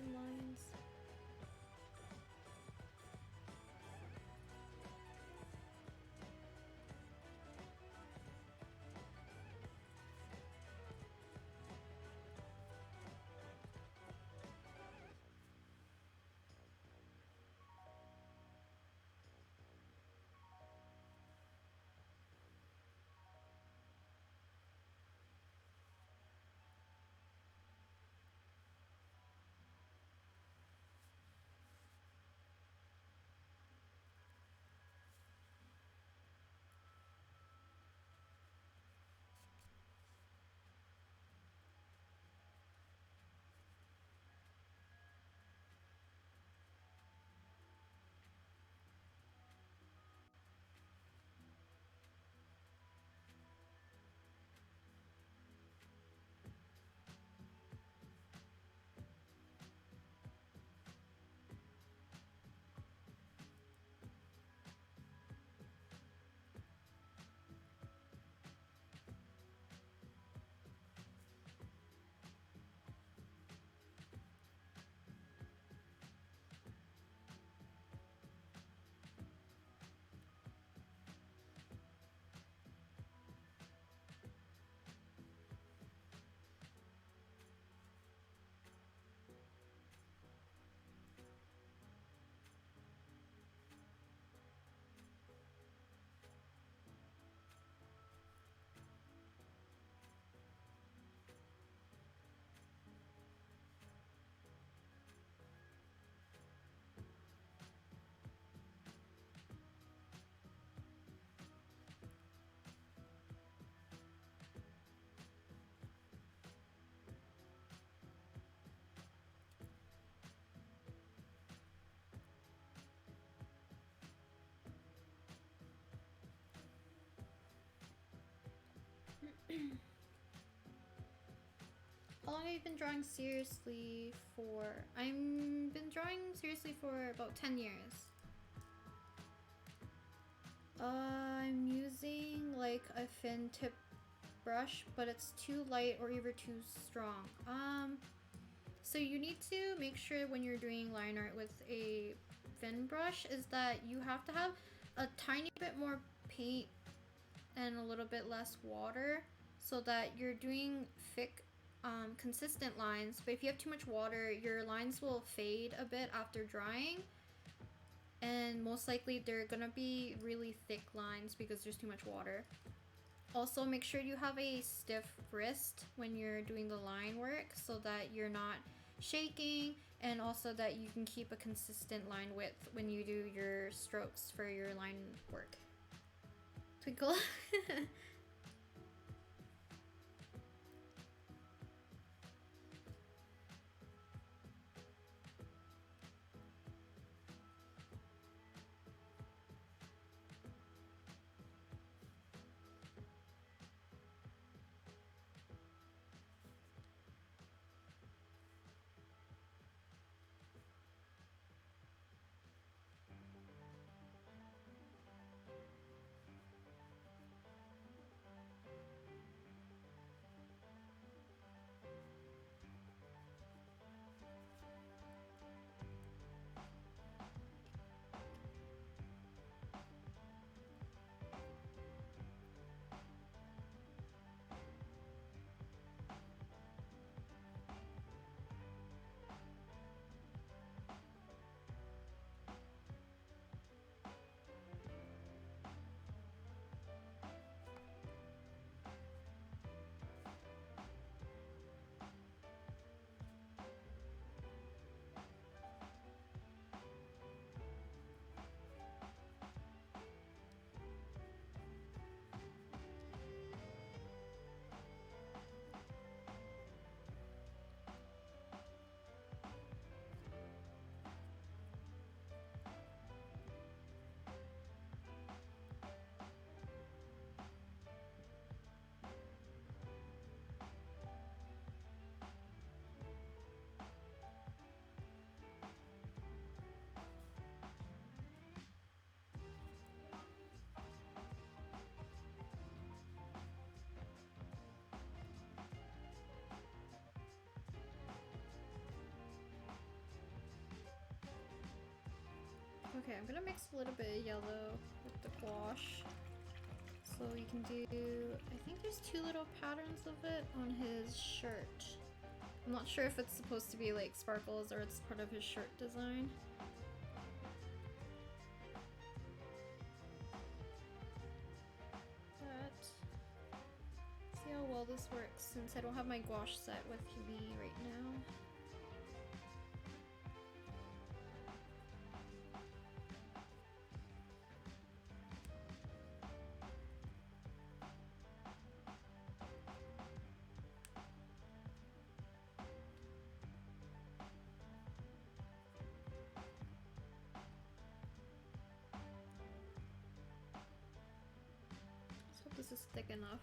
thin lines. How long have you been drawing seriously for? I've been drawing seriously for about 10 years. I'm using like a fin tip brush, but it's too light or either too strong. So you need to make sure when you're doing line art with a fin brush is that you have to have a tiny bit more paint and a little bit less water so that you're doing thick, consistent lines. But if you have too much water, your lines will fade a bit after drying, and most likely they're gonna be really thick lines because there's too much water. Also, make sure you have a stiff wrist when you're doing the line work so that you're not shaking, and also that you can keep a consistent line width when you do your strokes for your line work. Twinkle. Okay, I'm gonna mix a little bit of yellow with the gouache. So we can do, I think there's 2 little patterns of it on his shirt. I'm not sure if it's supposed to be like sparkles or it's part of his shirt design. But see how well this works since I don't have my gouache set with me right now. This is thick enough.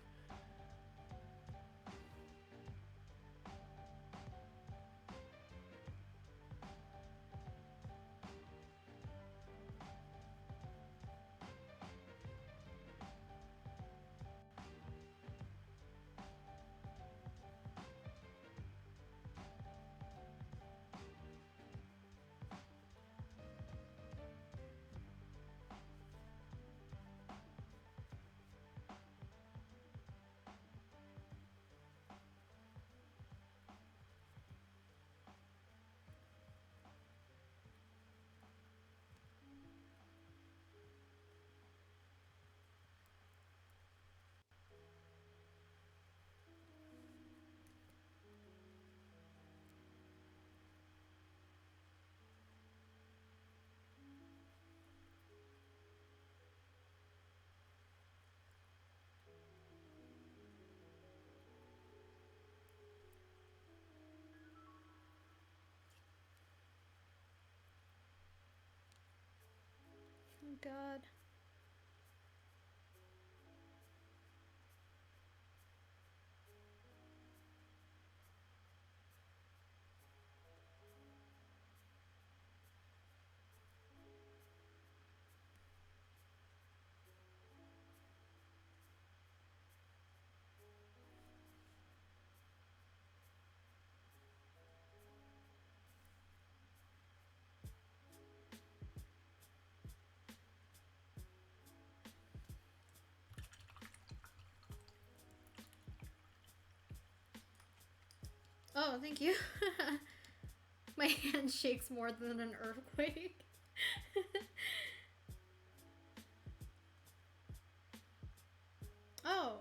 Oh God. Oh, thank you. My hand shakes more than an earthquake. Oh.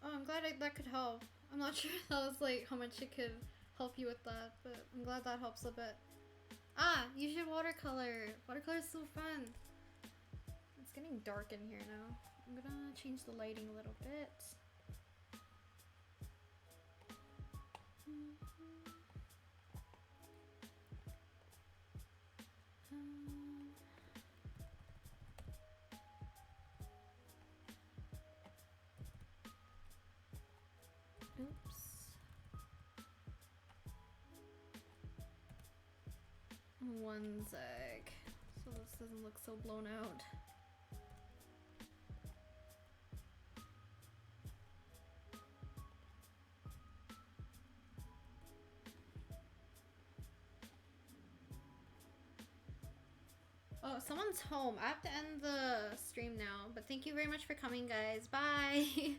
Oh, I'm glad that could help. I'm not sure that was like how much it could help you with that, but I'm glad that helps a bit. Ah, you should watercolor. Watercolor is so fun. It's getting dark in here now. I'm gonna change the lighting a little bit. Oops. One sec. So this doesn't look so blown out. Oh, someone's home. I have to end the stream now, but thank you very much for coming, guys. Bye!